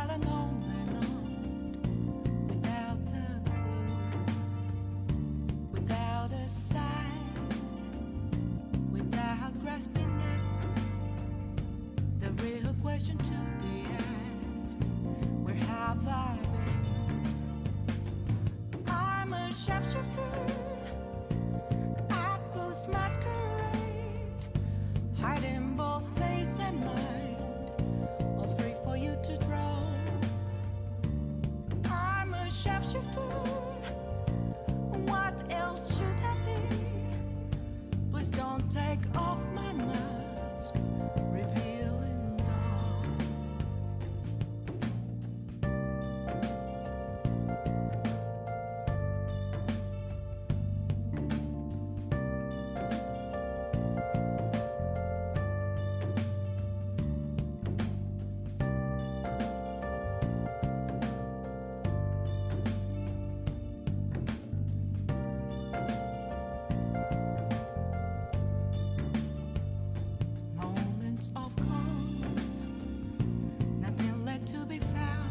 silent on and on, without a clue, without a sign, without grasping it. The real question to be asked: where have I been? I'm a shapeshifter at Post Masquerade, hiding both face and mind, all free for you to draw. I'm a shapeshifter. What else should I be? Please don't take off my mask, revealing dark. Moments of calm, nothing left to be found.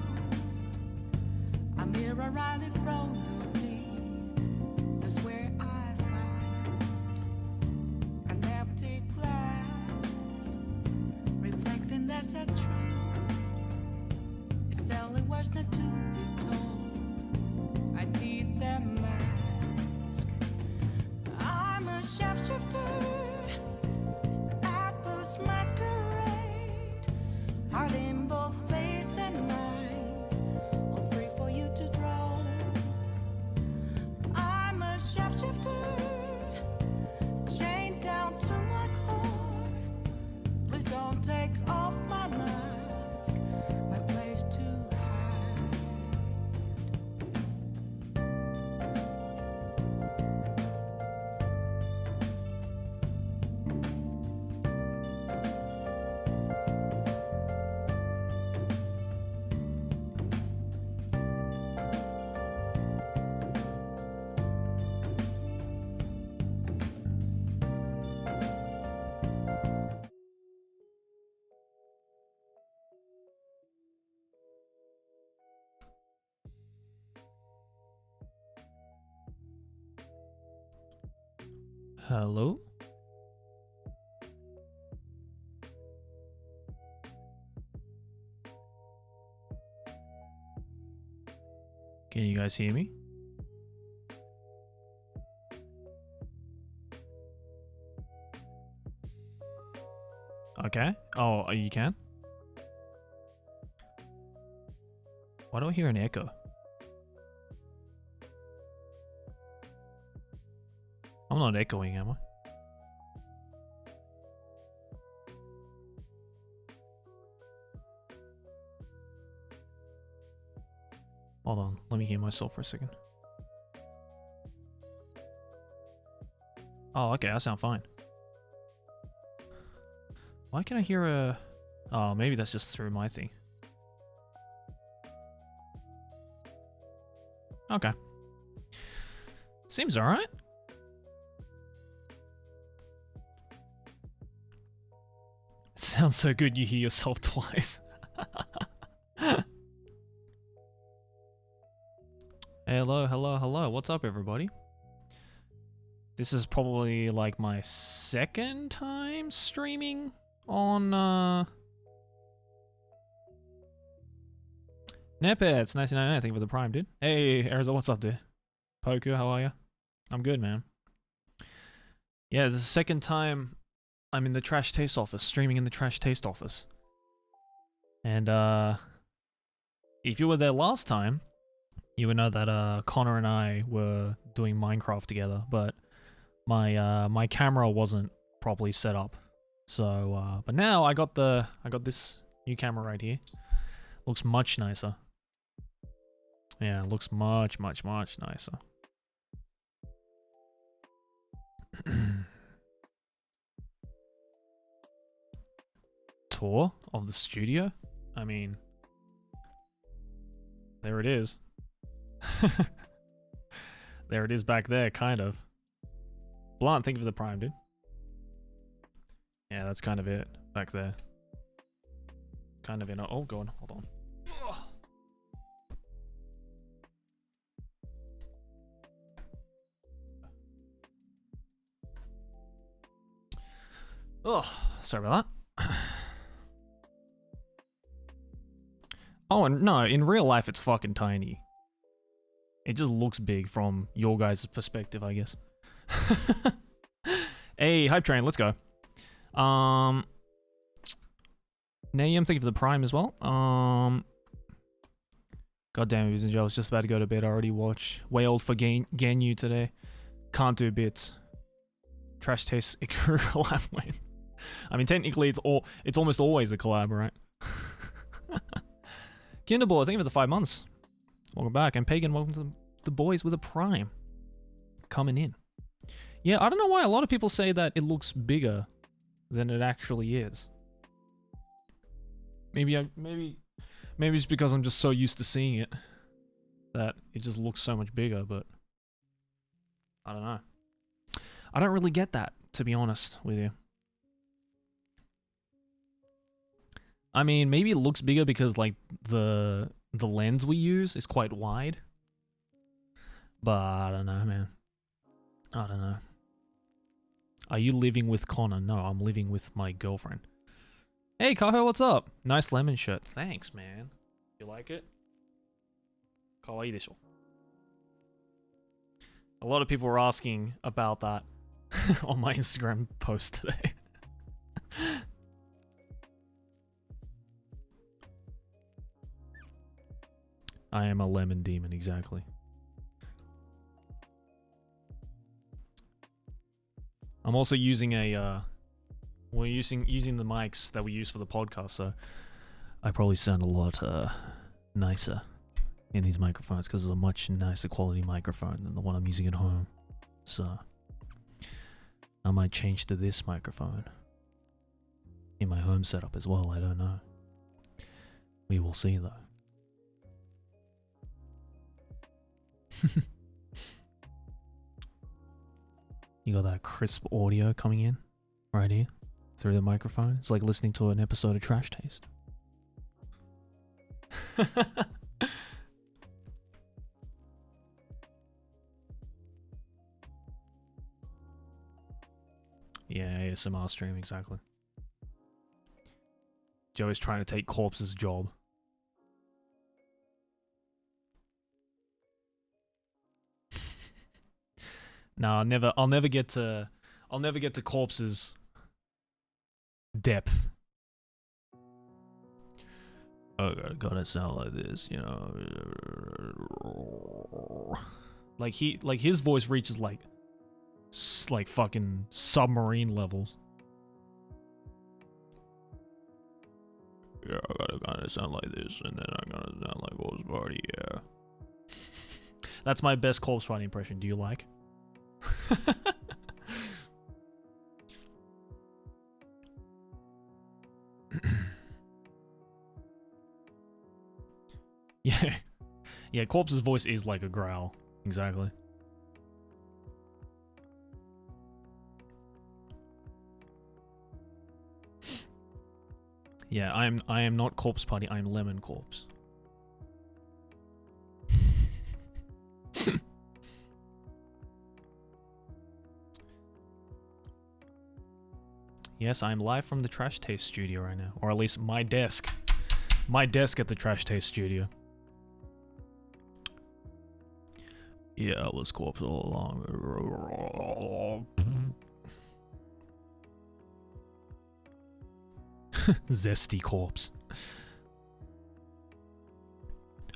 A mirror right in front of me, that's where I found an empty glass, reflecting that's a truth. It's telling words not to be told. I need that mask. I'm a shapeshifter at Post Masquerade, hiding both face and mind, all free for you to draw. I'm a shapeshifter, chained down to my core. Please don't take off my mask, my place to hide. Hello? Can you guys hear me? Okay. Oh, you can? Why do I hear an echo? I'm not echoing, am I? Hold on, let me hear myself for a second. Oh, okay, I sound fine. Why can I hear a... Oh, maybe that's just through my thing. Okay. Seems alright. It sounds so good you hear yourself twice. Hello, hello, hello. What's up, everybody? This is probably like my second time streaming on Nepets 1999. Thank you for the prime, dude. Hey, Arizona, what's up, dude? Poku, how are you? I'm good, man. Yeah, this is the second time I'm in the Trash Taste office, streaming in the Trash Taste office. And if you were there last time, you would know that Connor and I were doing Minecraft together, but my camera wasn't properly set up. So but now I got this new camera right here. Looks much nicer. Yeah, it looks much nicer. Tour of the studio? I mean, there it is. There it is back there, kind of. Blunt, thank you for the prime, dude. Yeah, that's kind of it back there. Kind of in a... Oh, God, hold on. Ugh. Oh, sorry about that. Oh, and no, in real life it's fucking tiny. It just looks big from your guys' perspective, I guess. Hey, Hype Train, let's go. Nayim, thank you for the Prime as well. God damn it, I was just about to go to bed. I already watched Way Old for Ganyu today. Can't do bits. Trash Taste Ikaru collab win. I mean, technically, it's almost always a collab, right? Kinderball, thank you for the 5 months. Welcome back. And Pagan, welcome to the boys with a Prime. Coming in. Yeah, I don't know why a lot of people say that it looks bigger than it actually is. Maybe it's because I'm just so used to seeing it that it just looks so much bigger, but I don't know. I don't really get that, to be honest with you. I mean, maybe it looks bigger because like the lens we use is quite wide. But I don't know, man. I don't know. Are you living with Connor? No, I'm living with my girlfriend. Hey, Kaho, what's up? Nice lemon shirt. Thanks, man. You like it? Kawaii desho. A lot of people were asking about that on my Instagram post today. I am a lemon demon, exactly. I'm also using a, we're using the mics that we use for the podcast, so I probably sound a lot nicer in these microphones because it's a much nicer quality microphone than the one I'm using at home. So I might change to this microphone in my home setup as well. I don't know. We will see though. You got that crisp audio coming in right here through the microphone. It's like listening to an episode of Trash Taste. Yeah, ASMR stream, exactly. Joe is trying to take Corpse's job. No, I'll never get to Corpse's depth. Oh, gotta sound like this, you know. Like his voice reaches like fucking submarine levels. Yeah, I gotta sound like this, and then I'm gonna sound like Corpse Party, yeah. That's my best Corpse Party impression. Do you like? Yeah, Corpse's voice is like a growl, exactly. Yeah, I am not Corpse Party. I am Lemon Corpse. Yes, I'm live from the Trash Taste studio right now. Or at least my desk. My desk at the Trash Taste studio. Yeah, I was Corpse all along. Zesty Corpse.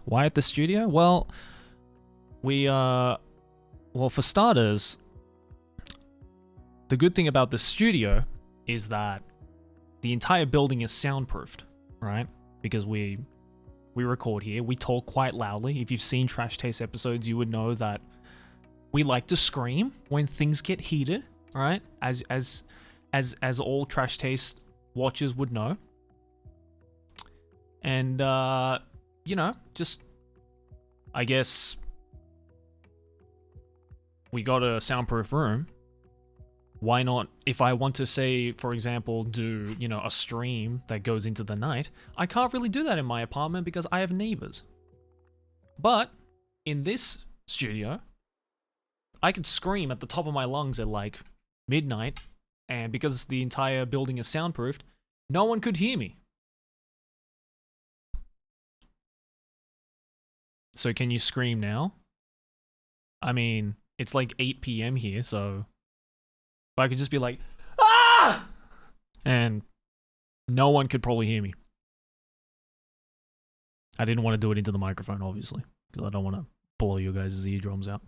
Why at the studio? Well, well, for starters, the good thing about the studio is that the entire building is soundproofed, right? Because we record here, we talk quite loudly. If you've seen Trash Taste episodes, you would know that we like to scream when things get heated, right? As all Trash Taste watchers would know. And you know, just I guess we got a soundproof room. Why not, if I want to say, for example, do, you know, a stream that goes into the night, I can't really do that in my apartment because I have neighbors. But in this studio, I could scream at the top of my lungs at like midnight And because the entire building is soundproofed, no one could hear me. So can you scream now? I mean, it's like 8 p.m. here, so if I could just be like, ah! And no one could probably hear me. I didn't want to do it into the microphone, obviously, because I don't want to blow you guys' eardrums out.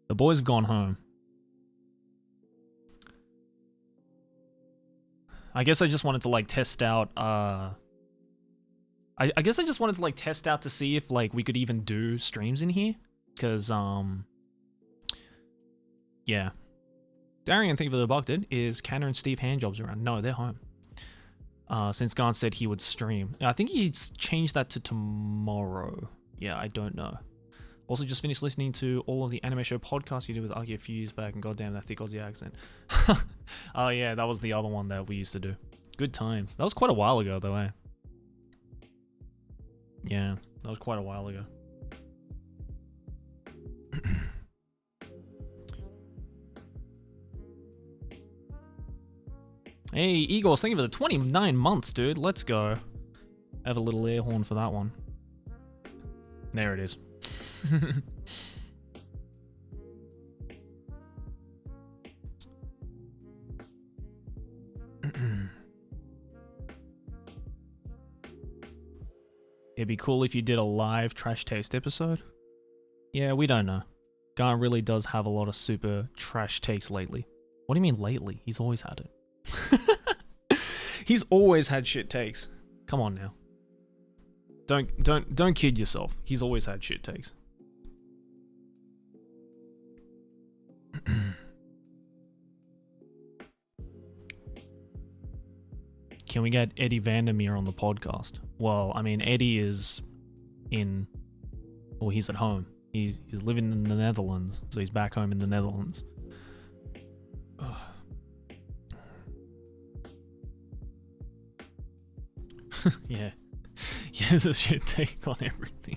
The boys have gone home. I guess I just wanted to like test out I guess I just wanted to like test out to see if like we could even do streams in here. Cause yeah. Darian, thank you for the bug, dude. Is Canner and Steve handjobs around? No, they're home. Since Garn said he would stream. I think he's changed that to tomorrow. Yeah, I don't know. Also, just finished listening to all of the anime show podcasts you did with Aki a few years back, and goddamn that thick Aussie accent. Oh yeah, that was the other one that we used to do. Good times. That was quite a while ago, though, eh? Yeah, that was quite a while ago. Hey, Eagles, thank you for the 29 months, dude. Let's go. Have a little air horn for that one. There it is. It'd be cool if you did a live trash taste episode. Yeah, we don't know. Garn really does have a lot of super trash takes lately. What do you mean lately? He's always had it. He's always had shit takes. Come on now. Don't kid yourself. He's always had shit takes. Can we get Eddie Vandermeer on the podcast? Well, I mean, Eddie is in... Well, he's at home. He's living in the Netherlands, so he's back home in the Netherlands. Yeah. He has a shit take on everything.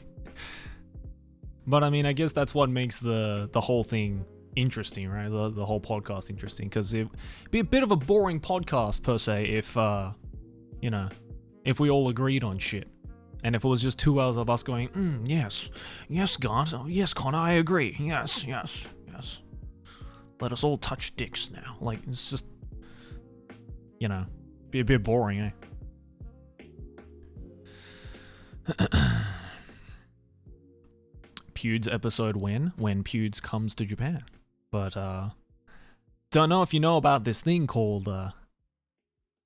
But I mean, I guess that's what makes the whole thing interesting, right? The whole podcast interesting, because it'd be a bit of a boring podcast per se if, you know, if we all agreed on shit. And if it was just 2 hours of us going, yes, God, oh, yes, Connor, I agree, yes. Let us all touch dicks now. Like, it's just, you know, be a bit boring, eh? Pewds episode when Pewds comes to Japan. But, don't know if you know about this thing called,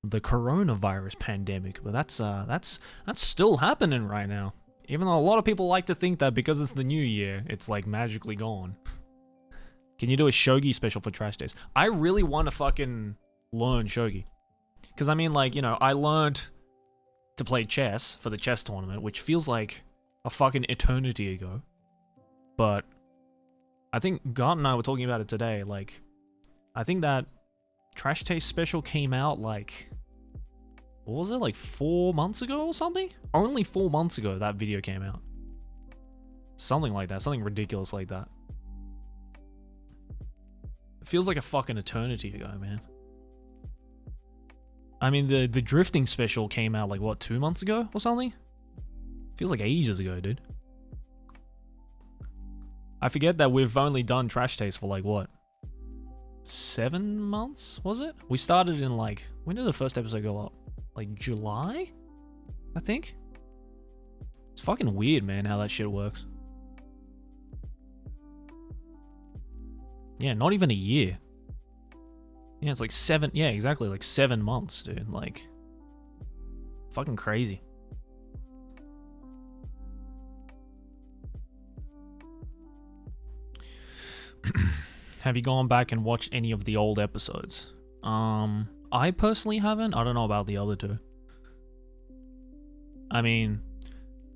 the coronavirus pandemic, but that's still happening right now. Even though a lot of people like to think that because it's the new year, it's like magically gone. Can you do a shogi special for Trash Days? I really want to fucking learn shogi. Because I mean, like, you know, I learned to play chess for the chess tournament, which feels like a fucking eternity ago. But I think Gart and I were talking about it today. Like, I think that Trash Taste special came out like, what was it, like 4 months ago or something? Only 4 months ago that video came out. Something like that, something ridiculous like that. It feels like a fucking eternity ago, man. I mean, the drifting special came out like, what, 2 months ago or something? Feels like ages ago, dude. I forget that we've only done Trash Taste for like, what, 7 months, was it? We started in like, when did the first episode go up? Like July? I think? It's fucking weird, man, how that shit works. Yeah, not even a year. Yeah, it's like yeah, exactly, like 7 months, dude. Like, fucking crazy. Have you gone back and watched any of the old episodes? I personally haven't. I don't know about the other two. I mean,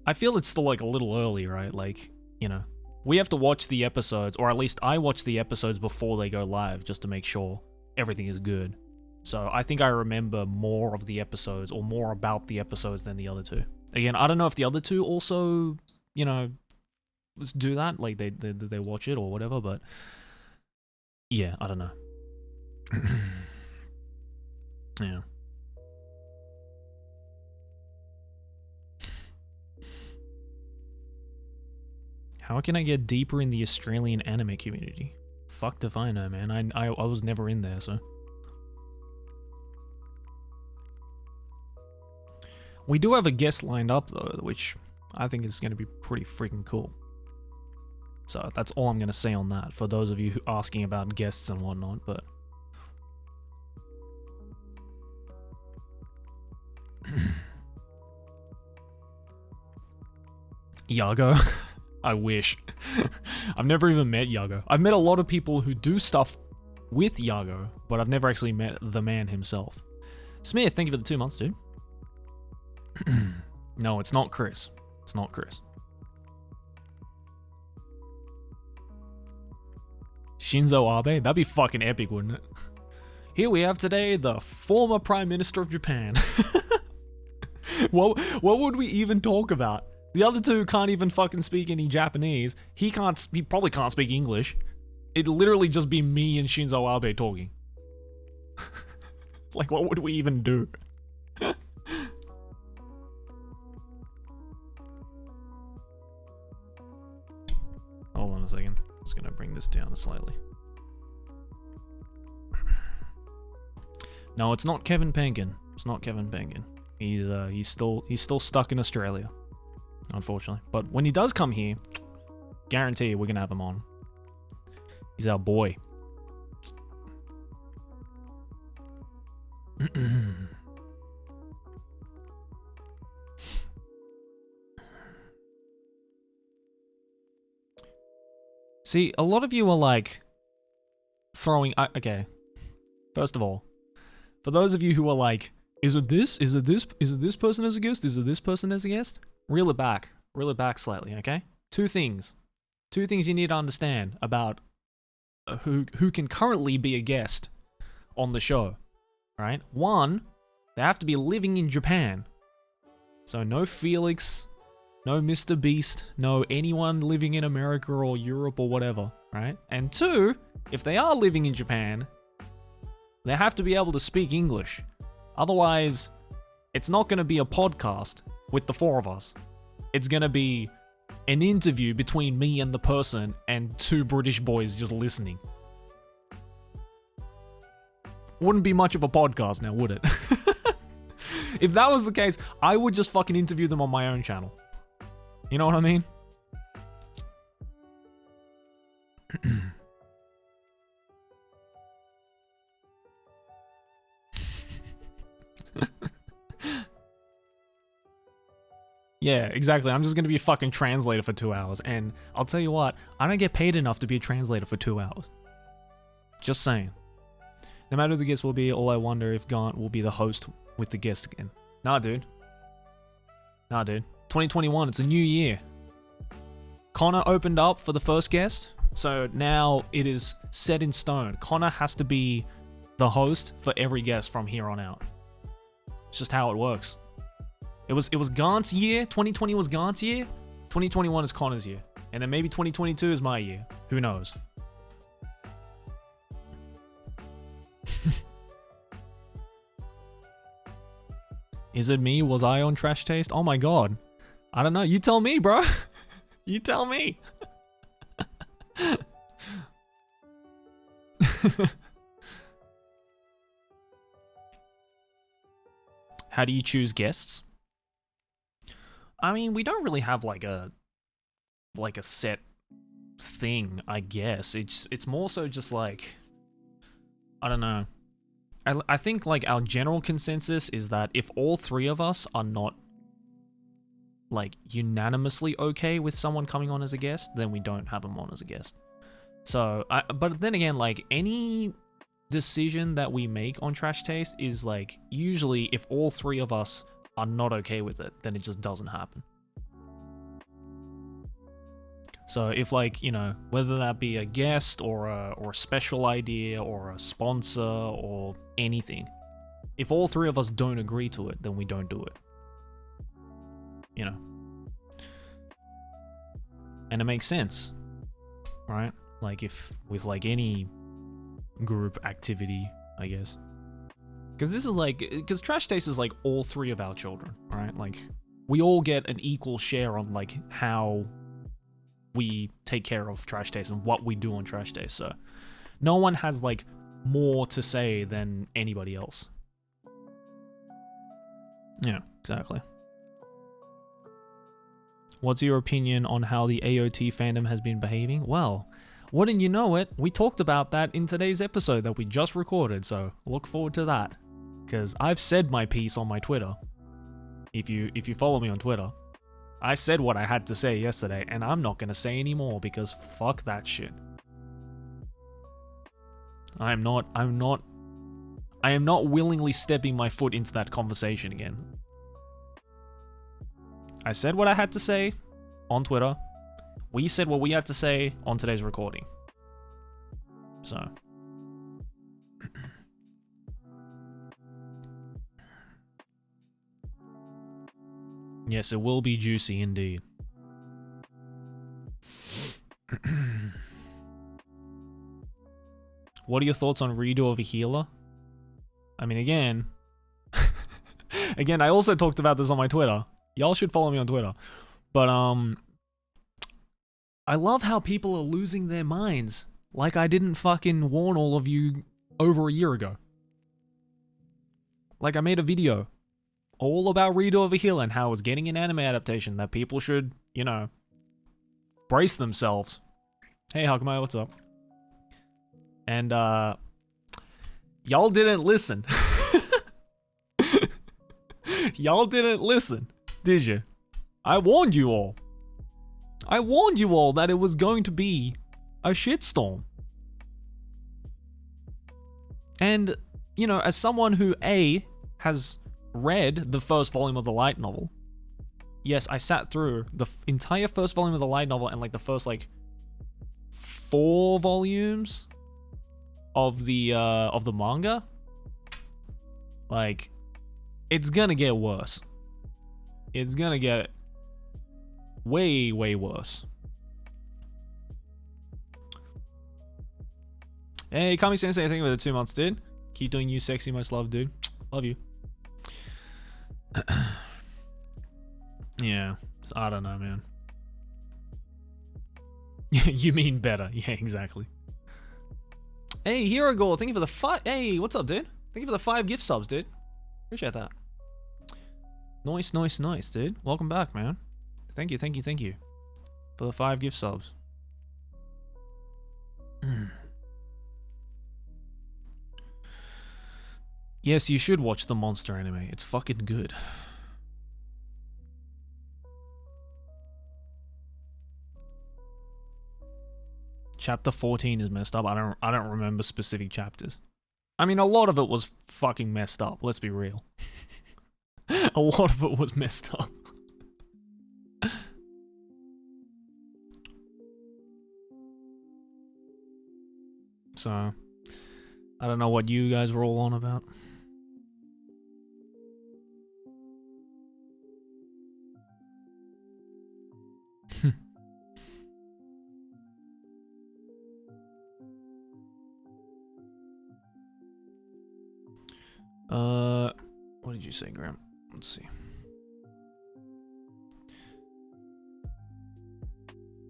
I feel it's still like a little early, right? Like, you know, we have to watch the episodes, or at least I watch the episodes before they go live just to make sure everything is good. So I think I remember more of the episodes or more about the episodes than the other two. Again, I don't know if the other two also you know, let's do that. Like they watch it or whatever. But yeah, I don't know. Yeah. How can I get deeper in the Australian anime community? Fucked if I know, man. I was never in there, so. We do have a guest lined up though, which I think is going to be pretty freaking cool. So that's all I'm going to say on that for those of you who are asking about guests and whatnot, but. Yago? I wish. I've never even met Yago. I've met a lot of people who do stuff with Yago, but I've never actually met the man himself. Smith, thank you for the 2 months, dude. No, it's not Chris. It's not Chris. Shinzo Abe? That'd be fucking epic, wouldn't it? Here we have today the former Prime Minister of Japan. What would we even talk about? The other two can't even fucking speak any Japanese. He probably can't speak English. It'd literally just be me and Shinzo Abe talking. Like, what would we even do? Hold on a second. Just gonna bring this down slightly. No, it's not Kevin Penkin. It's not Kevin Penkin. He's still stuck in Australia, unfortunately. But when he does come here, guarantee we're gonna have him on. He's our boy. See, a lot of you are like throwing. Okay, first of all, for those of you who are like, is it this? Is it this? Is it this person as a guest? Is it this person as a guest? Reel it back slightly. Okay, two things you need to understand about who can currently be a guest on the show. Right? One, they have to be living in Japan. So no Felix, no Mr. Beast, no anyone living in America or Europe or whatever, right? And two, if they are living in Japan, they have to be able to speak English. Otherwise, it's not going to be a podcast with the four of us. It's going to be an interview between me and the person and two British boys just listening. Wouldn't be much of a podcast now, would it? If that was the case, I would just fucking interview them on my own channel. You know what I mean? Yeah, exactly. I'm just gonna be a fucking translator for 2 hours, and I'll tell you what, I don't get paid enough to be a translator for 2 hours. Just saying. No matter who the guest will be, all I wonder if Gaunt will be the host with the guest again. Nah, dude. 2021, it's a new year. Connor opened up for the first guest, so now it is set in stone. Connor has to be the host for every guest from here on out. It's just how it works. It was Gaunt's year. 2020 was Gaunt's year. 2021 is Connor's year. And then maybe 2022 is my year. Who knows? Is it me? Was I on Trash Taste? Oh my god. I don't know. You tell me, bro. You tell me. How do you choose guests? I mean, we don't really have like a set thing, I guess. It's more so just like, I don't know. I think like our general consensus is that if all three of us are not like unanimously okay with someone coming on as a guest, then we don't have them on as a guest. So, but then again, like any decision that we make on Trash Taste is like usually if all three of us are not okay with it, then it just doesn't happen. So if like, you know, whether that be a guest or a special idea or a sponsor or anything, if all three of us don't agree to it, then we don't do it. You know. And it makes sense, right? Like if with like any group activity, I guess. Because this is like, because Trash Taste is like all three of our children, right? Like we all get an equal share on like how we take care of Trash Taste and what we do on Trash Taste. So no one has like more to say than anybody else. Yeah, exactly. What's your opinion on how the AOT fandom has been behaving? Well, wouldn't you know it, we talked about that in today's episode that we just recorded, so look forward to that. Because I've said my piece on my Twitter. If you follow me on Twitter, I said what I had to say yesterday, and I'm not going to say any more because fuck that shit. I am not willingly stepping my foot into that conversation again. I said what I had to say on Twitter. We said what we had to say on today's recording. So. Yes, it will be juicy indeed. What are your thoughts on redo of a healer? I mean, again, I also talked about this on my Twitter. Y'all should follow me on Twitter. But, I love how people are losing their minds. Like I didn't fucking warn all of you over a year ago. Like I made a video all about redo of a healer and how it was getting an anime adaptation that people should, you know, brace themselves. Hey, Hakumai, what's up? And, y'all didn't listen. Y'all didn't listen, did you? I warned you all. I warned you all that it was going to be a shitstorm. And, you know, as someone who, A, has read the first volume of the light novel, yes, I sat through the entire first volume of the light novel and, like, the first, like, 4 volumes of the manga. Like, it's gonna get worse. It's gonna get way, way worse. Hey, Kami Sensei, thank you for the 2 months, dude. Keep doing you sexy, much love, dude. Love you. Yeah, I don't know, man. You mean better. Yeah, exactly. Hey, Hero Goal, thank you for the 5. Hey, what's up, dude? Thank you for the 5 gift subs, dude. Appreciate that. Nice, nice, nice, dude. Welcome back, man. Thank you, thank you, thank you for the 5 gift subs. Yes, you should watch the monster anime. It's fucking good. Chapter 14 is messed up. I don't remember specific chapters. I mean, a lot of it was fucking messed up. Let's be real. A lot of it was messed up. So, I don't know what you guys were all on about. What did you say, Graham? Let's see.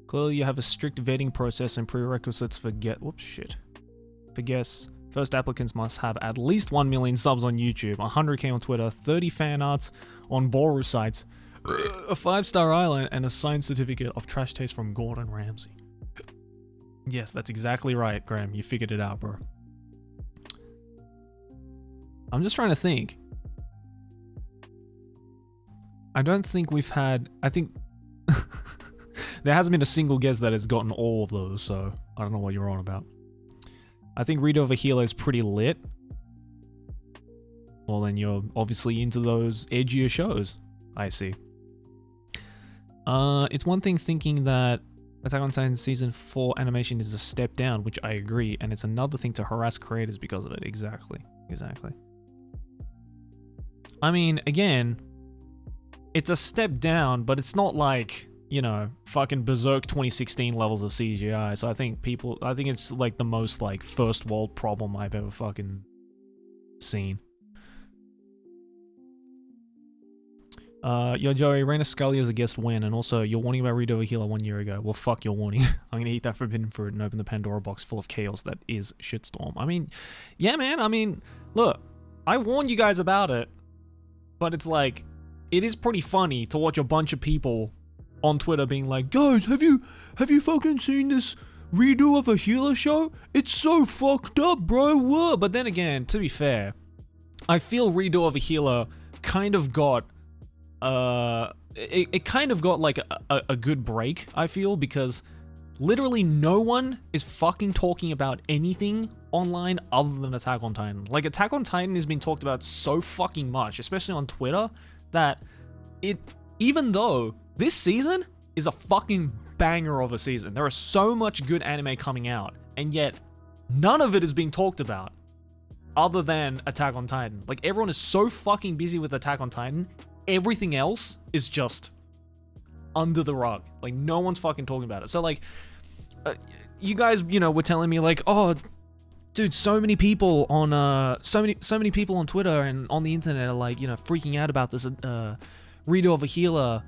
Clearly, you have a strict vetting process and prerequisites for For guests, first applicants must have at least 1 million subs on YouTube, 100k on Twitter, 30 fan arts on Boru sites, a 5-star island, and a signed certificate of trash taste from Gordon Ramsay. Yes, that's exactly right, Graham. You figured it out, bro. I'm just trying to think. I don't think we've had... I think... there hasn't been a single guest that has gotten all of those, so I don't know what you're on about. I think Read Over Healer is pretty lit. Well, then you're obviously into those edgier shows. I see. It's one thing thinking that Attack on Titan Season 4 animation is a step down, which I agree, and it's another thing to harass creators because of it. Exactly. Exactly. I mean, again, it's a step down, but it's not like you know, fucking Berserk 2016 levels of CGI. So I think it's like the most like first world problem I've ever fucking seen. Yo, Joey, Raina Scully as a guest when, and also your warning about Read Over Healer 1 year ago. Well, fuck your warning. I'm gonna eat that forbidden fruit and open the Pandora box full of chaos that is Shitstorm. I mean, yeah, man. I mean, look, I warned you guys about it, but it's like, it is pretty funny to watch a bunch of people on Twitter being like, guys, have you fucking seen this redo of a Healer show? It's so fucked up, bro. What? But then again, to be fair, I feel redo of a Healer kind of got it kind of got like a good break, I feel, because literally no one is fucking talking about anything online other than Attack on Titan. Like, Attack on Titan has been talked about so fucking much, especially on Twitter, that even though this season is a fucking banger of a season, there is so much good anime coming out, and yet none of it is being talked about other than Attack on Titan. Like, everyone is so fucking busy with Attack on Titan, everything else is just under the rug. Like, no one's fucking talking about it. So, like, you guys, you know, were telling me, like, oh, dude, so many people on, so many people on Twitter and on the internet are, like, you know, freaking out about this, Redo of a Healer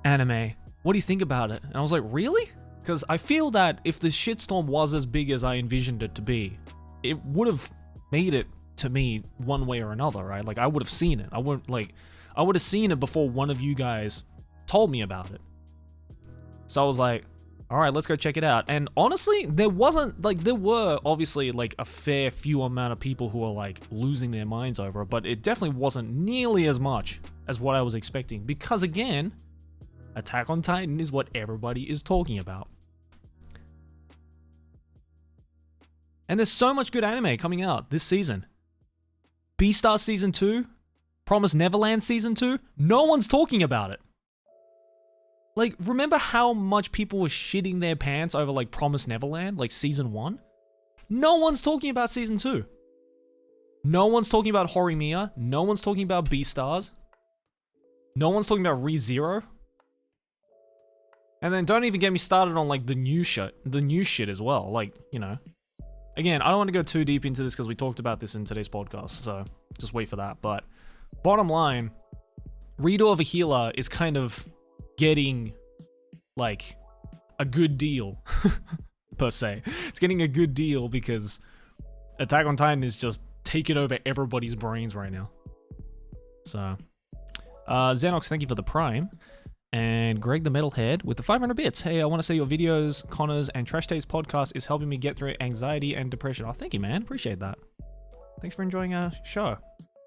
anime. What do you think about it? And I was like, really? Because I feel that if the shitstorm was as big as I envisioned it to be, it would have made it to me one way or another, right? Like, I would have seen it. I would have seen it before one of you guys told me about it. So I was like, all right, let's go check it out. And honestly, there were obviously like a fair few amount of people who were like losing their minds over it, but it definitely wasn't nearly as much as what I was expecting. Because again, Attack on Titan is what everybody is talking about. And there's so much good anime coming out this season. Beastars Season 2, Promised Neverland Season 2, no one's talking about it. Like, remember how much people were shitting their pants over, like, Promised Neverland, like, Season 1? No one's talking about Season 2. No one's talking about Horimiya. No one's talking about Beastars. No one's talking about ReZero. And then don't even get me started on, like, the new shit as well. Like, you know. Again, I don't want to go too deep into this because we talked about this in today's podcast, so just wait for that. But bottom line, Redo of a Healer is kind of getting, like, a good deal, per se. It's getting a good deal because Attack on Titan is just taking over everybody's brains right now. So, Xenox, thank you for the Prime. And Greg the Metalhead with the 500 bits. Hey, I want to say your videos, Connors, and Trash Taste podcast is helping me get through anxiety and depression. Oh, thank you, man. Appreciate that. Thanks for enjoying our show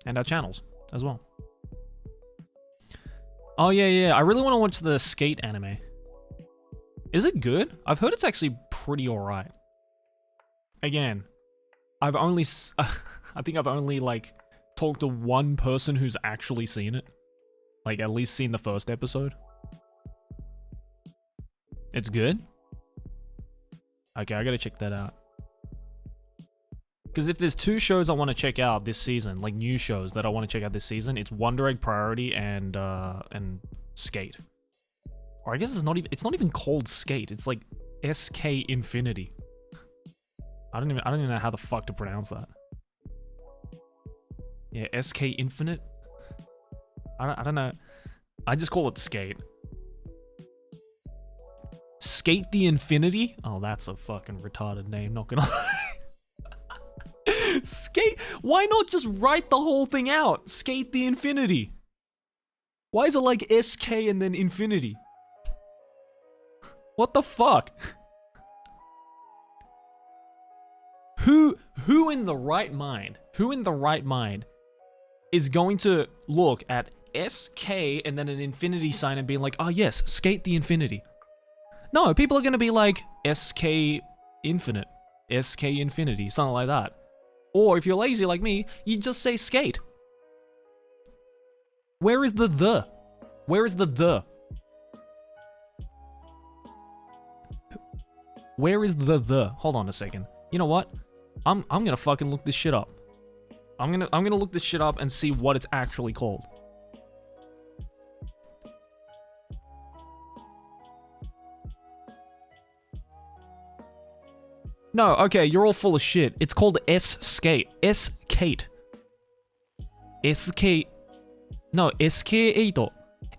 and our channels as well. Oh, yeah. I really want to watch the Skate anime. Is it good? I've heard it's actually pretty alright. Again, I think I've only, like, talked to one person who's actually seen it. Like, at least seen the first episode. It's good? Okay, I gotta check that out. Because if there's two shows I want to check out this season, like new shows that I want to check out this season, it's Wonder Egg Priority and Skate. Or I guess it's not even called Skate. It's like SK Infinity. I don't even know how the fuck to pronounce that. Yeah, SK Infinite. I don't know. I just call it Skate. Skate the Infinity? Oh, that's a fucking retarded name, not gonna lie. Skate? Why not just write the whole thing out? Skate the Infinity. Why is it like SK and then Infinity? What the fuck? Who in the right mind is going to look at SK and then an infinity sign and being like, oh yes, Skate the Infinity? No, people are going to be like, SK Infinite, SK Infinity, something like that. Or if you're lazy like me, you just say Skate. Where is the the? Where is the the? Where is the the? Hold on a second. You know what? I'm gonna fucking look this shit up. I'm gonna look this shit up and see what it's actually called. No, okay, you're all full of shit. It's called S-Skate. S-Kate. S-K... No, SK8.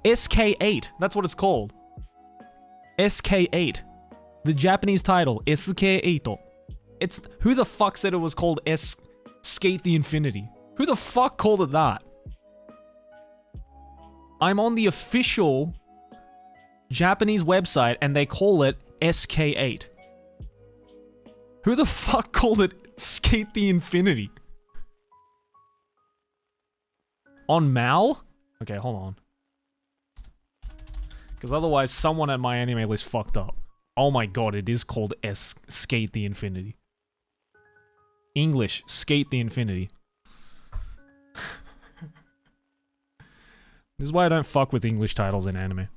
SK8. That's what it's called. SK8. The Japanese title. SK8. It's... Who the fuck said it was called Skate the Infinity? Who the fuck called it that? I'm on the official Japanese website and they call it SK8. Who the fuck called it Skate the Infinity? On Mal? Okay, hold on. Because otherwise someone at my anime list fucked up. Oh my god, it is called Skate the Infinity. English, Skate the Infinity. This is why I don't fuck with English titles in anime.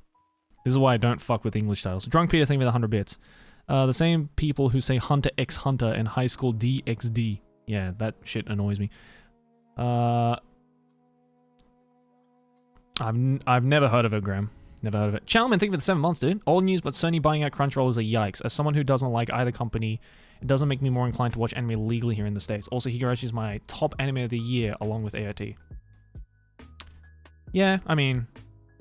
This is why I don't fuck with English titles. Drunk Peter, thank you for the 100 bits. The same people who say Hunter x Hunter and High School DxD. Yeah, that shit annoys me. I've never heard of it, Graham. Never heard of it. Chalman, thank you for the 7 months, dude. Old news, but Sony buying out Crunchyroll is a yikes. As someone who doesn't like either company, it doesn't make me more inclined to watch anime legally here in the States. Also, Higurashi is my top anime of the year, along with AOT. Yeah, I mean,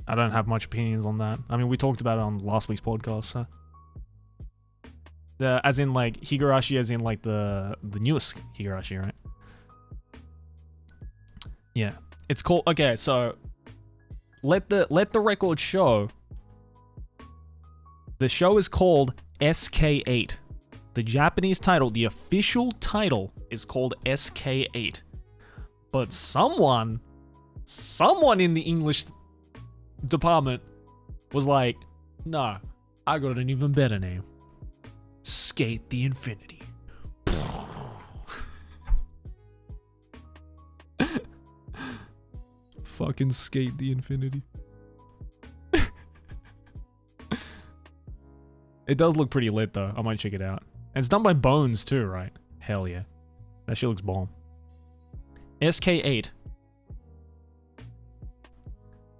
I don't have much opinions on that. I mean, we talked about it on last week's podcast, so. As in, like, Higurashi as in, like, the newest Higurashi, right? Yeah. It's called... Okay, so... Let the record show... The show is called SK8. The Japanese title, the official title, is called SK8. But someone in the English department was like, no, I got an even better name. Skate the Infinity. Fucking Skate the Infinity. It does look pretty lit though. I might check it out. And it's done by Bones too, right? Hell yeah. That shit looks bomb. SK8.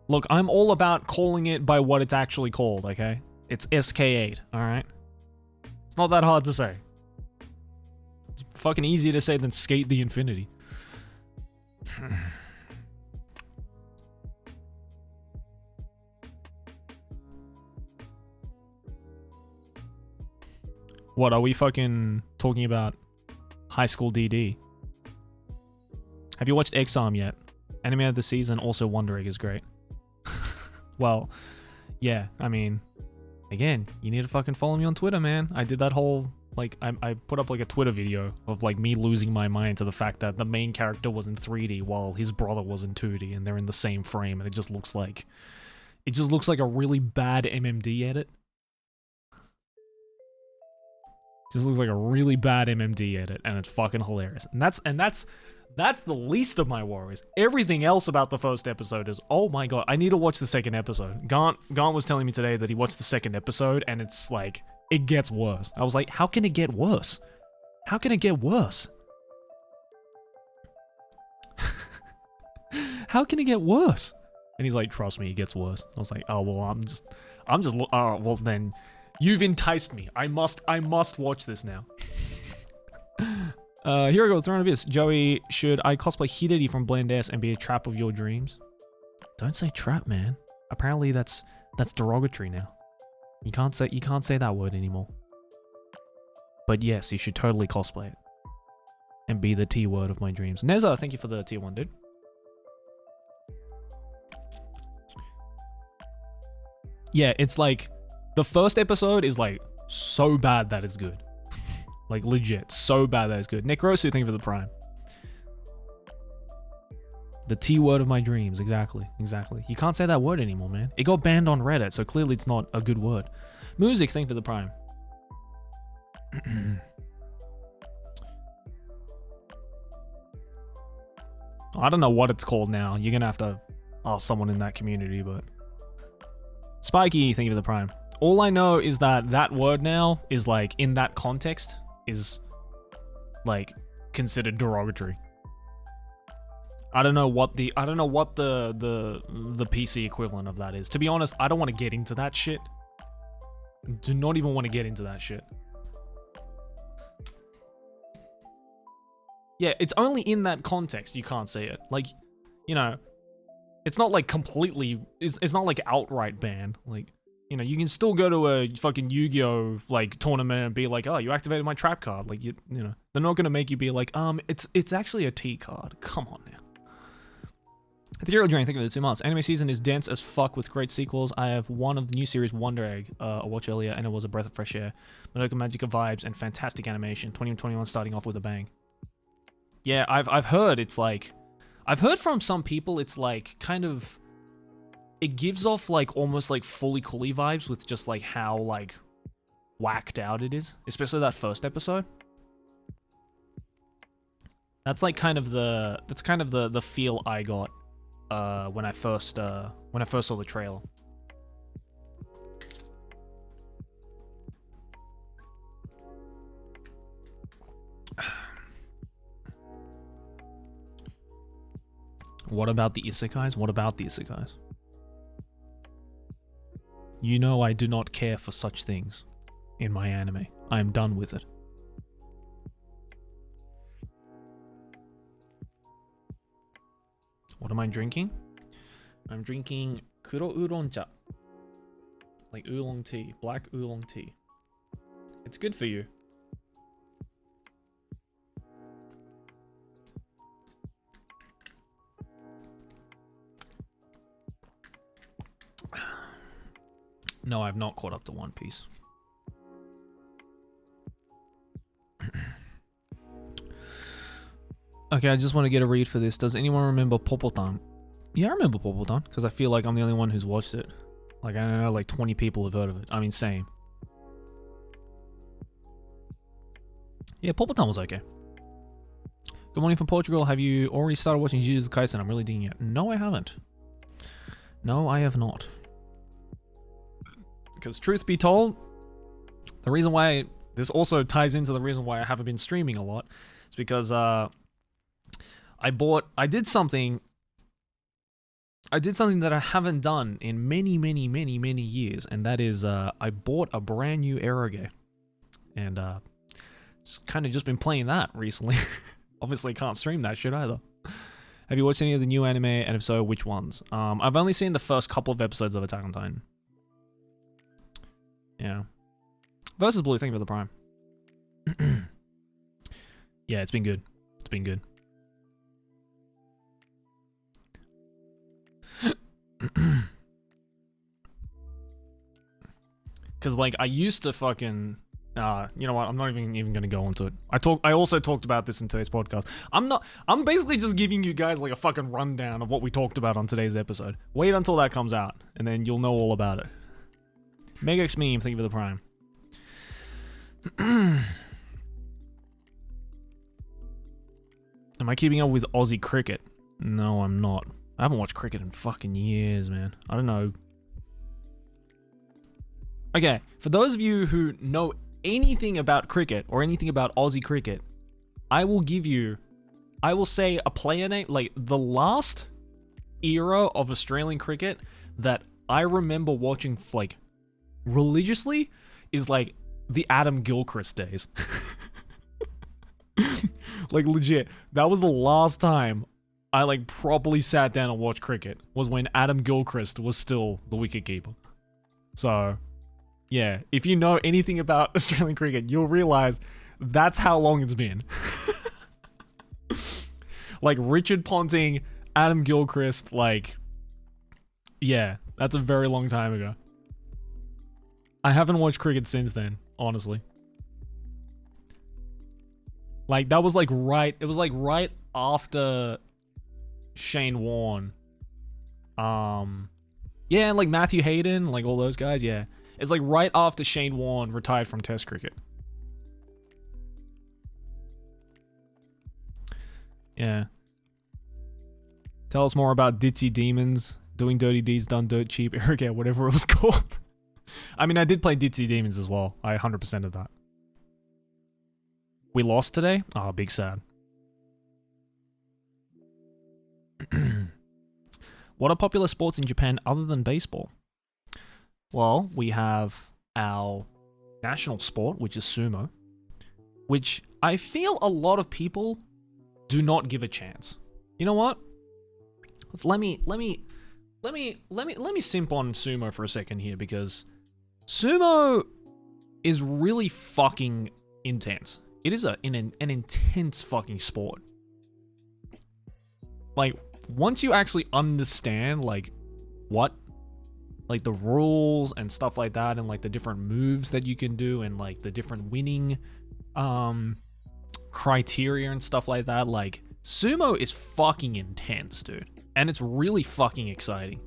Look, I'm all about calling it by what it's actually called, okay? It's SK8, alright? It's not that hard to say. It's fucking easier to say than Skate the Infinity. What, are we fucking talking about High School DD? Have you watched X-Arm yet? Anime of the season, also Wonder Egg is great. Well, yeah, I mean, again, you need to fucking follow me on Twitter, man. I did that whole, like, I put up like a Twitter video of like me losing my mind to the fact that the main character was in 3D while his brother was in 2D and they're in the same frame and it just looks like a really bad MMD edit. Just looks like a really bad MMD edit, and it's fucking hilarious. And that's the least of my worries. Everything else about the first episode is, oh my god, I need to watch the second episode. Gaunt was telling me today that he watched the second episode, and it's like, it gets worse. I was like, how can it get worse? How can it get worse? How can it get worse? And he's like, trust me, it gets worse. I was like, oh, well, well then... You've enticed me. I must watch this now. Here we go, 300 bits. Joey, should I cosplay Hideki from Blend S and be a trap of your dreams? Don't say trap, man. Apparently that's derogatory now. You can't say that word anymore. But yes, you should totally cosplay it. And be the T word of my dreams. Neza, thank you for the tier 1, dude. Yeah, it's like... The first episode is like so bad that it's good. Like legit, so bad that it's good. Necrosu, thank you for the prime. The T word of my dreams, exactly. You can't say that word anymore, man. It got banned on Reddit, so clearly it's not a good word. Music, thank you for the prime. I don't know what it's called now. You're gonna have to ask someone in that community, but... Spiky, thank you for the prime. All I know is that word now is like, in that context, is like considered derogatory. I don't know what the PC equivalent of that is. To be honest, I don't want to get into that shit. Do not even want to get into that shit. Yeah, it's only in that context you can't see it. Like, you know, it's not like completely, it's not like outright banned. Like, you know, you can still go to a fucking Yu-Gi-Oh! Like tournament and be like, oh, you activated my trap card. Like, you know, they're not gonna make you be like, it's actually a T card. Come on now. Ethereal Drain, think of it, 2 months. Anime season is dense as fuck with great sequels. I have one of the new series, Wonder Egg, I watched earlier, and it was a breath of fresh air. Madoka Magica vibes and fantastic animation. 2021 starting off with a bang. Yeah, I've heard it's like, I've heard from some people it's like kind of, it gives off like almost like Fully Cooley vibes with just like how like whacked out it is, especially that first episode. That's like kind of the, that's kind of the feel I got when I first saw the trailer. What about the isekais? What about the isekais? You know I do not care for such things in my anime. I am done with it. What am I drinking? I'm drinking kuro oolong-cha. Like oolong tea, black oolong tea. It's good for you. No, I've not caught up to One Piece. Okay, I just want to get a read for this. Does anyone remember Popotan? Yeah, I remember Popotan, because I feel like I'm the only one who's watched it. Like, I don't know, like 20 people have heard of it. I mean, same. Yeah, Popotan was okay. Good morning from Portugal. Have you already started watching Jujutsu Kaisen? I'm really digging it. No, I haven't. No, I have not. Because truth be told, the reason why this also ties into the reason why I haven't been streaming a lot is because I did something that I haven't done in many years, and that is I bought a brand new Eroge, and kind of just been playing that recently. Obviously can't stream that shit either. Have you watched any of the new anime, and if so, which ones? I've only seen the first couple of episodes of Attack on Titan. Yeah. Versus Blue, thank you for the prime. Yeah, it's been good. It's been good. Cause like I used to fucking you know what, I'm not even gonna go into it. I also talked about this in today's podcast. I'm basically just giving you guys like a fucking rundown of what we talked about on today's episode. Wait until that comes out, and then you'll know all about it. Megax meme, thank you for the prime. Am I keeping up with Aussie cricket? No, I'm not. I haven't watched cricket in fucking years, man. I don't know. Okay, for those of you who know anything about cricket or anything about Aussie cricket, I will say a player name, like the last era of Australian cricket that I remember watching like religiously is like the Adam Gilchrist days. Like legit, that was the last time I like properly sat down and watched cricket, was when Adam Gilchrist was still the wicketkeeper. So yeah, if you know anything about Australian cricket, you'll realize that's how long it's been. Like Richard Ponting, Adam Gilchrist, like, yeah, that's a very long time ago. I haven't watched cricket since then, honestly. Like, that was like it was like right after Shane Warne. Yeah, and like Matthew Hayden, like all those guys, yeah. It's like right after Shane Warne retired from Test cricket. Yeah. Tell us more about Ditzy Demons, Doing Dirty Deeds Done Dirt Cheap, Irrigate, whatever it was called. I mean, I did play Ditzy Demons as well. I 100% of that. We lost today? Oh, big sad. What are popular sports in Japan other than baseball? Well, we have our national sport, which is sumo, which I feel a lot of people do not give a chance. You know what? Let me simp on Sumo for a second here, because Sumo is really fucking intense. It is an intense fucking sport. Like, once you actually understand, like, what, like, the rules and stuff like that, and, like, the different moves that you can do, and, like, the different winning, criteria and stuff like that, like, Sumo is fucking intense, dude. And it's really fucking exciting.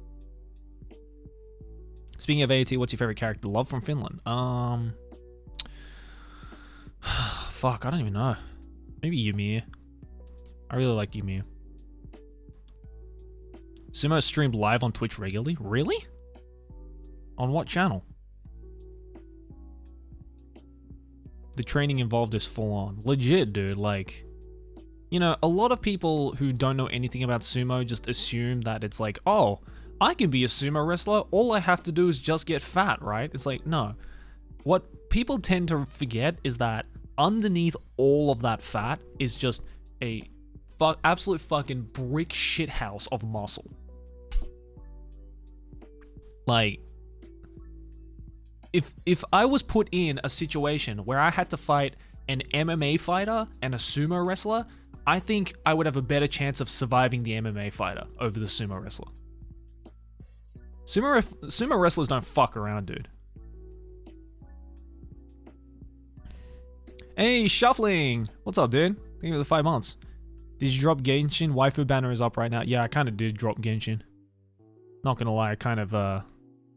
Speaking of AT, what's your favorite character to love from Finland? Fuck, I don't even know. Maybe Ymir. I really like Ymir. Sumo is streamed live on Twitch regularly? Really? On what channel? The training involved is full on. Legit, dude. Like, you know, a lot of people who don't know anything about sumo just assume that it's like, oh, I can be a sumo wrestler. All I have to do is just get fat, right? It's like, no. What people tend to forget is that underneath all of that fat is just a absolute fucking brick shithouse of muscle. Like, if I was put in a situation where I had to fight an MMA fighter and a sumo wrestler, I think I would have a better chance of surviving the MMA fighter over the sumo wrestler. Sumo wrestlers don't fuck around, dude. Hey, Shuffling! What's up, dude? Thank you for the 5 months. Did you drop Genshin? Waifu banner is up right now. Yeah, I kind of did drop Genshin. Not gonna lie, I kind of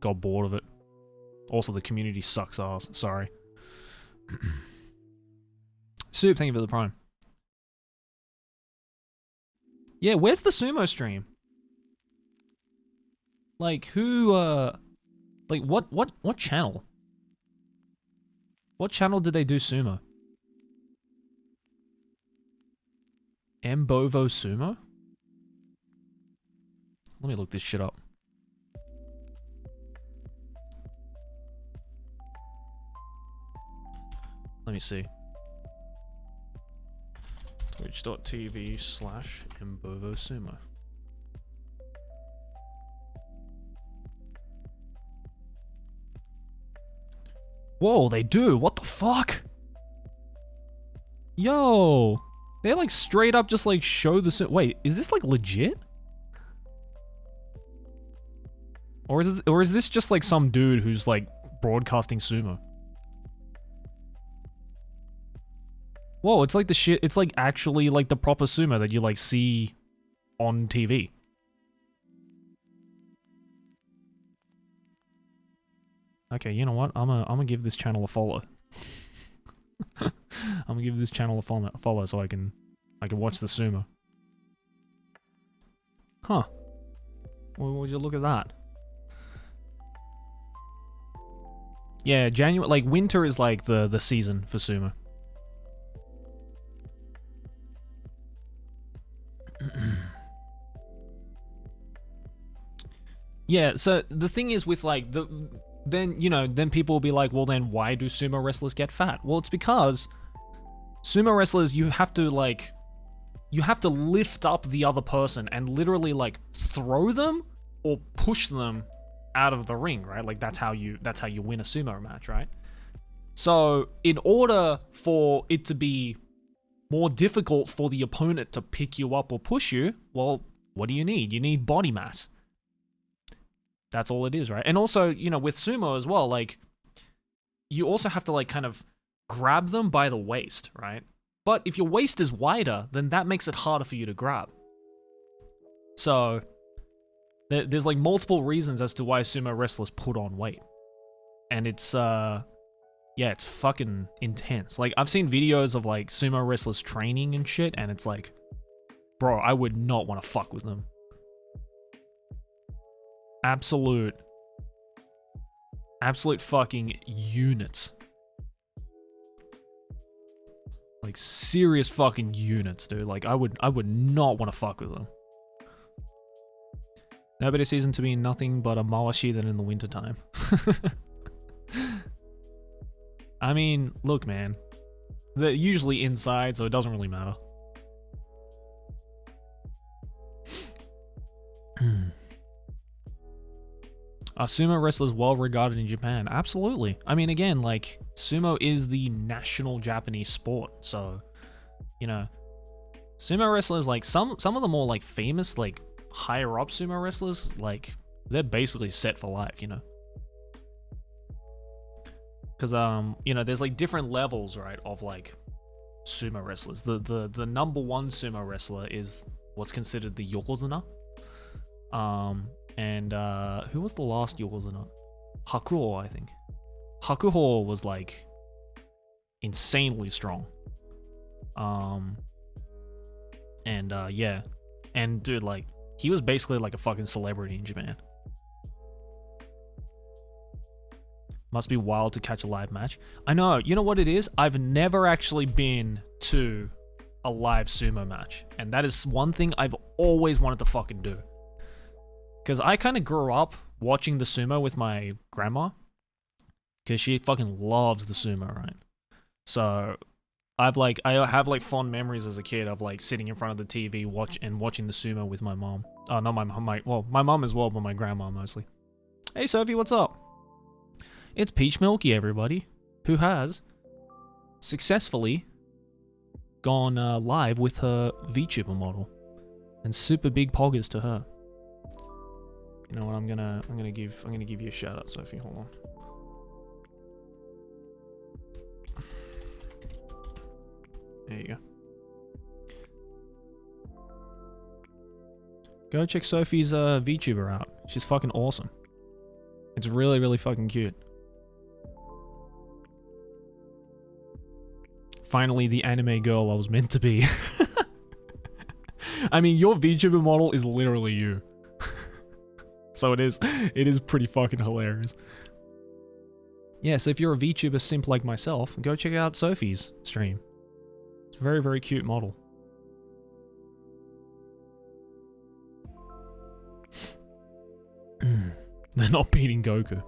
got bored of it. Also, the community sucks ass. Sorry. Soup, thank you for the prime. Yeah, where's the sumo stream? Like, who, like, what channel? What channel did they do sumo? Mbovo Sumo? Let me look this shit up. Let me see. Twitch.tv/Mbovo Sumo. Whoa, they do? What the fuck? Yo! They like straight up just like show the... Wait, is this like legit? Or is this just like some dude who's like broadcasting sumo? Whoa, it's like the shit... It's like actually like the proper sumo that you like see on TV. Okay, you know what? I'm gonna give this channel a follow. I'm gonna give this channel a follow so I can watch the sumo. Huh. Well, would you look at that? Yeah, January, like winter is like the season for sumo. Yeah, so the thing is with like then, you know, then people will be like, well, then why do sumo wrestlers get fat? Well, it's because sumo wrestlers, you have to lift up the other person and literally like throw them or push them out of the ring, right? Like that's how you win a sumo match, right? So in order for it to be more difficult for the opponent to pick you up or push you, well, what do you need? You need body mass. That's all it is, right? And also, you know, with sumo as well, like, you also have to, like, kind of grab them by the waist, right? But if your waist is wider, then that makes it harder for you to grab. So, there's, like, multiple reasons as to why sumo wrestlers put on weight. And it's, yeah, it's fucking intense. Like, I've seen videos of, like, sumo wrestlers training and shit, and it's like, bro, I would not want to fuck with them. Absolute fucking units. Like serious fucking units, dude. Like I would not want to fuck with them. Nobody sees them to be nothing but a mawashi than in the wintertime. I mean, look, man. They're usually inside, so it doesn't really matter. Are sumo wrestlers well regarded in Japan? Absolutely. I mean, again, like, sumo is the national Japanese sport, so, you know, sumo wrestlers, like, some of the more, like, famous, like, higher up sumo wrestlers, like, they're basically set for life, you know? Because, you know, there's, like, different levels, right, of, like, sumo wrestlers. The number one sumo wrestler is what's considered the Yokozuna. And who was the last Yokozuna? Hakuho, I think. Hakuho was like insanely strong. And yeah. And dude, like, he was basically like a fucking celebrity in Japan. Must be wild to catch a live match. I know, you know what it is? I've never actually been to a live sumo match. And that is one thing I've always wanted to fucking do. Because I kind of grew up watching the sumo with my grandma. Because she fucking loves the sumo, right? So I have like fond memories as a kid of like sitting in front of the TV watching the sumo with my mom. Oh, not my mom as well, but my grandma mostly. Hey Sophie, what's up? It's Peach Milky, everybody, who has successfully gone live with her VTuber model, and super big poggers to her. You know what? I'm gonna give you a shout out, Sophie. Hold on. There you go. Go check Sophie's VTuber out. She's fucking awesome. It's really, really fucking cute. Finally, the anime girl I was meant to be. I mean, your VTuber model is literally you. So it is pretty fucking hilarious. Yeah, so if you're a VTuber simp like myself, go check out Sophie's stream. It's a very, very cute model. They're not beating Goku.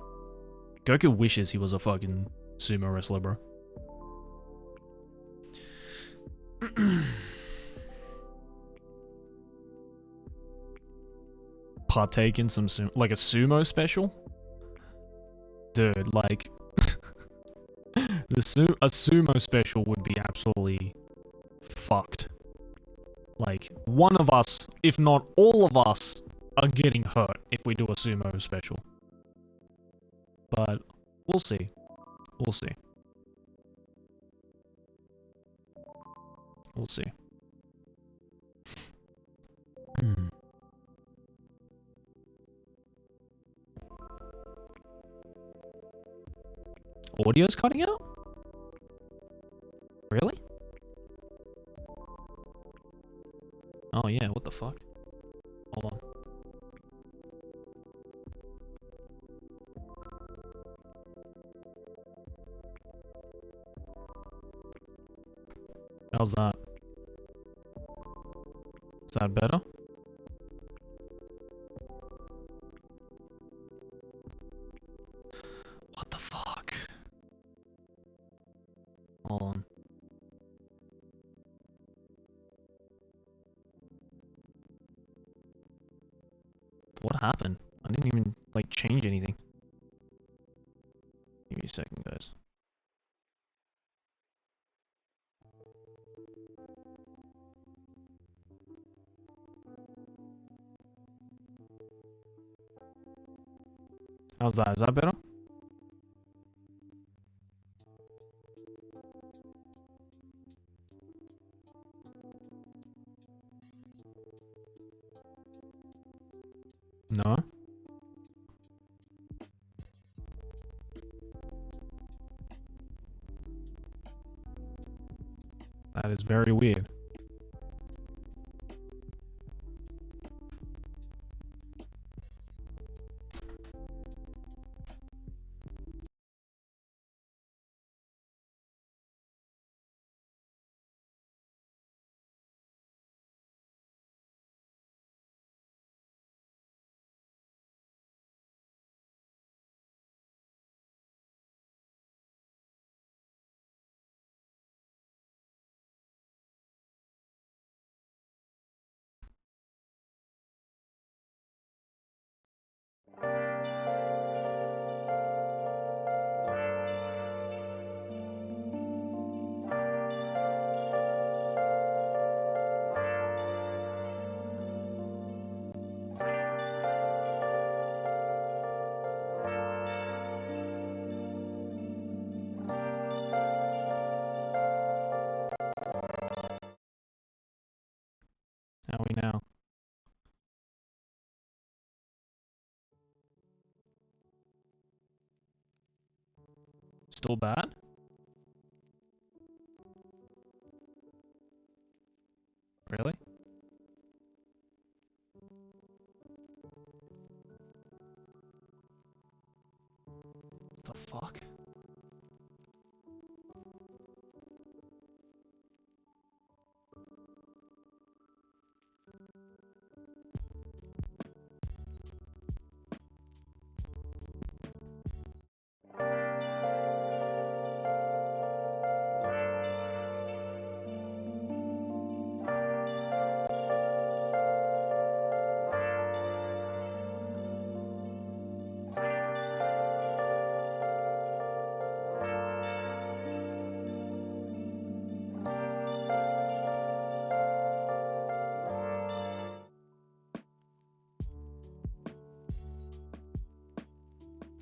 Goku wishes he was a fucking sumo wrestler, bro. Partake in some like a sumo special? Dude, like a sumo special would be absolutely fucked. Like, one of us, if not all of us, are getting hurt if we do a sumo special. But we'll see. We'll see. We'll see. Audio's cutting out? Really? Oh yeah, what the fuck? Hold on. How's that? Is that better? What the fuck? Hold on. What happened? I didn't even, like, change anything. Give me a second, guys. How's that? Is that better? No? That is very weird. How are we now? Still bad? Really? What the fuck?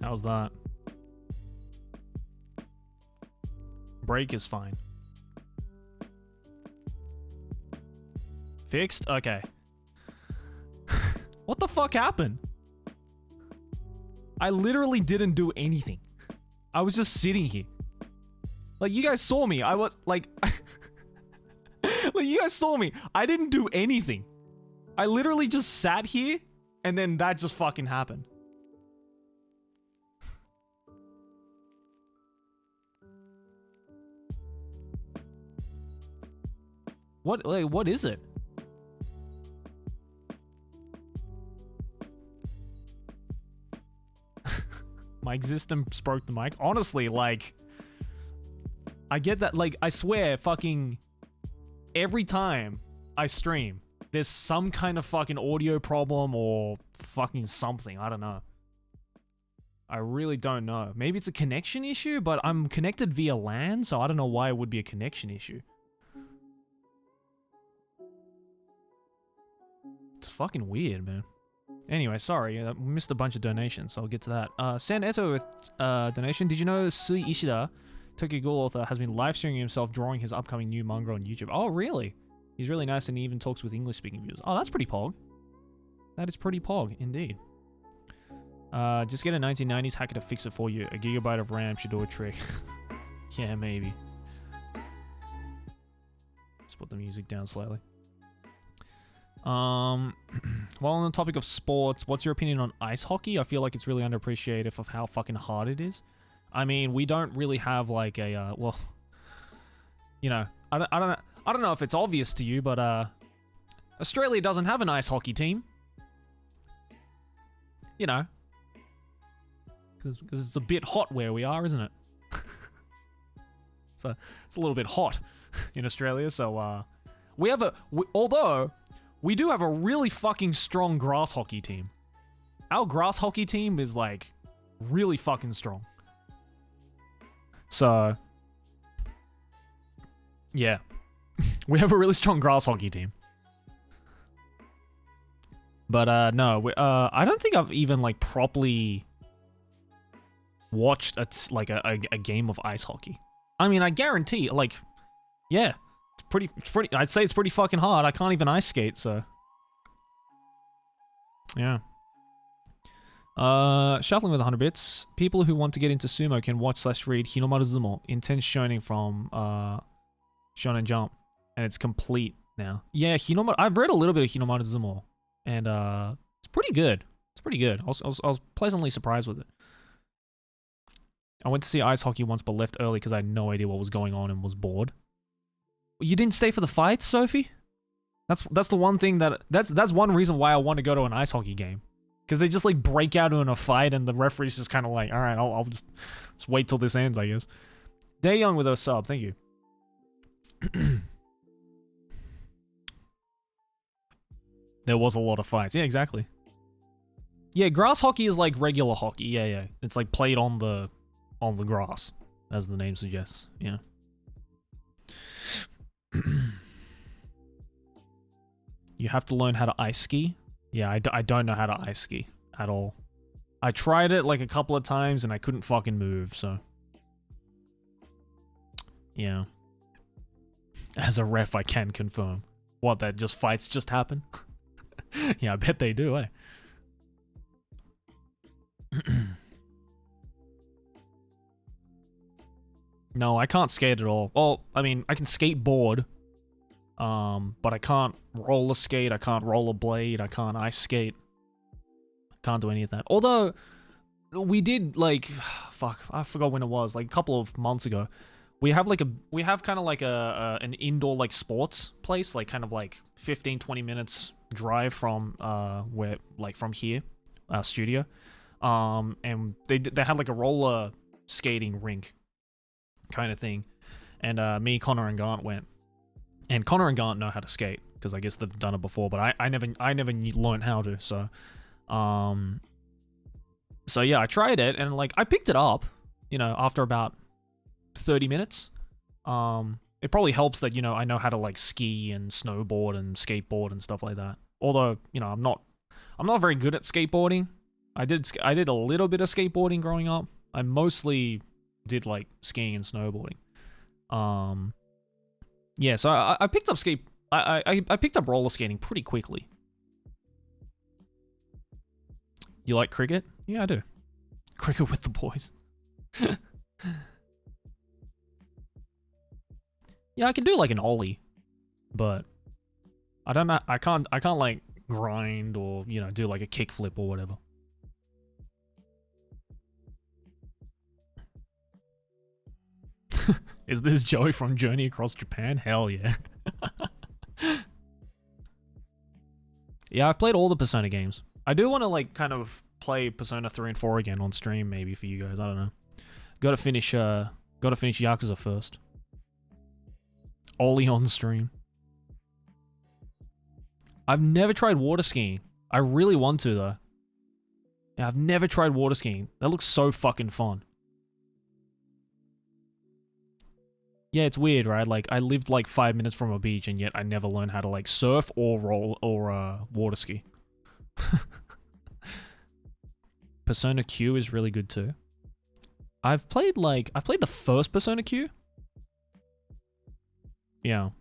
How's that? Break is fine. Fixed? Okay. What the fuck happened? I literally didn't do anything. I was just sitting here. Like, you guys saw me. I was, like... like, you guys saw me. I didn't do anything. I literally just sat here, and then that just fucking happened. What is it? My existence broke the mic. Honestly, like, I get that. Like, I swear, fucking every time I stream, there's some kind of fucking audio problem or fucking something. I don't know. I really don't know. Maybe it's a connection issue, but I'm connected via LAN, so I don't know why it would be a connection issue. It's fucking weird, man. Anyway, sorry, I missed a bunch of donations, so I'll get to that. San Eto with donation. Did you know Sui Ishida, Tokyo Ghoul author, has been live streaming himself drawing his upcoming new manga on YouTube? Oh, really? He's really nice and he even talks with English-speaking viewers. Oh, that's pretty pog. That is pretty pog, indeed. Just get a 1990s hacker to fix it for you. A gigabyte of RAM should do a trick. Yeah, maybe. Let's put the music down slightly. While on the topic of sports, what's your opinion on ice hockey? I feel like it's really underappreciated of how fucking hard it is. I mean, we don't really have like a, well, you know, I don't know if it's obvious to you, but, Australia doesn't have an ice hockey team. You know. Because it's a bit hot where we are, isn't it? It's a little bit hot in Australia, so, although we do have a really fucking strong grass hockey team. Our grass hockey team is, like, really fucking strong. So, yeah. We have a really strong grass hockey team. But, no, I don't think I've even, like, properly watched a game of ice hockey. I mean, I guarantee, like, yeah. It's pretty, I'd say it's pretty fucking hard. I can't even ice skate, so. Yeah. Shuffling with 100 bits. People who want to get into sumo can watch/read Hinomaru Zumo, intense shonen from, Shonen Jump. And it's complete now. Yeah, I've read a little bit of Hinomaru Zumo. And, it's pretty good. It's pretty good. I was pleasantly surprised with it. I went to see ice hockey once, but left early because I had no idea what was going on and was bored. You didn't stay for the fights, Sophie? That's the one thing that's one reason why I want to go to an ice hockey game. Because they just like break out in a fight and the referee's just kind of like, alright, I'll just wait till this ends, I guess. Day Young with a sub, thank you. There was a lot of fights. Yeah, exactly. Yeah, grass hockey is like regular hockey. Yeah. It's like played on the grass, as the name suggests. Yeah. You have to learn how to ice ski. Yeah, I don't know how to ice ski at all. I tried it like a couple of times and I couldn't fucking move, so. Yeah. As a ref, I can confirm. What, that just fights just happen? Yeah, I bet they do, eh? No, I can't skate at all. Well, I mean, I can skateboard. But I can't roller skate, I can't rollerblade, I can't ice skate. Can't do any of that. Although, we did, like, fuck, I forgot when it was, like a couple of months ago. We have kind of like an indoor, like, sports place, like, kind of like 15-20 minutes drive from, from here, studio. And they had like a roller skating rink kind of thing. And, me, Connor, and Gaunt went. And Connor and Gaunt know how to skate, because I guess they've done it before, but I never learned how to, so... So yeah, I tried it, and, like, I picked it up, you know, after about 30 minutes. It probably helps that, you know, I know how to, like, ski and snowboard and skateboard and stuff like that. Although, you know, I'm not very good at skateboarding. I did a little bit of skateboarding growing up. I mostly did, like, skiing and snowboarding. Yeah, so I picked up I picked up roller skating pretty quickly. You like cricket? Yeah, I do. Cricket with the boys. Yeah, I can do like an ollie, but I don't know. I can't like grind or, you know, do like a kickflip or whatever. Is this Joey from Journey Across Japan? Hell yeah. Yeah, I've played all the Persona games. I do want to, like, kind of play Persona 3 and 4 again on stream, maybe, for you guys. I don't know. Gotta finish Yakuza first. Ollie on stream. I've never tried water skiing. I really want to, though. Yeah, I've never tried water skiing. That looks so fucking fun. Yeah, it's weird, right? Like, I lived like 5 minutes from a beach, and yet I never learned how to, like, surf or roll or water ski. Persona Q is really good too. I've played the first Persona Q. Yeah.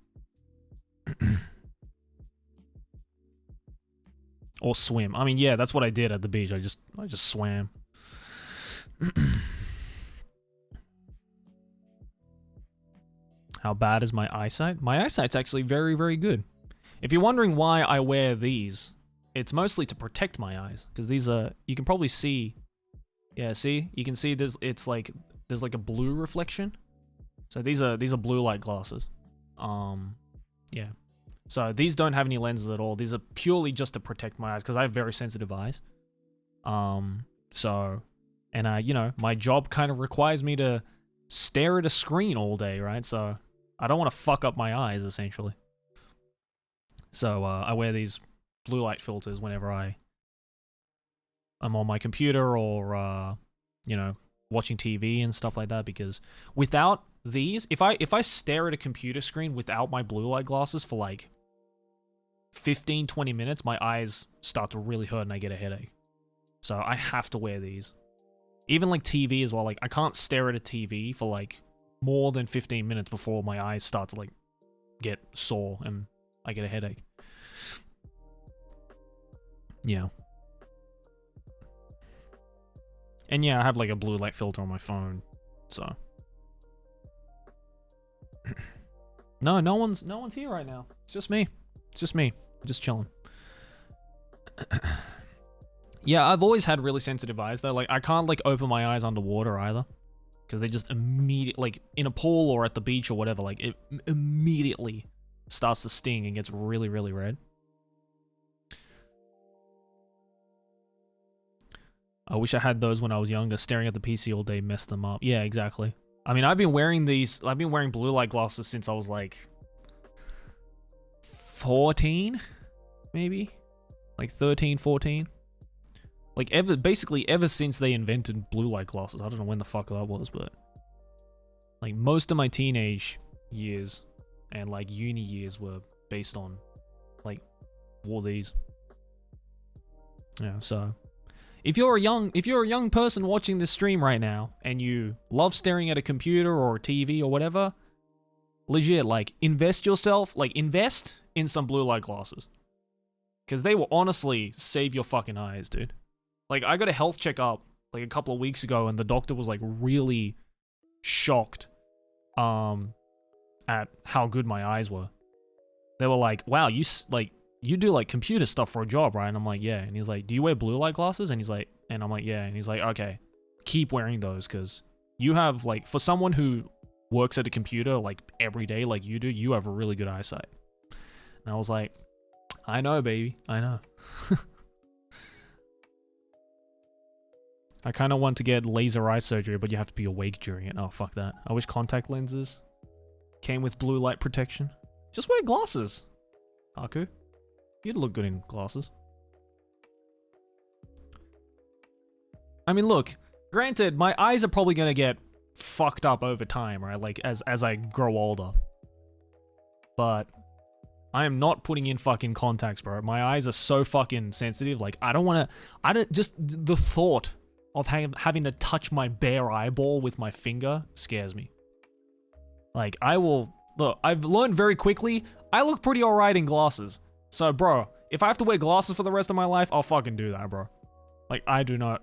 Or swim. I mean, yeah, that's what I did at the beach. I just swam. How bad is my eyesight? My eyesight's actually very, very good. If you're wondering why I wear these, it's mostly to protect my eyes, because these are, you can probably see, yeah, see? You can see there's like a blue reflection. So these are blue light glasses. Yeah. So these don't have any lenses at all. These are purely just to protect my eyes, because I have very sensitive eyes. So, and you know, my job kind of requires me to stare at a screen all day, right? So I don't want to fuck up my eyes, essentially. So I wear these blue light filters whenever I'm on my computer or you know, watching TV and stuff like that, because without these, if I stare at a computer screen without my blue light glasses for like 15-20 minutes, my eyes start to really hurt and I get a headache. So I have to wear these. Even like TV as well, like I can't stare at a TV for like more than 15 minutes before my eyes start to like get sore and I get a headache. Yeah. And yeah, I have like a blue light filter on my phone, so. No one's here right now. It's just me. It's just me. Just chilling. Yeah, I've always had really sensitive eyes though. Like I can't like open my eyes underwater either, because they just immediately, like in a pool or at the beach or whatever, like it immediately starts to sting and gets really, really red. I wish I had those when I was younger. Staring at the PC all day messed them up. Yeah, exactly. I mean, I've been wearing blue light glasses since I was like 14, maybe? Like 13, 14. Like basically ever since they invented blue light glasses. I don't know when the fuck that was, but like most of my teenage years and like uni years were based on like wore these. Yeah, so if you're a young person watching this stream right now and you love staring at a computer or a TV or whatever, legit, like invest in some blue light glasses. Because they will honestly save your fucking eyes, dude. Like, I got a health checkup like a couple of weeks ago, and the doctor was like really shocked at how good my eyes were. They were like, wow, you do like computer stuff for a job, right? And I'm like, yeah. And he's like, do you wear blue light glasses? And he's like, and I'm like, yeah. And he's like, okay, keep wearing those, because you have, like, for someone who works at a computer like every day like you do, you have a really good eyesight. And I was like, I know, baby, I know. I kind of want to get laser eye surgery, but you have to be awake during it. Oh, fuck that. I wish contact lenses came with blue light protection. Just wear glasses, Haku. You'd look good in glasses. I mean, look, granted, my eyes are probably going to get fucked up over time, right? Like, as I grow older. But I am not putting in fucking contacts, bro. My eyes are so fucking sensitive. Like, just the thought of having to touch my bare eyeball with my finger scares me. Like, look, I've learned very quickly, I look pretty alright in glasses. So, bro, if I have to wear glasses for the rest of my life, I'll fucking do that, bro. Like, I do not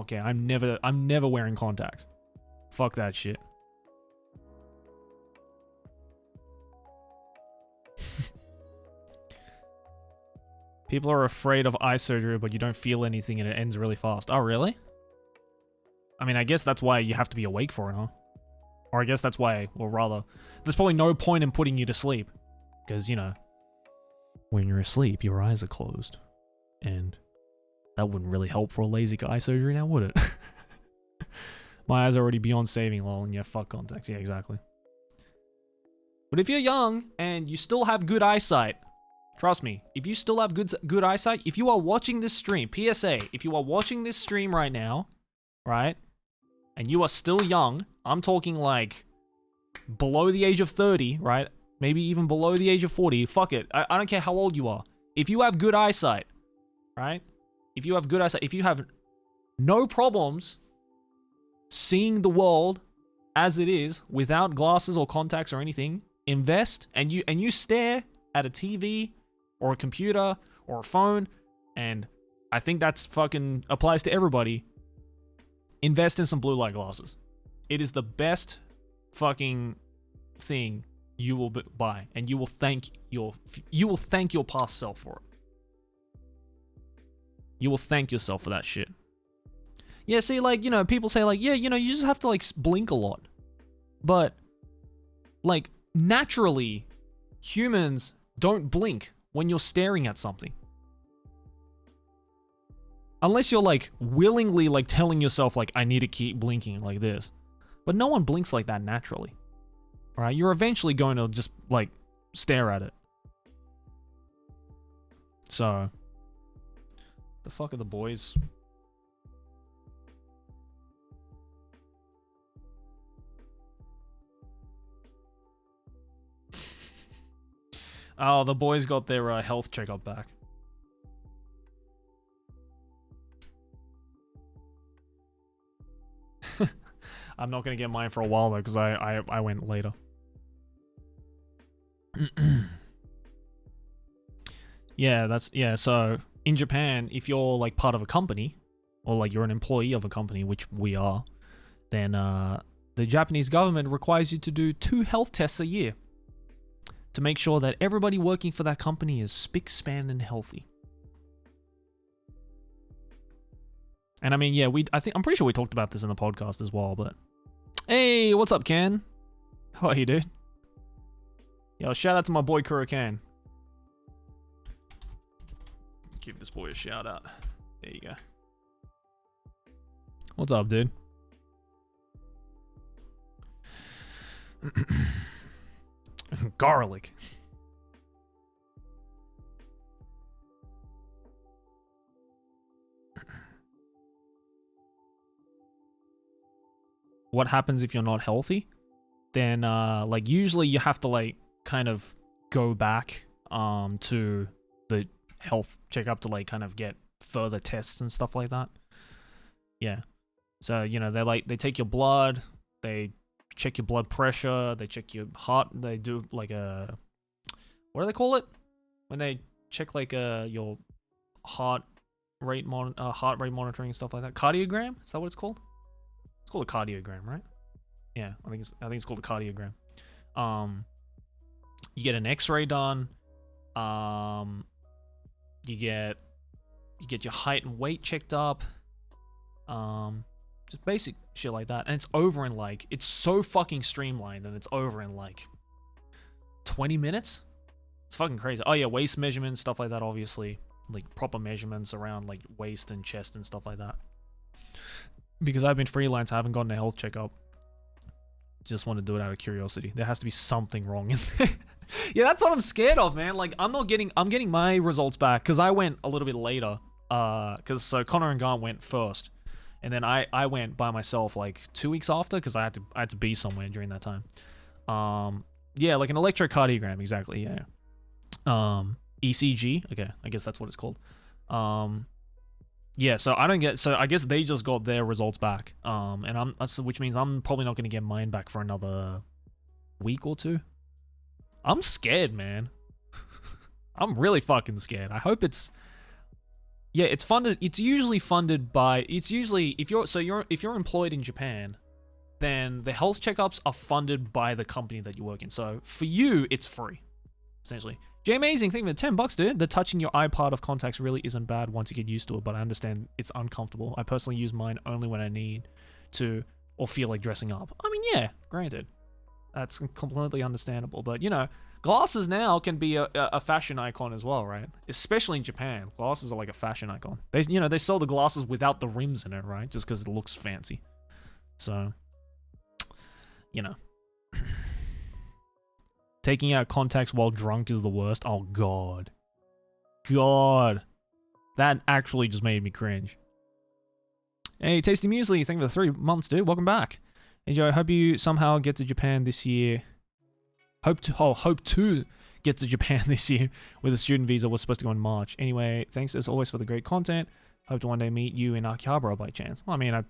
care. I'm never wearing contacts. Fuck that shit. People are afraid of eye surgery, but you don't feel anything and it ends really fast. Oh, really? I mean, I guess that's why you have to be awake for it, huh? Or I guess that's why, or rather, there's probably no point in putting you to sleep. Because, you know, when you're asleep, your eyes are closed. And that wouldn't really help for a LASIK eye surgery now, would it? My eyes are already beyond saving, lol, and yeah, fuck contacts. Yeah, exactly. But if you're young and you still have good eyesight, trust me, if you still have good eyesight, if you are watching this stream, PSA, if you are watching this stream right now, right, and you are still young, I'm talking like below the age of 30, right, maybe even below the age of 40, fuck it, I don't care how old you are. If you have good eyesight, right, if you have good eyesight, if you have no problems seeing the world as it is without glasses or contacts or anything, invest, and you stare at a TV or a computer or a phone, and I think that's fucking applies to everybody. Invest in some blue light glasses. It is the best fucking thing you will buy, and you will thank your past self for it. You will thank yourself for that shit. Yeah, see, like, you know, people say like, yeah, you know, you just have to like blink a lot. But like naturally, humans don't blink when you're staring at something. Unless you're like willingly like telling yourself like, I need to keep blinking like this. But no one blinks like that naturally. Alright, you're eventually going to just like stare at it. So, the fuck are the boys? Oh, the boys got their health checkup back. I'm not gonna get mine for a while though, because I went later. Yeah, so in Japan, if you're like part of a company, or like you're an employee of a company, which we are, then the Japanese government requires you to do 2 health tests a year to make sure that everybody working for that company is spick, span, and healthy. And I mean, yeah, I'm pretty sure we talked about this in the podcast as well, but hey, what's up, Ken? How are you, dude? Yo, shout out to my boy Kurokan. Give this boy a shout out. There you go. What's up, dude? Garlic. What happens if you're not healthy? Then like usually you have to like kind of go back to the health checkup to like kind of get further tests and stuff like that. Yeah. So, you know, they take your blood, they check your blood pressure, they check your heart, they do like a, what do they call it? when they check like your heart rate monitoring and stuff like that. Cardiogram? Is that what it's called? It's called a cardiogram, right? Yeah, I think it's called a cardiogram. You get an X-ray done. You get your height and weight checked up. Just basic shit like that, and it's over in like, it's so fucking streamlined, and it's over in like 20 minutes. It's fucking crazy. Oh yeah, waist measurements, stuff like that, obviously. Like proper measurements around like waist and chest and stuff like that. Because I've been freelance, I haven't gotten a health checkup. Just want to do it out of curiosity. There has to be something wrong in there. Yeah, that's what I'm scared of, man. Like I'm getting my results back because I went a little bit later. So Connor and Garnt went first. And then I went by myself like 2 weeks after because I had to be somewhere during that time. Yeah, like an electrocardiogram, exactly. Yeah. ECG. Okay, I guess that's what it's called. Yeah. So I guess they just got their results back. Which means I'm probably not gonna get mine back for another week or two. I'm scared, man. I'm really fucking scared. I hope it's. Yeah, it's funded. It's usually funded by. It's usually if you're employed in Japan, then the health checkups are funded by the company that you work in. So for you, it's free, essentially. Jay Amazing, thank you for $10, dude. The touching your eye part of contacts really isn't bad once you get used to it, but I understand it's uncomfortable. I personally use mine only when I need to or feel like dressing up. I mean, yeah, granted, that's completely understandable. But you know, glasses now can be a fashion icon as well, right? Especially in Japan, glasses are like a fashion icon. They sell the glasses without the rims in it, right? Just because it looks fancy. So, you know, taking out contacts while drunk is the worst. Oh God, that actually just made me cringe. Hey, Tasty Muesli, thank you for the 3 months, dude. Welcome back. Hey Joe, I hope you somehow get to Japan this year. Hope to get to Japan this year with a student visa. Was supposed to go in March. Anyway, thanks as always for the great content. Hope to one day meet you in Akihabara by chance. Well, I mean,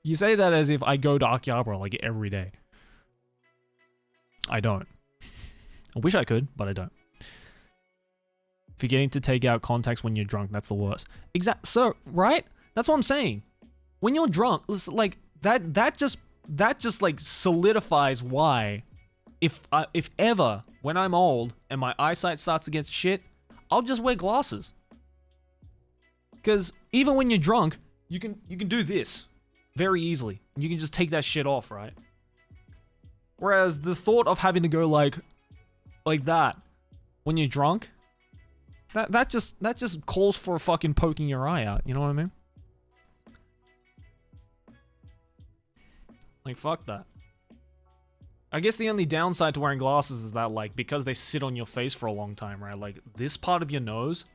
you say that as if I go to Akihabara like every day. I don't. I wish I could, but I don't. Forgetting to take out contacts when you're drunk, that's the worst. So, right? That's what I'm saying. When you're drunk, like that just like solidifies why if ever when I'm old and my eyesight starts to get shit, I'll just wear glasses. Cuz even when you're drunk, you can do this very easily. You can just take that shit off, right? Whereas the thought of having to go like that when you're drunk, that just calls for fucking poking your eye out, you know what I mean? Like fuck that. I guess the only downside to wearing glasses is that like because they sit on your face for a long time, right? Like this part of your nose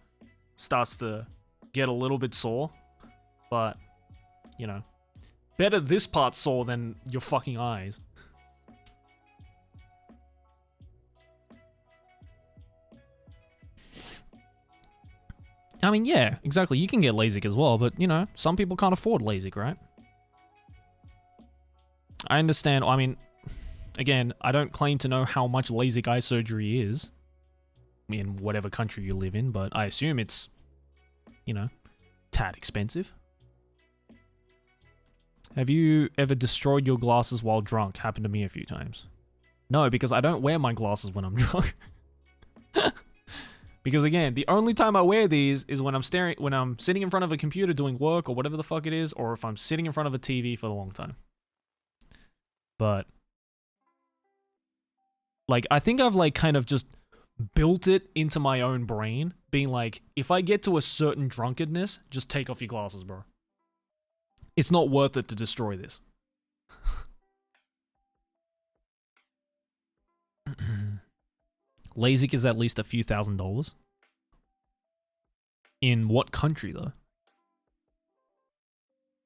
starts to get a little bit sore, but you know, better this part sore than your fucking eyes. I mean, yeah, exactly. You can get LASIK as well, but you know, some people can't afford LASIK, right? I understand. I mean, again, I don't claim to know how much LASIK eye surgery is in whatever country you live in, but I assume it's, you know, tad expensive. Have you ever destroyed your glasses while drunk? Happened to me a few times. No, because I don't wear my glasses when I'm drunk. Because again, the only time I wear these is when I'm sitting in front of a computer doing work or whatever the fuck it is, or if I'm sitting in front of a TV for a long time. But like, I think I've like kind of just built it into my own brain, being like, if I get to a certain drunkenness, just take off your glasses, bro. It's not worth it to destroy this. LASIK is at least a few $1,000s. In what country though?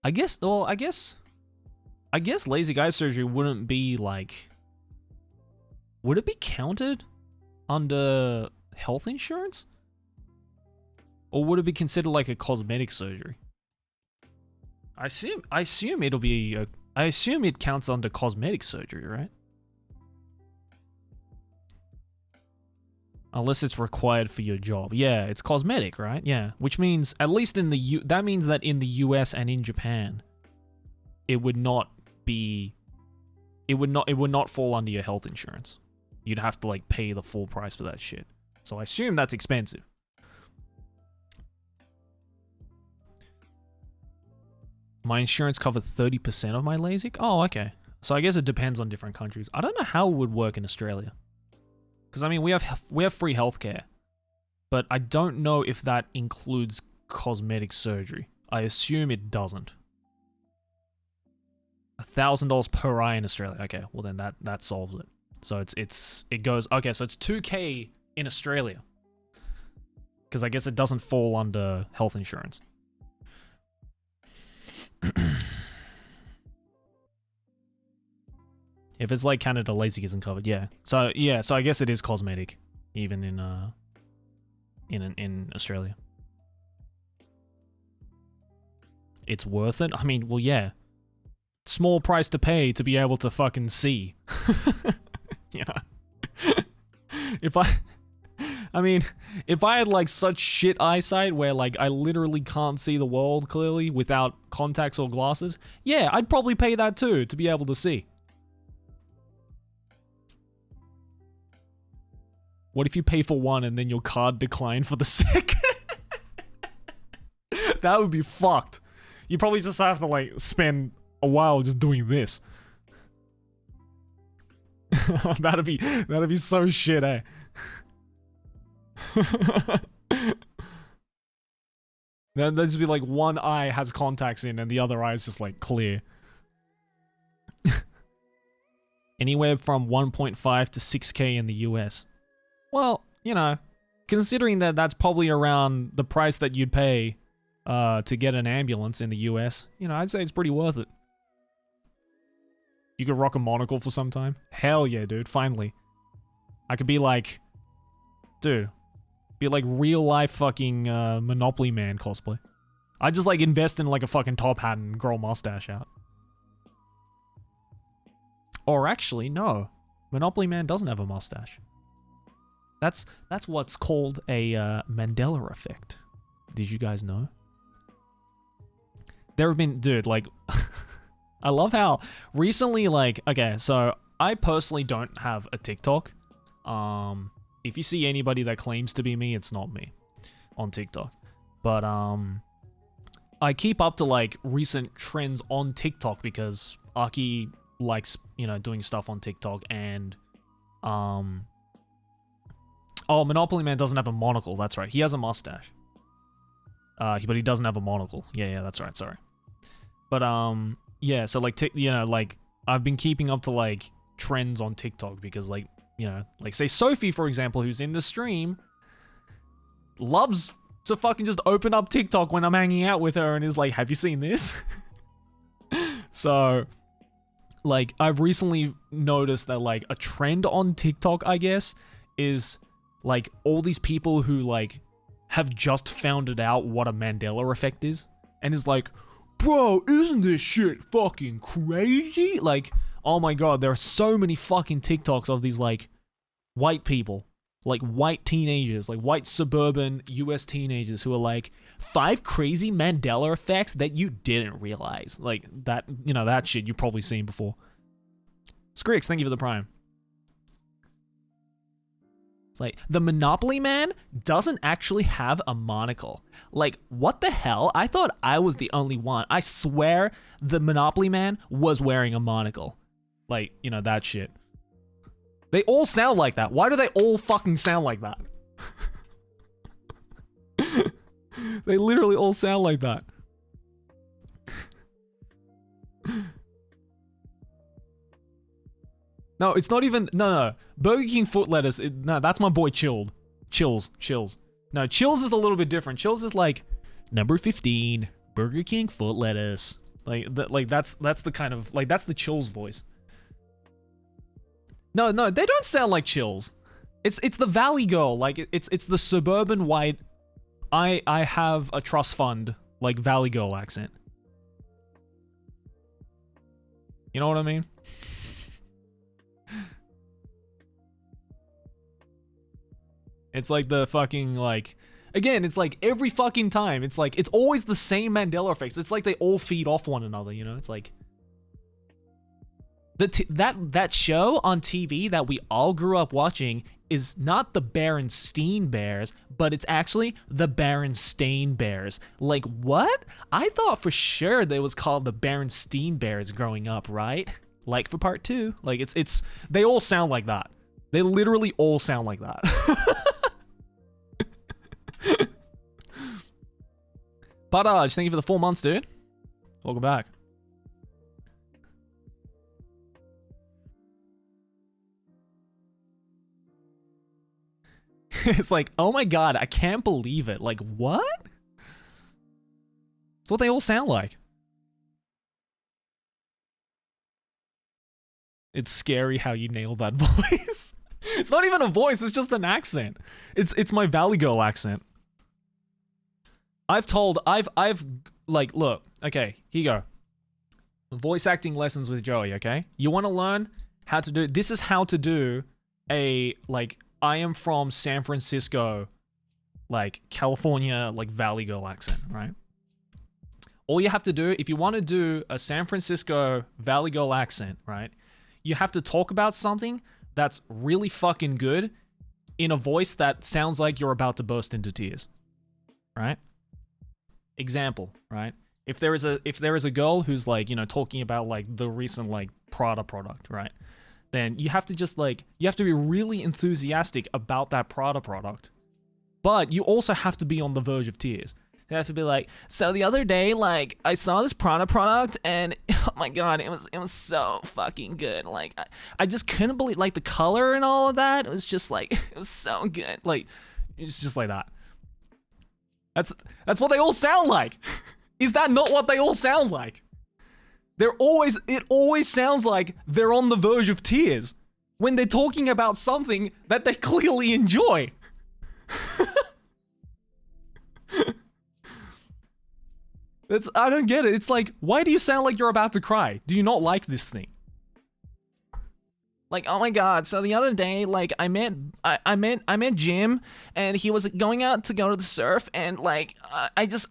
I guess LASIK eye surgery wouldn't be like... Would it be counted under health insurance? Or would it be considered like a cosmetic surgery? I assume it'll be I assume it counts under cosmetic surgery, right? Unless it's required for your job. Yeah, it's cosmetic, right? Yeah, which means at least in the that means that in the US and in Japan, it would not be it would not fall under your health insurance. You'd have to like pay the full price for that shit. So I assume that's expensive. My insurance covered 30% of my LASIK? Oh, okay. So I guess it depends on different countries. I don't know how it would work in Australia. Because I mean, we have free healthcare, but I don't know if that includes cosmetic surgery. I assume it doesn't. $1,000 per eye in Australia. Okay, well then that solves it. So it goes okay. So it's $2,000 in Australia. Because I guess it doesn't fall under health insurance. If it's like Canada, LASIK isn't covered. Yeah. So I guess it is cosmetic, even in Australia. It's worth it. I mean, well, yeah. Small price to pay to be able to fucking see. You know. If I had like such shit eyesight where like I literally can't see the world clearly without contacts or glasses, yeah, I'd probably pay that too to be able to see. What if you pay for one and then your card declined for the second? That would be fucked. You probably just have to like spend a while just doing this. That'd be so shit, eh? Then there'd just be like one eye has contacts in and the other eye is just like clear. Anywhere from 1.5 to 6K in the US. Well, you know, considering that that's probably around the price that you'd pay to get an ambulance in the US, you know, I'd say it's pretty worth it. You could rock a monocle for some time. Hell yeah, dude, finally. I could be like, dude, be like real life fucking Monopoly Man cosplay. I'd just like invest in like a fucking top hat and grow a mustache out. Or actually, no. Monopoly Man doesn't have a mustache. That's what's called a Mandela effect. Did you guys know? There have been, dude, like, I love how recently, like, okay, so I personally don't have a TikTok. If you see anybody that claims to be me, it's not me on TikTok. But I keep up to like recent trends on TikTok because Aki likes, you know, doing stuff on TikTok and oh, Monopoly Man doesn't have a monocle. That's right. He has a mustache. But he doesn't have a monocle. Yeah, that's right. Sorry. But yeah. So like, you know, like I've been keeping up to like trends on TikTok because like, you know, like say Sophie for example, who's in the stream, loves to fucking just open up TikTok when I'm hanging out with her and is like, "Have you seen this?" So, like, I've recently noticed that like a trend on TikTok, I guess, is like all these people who like have just found out what a Mandela effect is and is like, bro, isn't this shit fucking crazy? Like, oh my god, there are so many fucking TikToks of these like white people, like white teenagers, like white suburban US teenagers who are like 5 crazy Mandela effects that you didn't realize. Like that, you know, that shit you've probably seen before. Skrix, thank you for the prime. Like, the Monopoly Man doesn't actually have a monocle. Like, what the hell? I thought I was the only one. I swear the Monopoly Man was wearing a monocle. Like, you know, that shit. They all sound like that. Why do they all fucking sound like that? They literally all sound like that. No, it's not even... No. Burger King foot lettuce... no, that's my boy Chilled. Chills. No, Chills is a little bit different. Chills is like, number 15, Burger King foot lettuce. Like that's the kind of... Like, that's the Chills voice. No, they don't sound like Chills. It's the Valley Girl. Like, it's the suburban white... I have a trust fund, like, Valley Girl accent. You know what I mean? It's like the fucking like again, it's like every fucking time. It's like it's always the same Mandela effects. It's like they all feed off one another, you know? It's like that show on TV that we all grew up watching is not the Berenstain Bears, but it's actually the Berenstain Bears. Like, what? I thought for sure they was called the Berenstain Bears growing up, right? Like for part 2. Like, it's they all sound like that. They literally all sound like that. Padaj, thank you for the 4 months, dude. Welcome back. It's like, oh my god, I can't believe it. Like, what? It's what they all sound like. It's scary how you nailed that voice. It's not even a voice, it's just an accent. It's my Valley Girl accent. I've like, look, okay, here you go. Voice acting lessons with Joey, okay? You want to learn how to do, this is how to do a, like, I am from San Francisco, like, California, like, Valley Girl accent, right? All you have to do, if you want to do a San Francisco Valley Girl accent, right? You have to talk about something that's really fucking good in a voice that sounds like you're about to burst into tears, right? Example, right? If there is a girl who's like, you know, talking about like the recent like Prada product, right? Then you have to just like, you have to be really enthusiastic about that Prada product. But you also have to be on the verge of tears. You have to be like, so the other day, like, I saw this Prada product and oh my god, it was so fucking good. Like, I just couldn't believe, like, the color and all of that. It was just like, it was so good. Like, it's just like that. That's what they all sound like. Is that not what they all sound like? It always sounds like they're on the verge of tears when they're talking about something that they clearly enjoy. I don't get it. It's like, why do you sound like you're about to cry? Do you not like this thing? Like, oh my god, so the other day, like, I met Jim, and he was going out to go to the surf, and, like,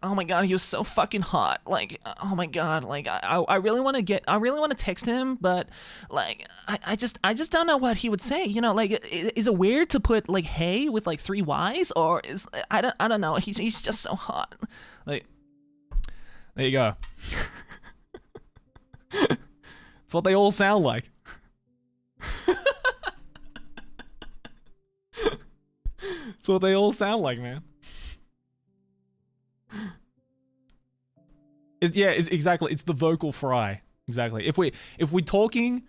oh my god, he was so fucking hot. Like, oh my god, like, I really want to text him, but, like, I just don't know what he would say, you know, like, is it weird to put, like, hey with, like, 3 Ys, or I don't know, he's just so hot. Like, there you go. It's what they all sound like. That's what they all sound like, man. Exactly. It's the vocal fry. Exactly. If we're talking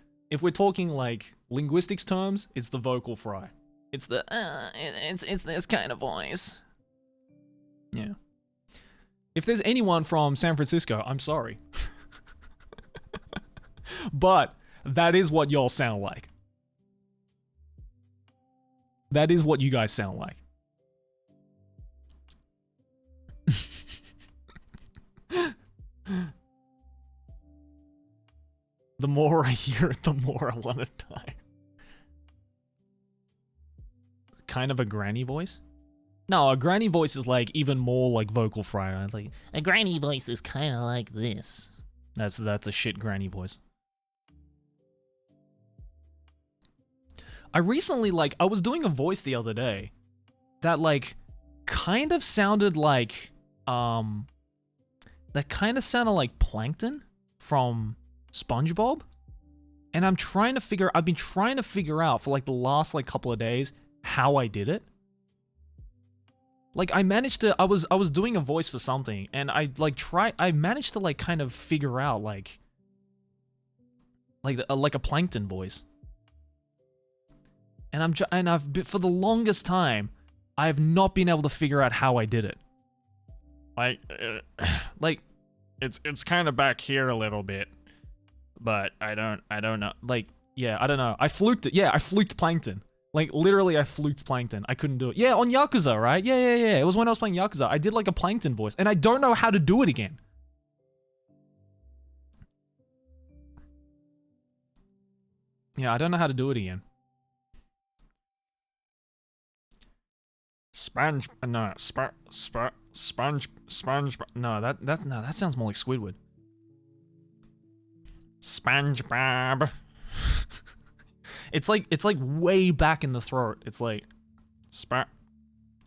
like linguistics terms, it's the vocal fry. It's the it's this kind of voice. Yeah. If there's anyone from San Francisco, I'm sorry. But that is what y'all sound like. That is what you guys sound like. The more I hear it, the more I want to die. Kind of a granny voice? No, a granny voice is like even more like vocal fry. It's like, a granny voice is kind of like this. That's a shit granny voice. I recently, like, I was doing a voice the other day that, like, kind of sounded like, Plankton from SpongeBob. And I've been trying to figure out for, like, the last, like, couple of days how I did it. Like, I was doing a voice for something, and I managed to, like, kind of figure out, like a Plankton voice. And I've been, for the longest time, I have not been able to figure out how I did it. Like, it's kind of back here a little bit, but I don't know. Like, yeah, I don't know. I fluked it. Yeah, I fluked Plankton. Like, literally, I fluked Plankton. I couldn't do it. Yeah, on Yakuza, right? Yeah. It was when I was playing Yakuza. I did like a Plankton voice, and I don't know how to do it again. Yeah, I don't know how to do it again. No, sponge. No, that sounds more like Squidward. SpongeBob. It's like way back in the throat. It's like SpongeBob.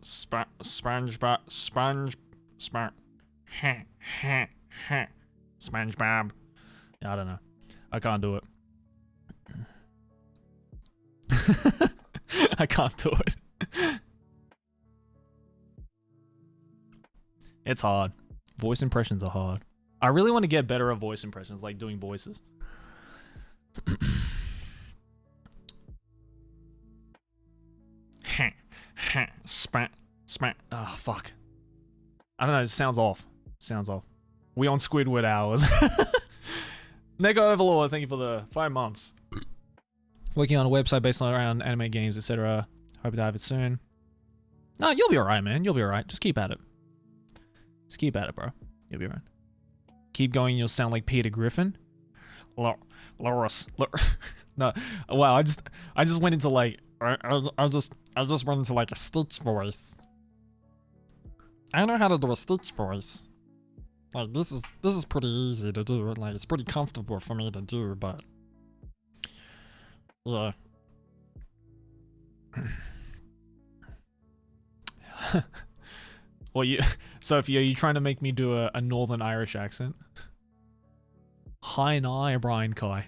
SpongeBob. I don't know. I can't do it. I can't do it. It's hard. Voice impressions are hard. I really want to get better at voice impressions, like doing voices. Oh, fuck. I don't know, it sounds off. We on Squidward hours. Neko Overlord, thank you for the 5 months. Working on a website based around anime games, etc. Hope to have it soon. No, you'll be alright, man. You'll be alright. Just keep at it. Just keep at it, bro. You'll be alright. Keep going, you'll sound like Peter Griffin. Loris. No, wow, I just went into like I just went into like a Stitch voice. I know how to do a Stitch voice. Like this is pretty easy to do. Like it's pretty comfortable for me to do, but yeah. Well, Sophie, are you trying to make me do a Northern Irish accent? Hi and Brian Kai.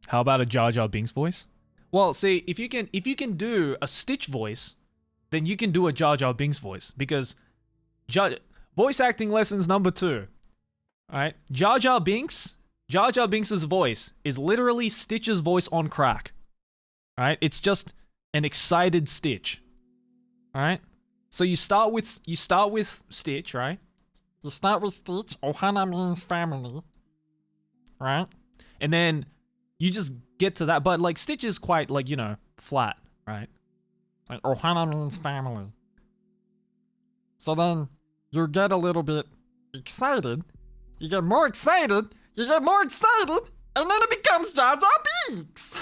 How about a Jar Jar Binks voice? Well, see, if you can do a Stitch voice, then you can do a Jar Jar Binks voice, because voice acting lessons number 2. All right, Jar Jar Binks' voice is literally Stitch's voice on crack. All right, it's just an excited Stitch. All right, so you start with Stitch, right? You start with Stitch. Ohana means family, right? And then you just get to that, but like Stitch is quite like, you know, flat, right? It's like Ohana means family. So then you get a little bit excited. You get more excited. And then it becomes Jar Jar Binks.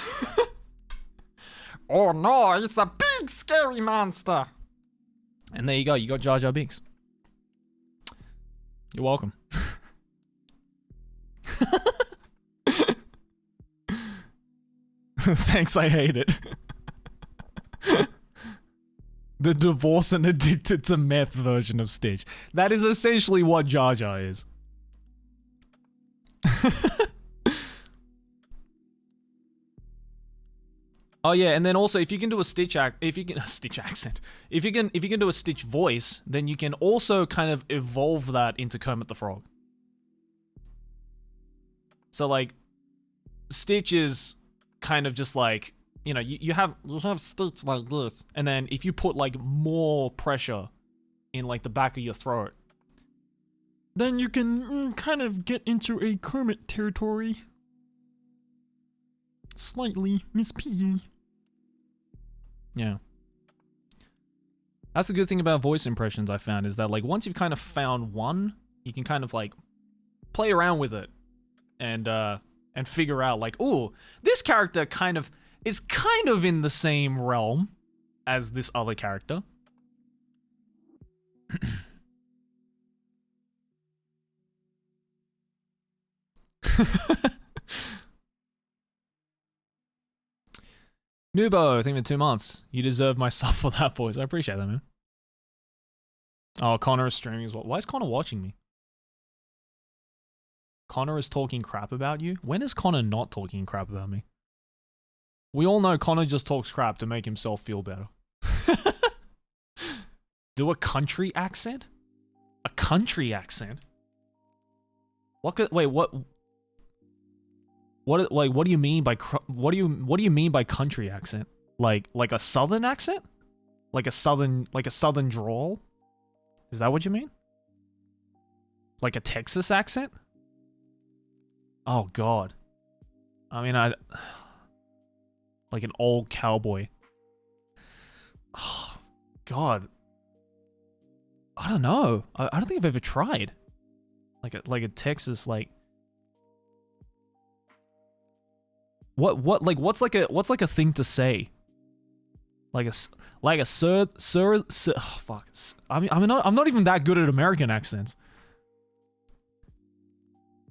Oh no, it's a big scary monster. And there you go, you got Jar Jar Binks. You're welcome. Thanks, I hate it. The divorced and addicted to meth version of Stitch. That is essentially what Jar Jar is. Oh yeah, and then also if you can do a Stitch accent, if you can do a Stitch voice, then you can also kind of evolve that into Kermit the Frog. So like, Stitch is kind of just like, you know, you have Stitch like this, and then if you put like more pressure in like the back of your throat, then you can kind of get into a Kermit territory. Slightly Miss Piggy. Yeah. That's the good thing about voice impressions I found, is that like once you've kind of found one, you can kind of like play around with it and figure out like, oh, this character is kind of in the same realm as this other character. Nubo, I think in 2 months. You deserve my sub for that voice. I appreciate that, man. Oh, Connor is streaming as well. Why is Connor watching me? Connor is talking crap about you? When is Connor not talking crap about me? We all know Connor just talks crap to make himself feel better. Do a country accent? A country accent? Wait, what? What do you mean by what do you mean by country accent? Like a southern accent? Like a southern drawl? Is that what you mean? Like a Texas accent? Oh god. I mean, like an old cowboy. Oh god. I don't know. I don't think I've ever tried. Like a Texas like. what's like a thing to say? Like a sir, oh, fuck. I mean, I'm not even that good at American accents.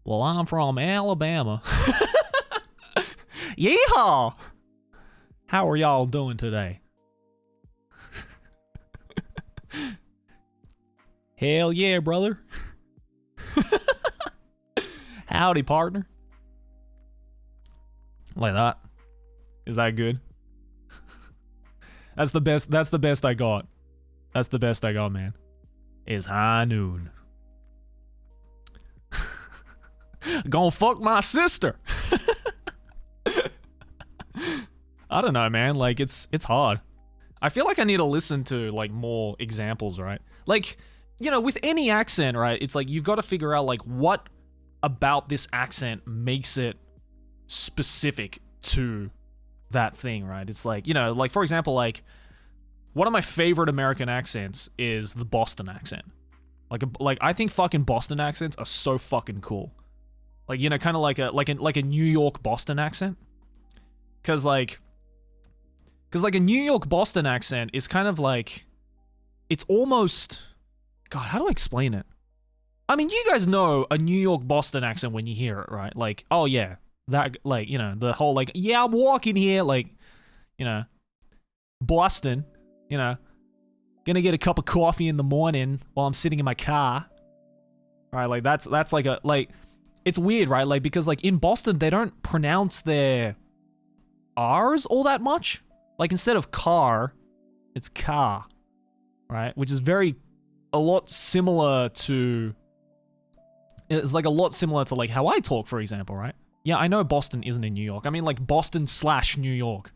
Well, I'm from Alabama. Yeehaw! How are y'all doing today? Hell yeah, brother. Howdy, partner. Like that. Is that good? That's the best. That's the best I got. That's the best I got, man. Is high noon. Gonna fuck my sister. I don't know, man. Like it's hard. I feel like I need to listen to like more examples, right? Like, you know, with any accent, right? It's like you've got to figure out like what about this accent makes it specific to that thing, right? It's like, you know, like for example, like one of my favorite American accents is the Boston accent. Like I think fucking Boston accents are so fucking cool. Like, you know, kind of like a New York Boston accent. Cause like a New York Boston accent is kind of like, it's almost, God, how do I explain it? I mean, you guys know a New York Boston accent when you hear it, right? Like, oh yeah, that, like, you know, the whole like, yeah, I'm walking here, like, you know, Boston, you know, gonna get a cup of coffee in the morning while I'm sitting in my car, right? Like that's like a, like, it's weird, right? Like, because like in Boston, they don't pronounce their R's all that much. Like instead of car, it's car, right? Which is a lot similar to, it's like a lot similar to like how I talk, for example, right? Yeah, I know Boston isn't in New York. I mean like Boston/New York.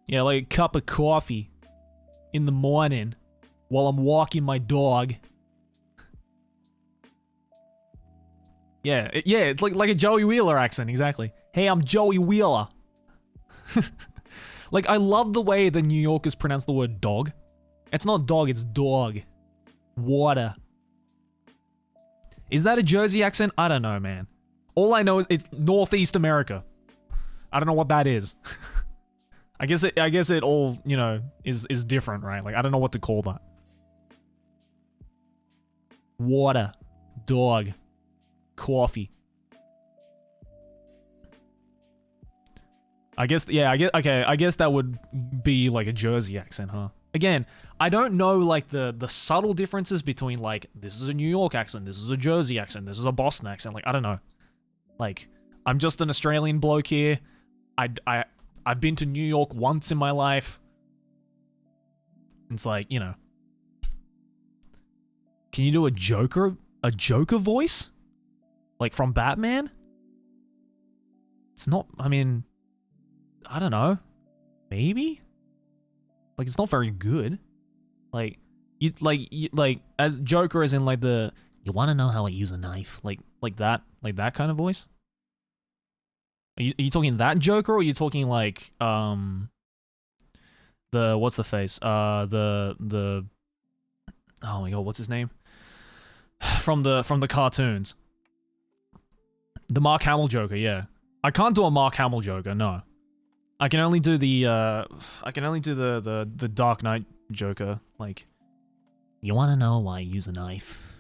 Yeah, like a cup of coffee in the morning while I'm walking my dog. Yeah, it's like a Joey Wheeler accent, exactly. Hey, I'm Joey Wheeler. Like, I love the way the New Yorkers pronounce the word dog. It's not dog, it's dog. Water. Is that a Jersey accent? I don't know, man. All I know is it's Northeast America. I don't know what that is. I guess it all, you know, is different, right? Like, I don't know what to call that. Water. Dog. Coffee. I guess that would be like a Jersey accent, huh? Again, I don't know like the subtle differences between like this is a New York accent, this is a Jersey accent, this is a Boston accent. Like I don't know. Like I'm just an Australian bloke here. I've been to New York once in my life. It's like, you know. Can you do a Joker voice? Like from Batman? It's not, I mean, I don't know. Maybe? Like it's not very good. Like you as Joker as in like the you want to know how I use a knife? Like that kind of voice? Are you talking that Joker or are you talking like the what's the face? The oh my god, what's his name? From the cartoons. The Mark Hamill Joker, yeah. I can't do a Mark Hamill Joker, no. I can only do the Dark Knight Joker, like, you wanna know why I use a knife?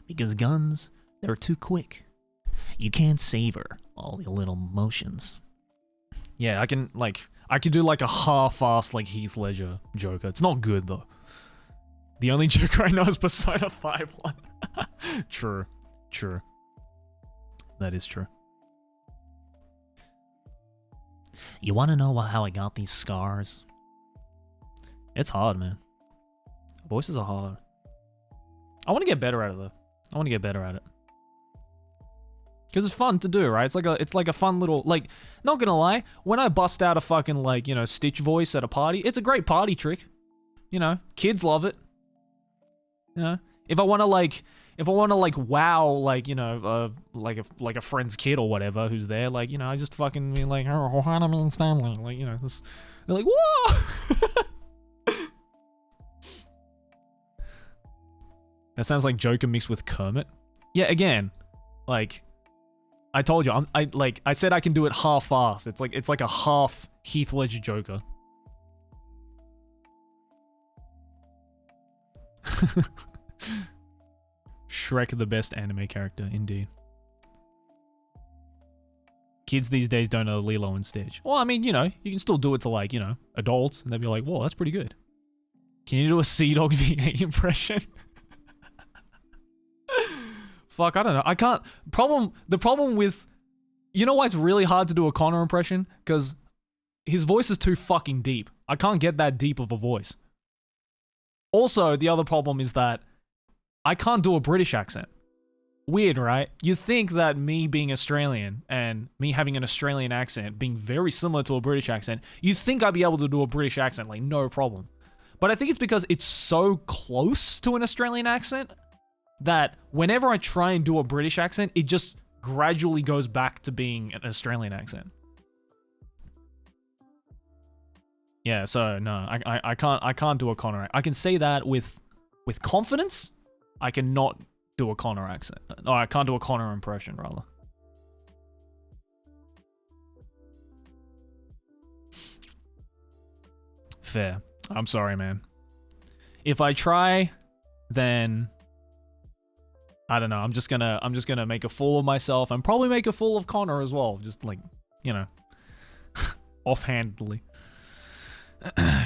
Because guns, they're too quick. You can't savor all the little motions. Yeah, I can do like a half-assed like Heath Ledger Joker. It's not good though. The only Joker I know is Persona 5 one. True. That is true. You want to know how I got these scars? It's hard, man. Voices are hard. I want to get better at it, though. I want to get better at it. Because it's fun to do, right? It's like a fun little, like, not gonna lie, when I bust out a fucking, like, you know, Stitch voice at a party, it's a great party trick. You know, kids love it. You know, if I want to wow, like, you know, like a friend's kid or whatever who's there, like, you know, I just fucking be like, oh, Hannah means family, like, you know, just, they're like, whoa! That sounds like Joker mixed with Kermit. Yeah, again, like, I told you, I said I can do it half-fast. It's like a half Heath Ledger Joker. Shrek, the best anime character, indeed. Kids these days don't know Lilo and Stitch. Well, I mean, you know, you can still do it to, like, you know, adults, and they'll be like, whoa, that's pretty good. Can you do a Sea Dog V8 impression? Fuck, I don't know. I can't. The problem with... You know why it's really hard to do a Connor impression? Because his voice is too fucking deep. I can't get that deep of a voice. Also, the other problem is that I can't do a British accent. Weird, right? You think that me being Australian and me having an Australian accent being very similar to a British accent, you'd think I'd be able to do a British accent, like, no problem. But I think it's because it's so close to an Australian accent that whenever I try and do a British accent, it just gradually goes back to being an Australian accent. Yeah, so no, I can't do a Connor. I can say that with confidence. I cannot do a Connor accent. No, I can't do a Connor impression, rather. Fair. I'm sorry, man. If I try, then I don't know. I'm just gonna make a fool of myself and probably make a fool of Connor as well. Just like, you know, offhandedly.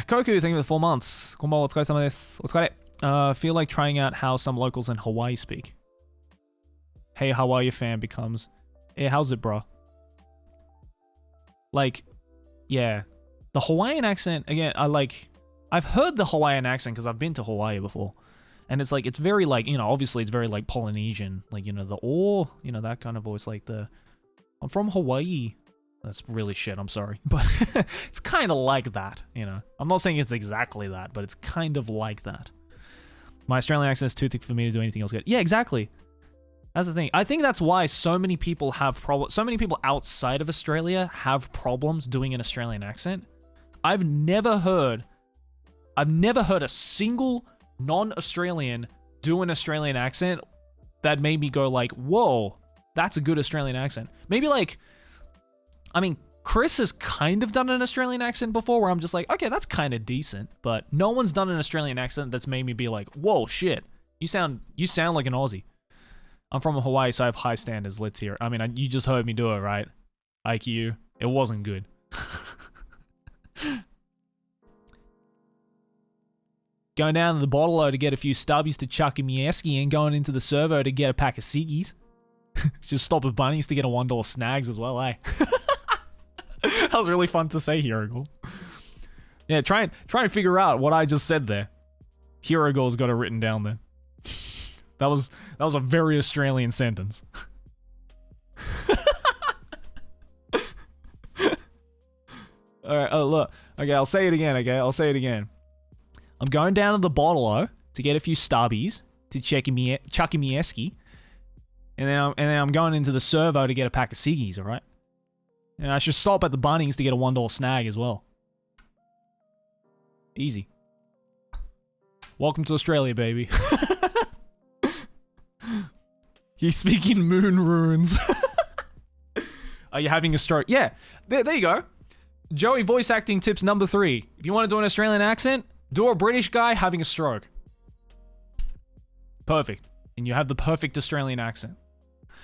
Koku, thank you for the 4 months. Konbanwa, otsukaresama desu. Otsukare. Feel like trying out how some locals in Hawaii speak. Hey, how are you fam becomes, hey, how's it, bro? Like, yeah. The Hawaiian accent, again, I've heard the Hawaiian accent because I've been to Hawaii before. And it's like, it's very like, you know, obviously it's very like Polynesian. Like, you know, you know, that kind of voice, like I'm from Hawaii. That's really shit, I'm sorry. But it's kind of like that, you know. I'm not saying it's exactly that, but it's kind of like that. My Australian accent is too thick for me to do anything else good. Yeah, exactly. That's the thing. I think that's why so many people have so many people outside of Australia have problems doing an Australian accent. I've never heard a single non-Australian do an Australian accent that made me go like, whoa, that's a good Australian accent. Maybe like, I mean, Chris has kind of done an Australian accent before where I'm just like, okay, that's kind of decent, but no one's done an Australian accent that's made me be like, whoa, shit, you sound like an Aussie. I'm from Hawaii, so I have high standards, let's hear it. I mean, you just heard me do it, right? IQ, it wasn't good. Going down to the bottle to get a few stubbies to chuck in Mieski and going into the servo to get a pack of ciggies. Just stop at Bunnings to get a $1 snags as well, eh? That was really fun to say, Hero. Yeah, try and figure out what I just said there. Hero Girl's got it written down there. That was a very Australian sentence. Alright, oh look. Okay, I'll say it again, okay? I'll say it again. I'm going down to the bottle to get a few stubbies to chuck in Mieski. And then I'm going into the servo to get a pack of ciggies, alright? And I should stop at the Bunnings to get a $1 snag as well. Easy. Welcome to Australia, baby. He's speaking moon runes. Are you having a stroke? Yeah, there you go. Joey voice acting tips number 3. If you want to do an Australian accent, do a British guy having a stroke. Perfect. And you have the perfect Australian accent.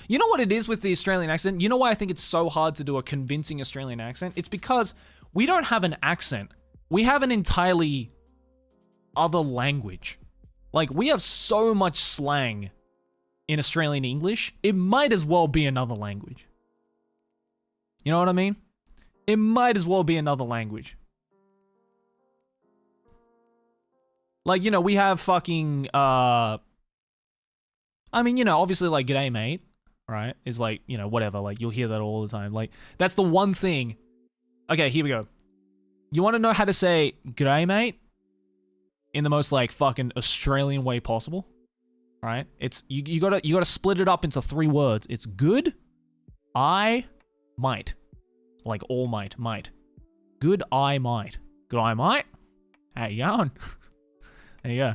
You know what it is with the Australian accent? You know why I think it's so hard to do a convincing Australian accent? It's because we don't have an accent. We have an entirely other language. Like, we have so much slang in Australian English, it might as well be another language. You know what I mean? It might as well be another language. Like, you know, we have fucking, I mean, you know, obviously, like, g'day, mate. Right? Is like, you know, whatever. Like, you'll hear that all the time. Like, that's the one thing. Okay, here we go. You want to know how to say g'day, mate? In the most, like, fucking Australian way possible. Right? It's, you gotta split it up into 3 words. It's good, I, might. Like, all might. Good, I, might. Good, I, might. How you going? There you go.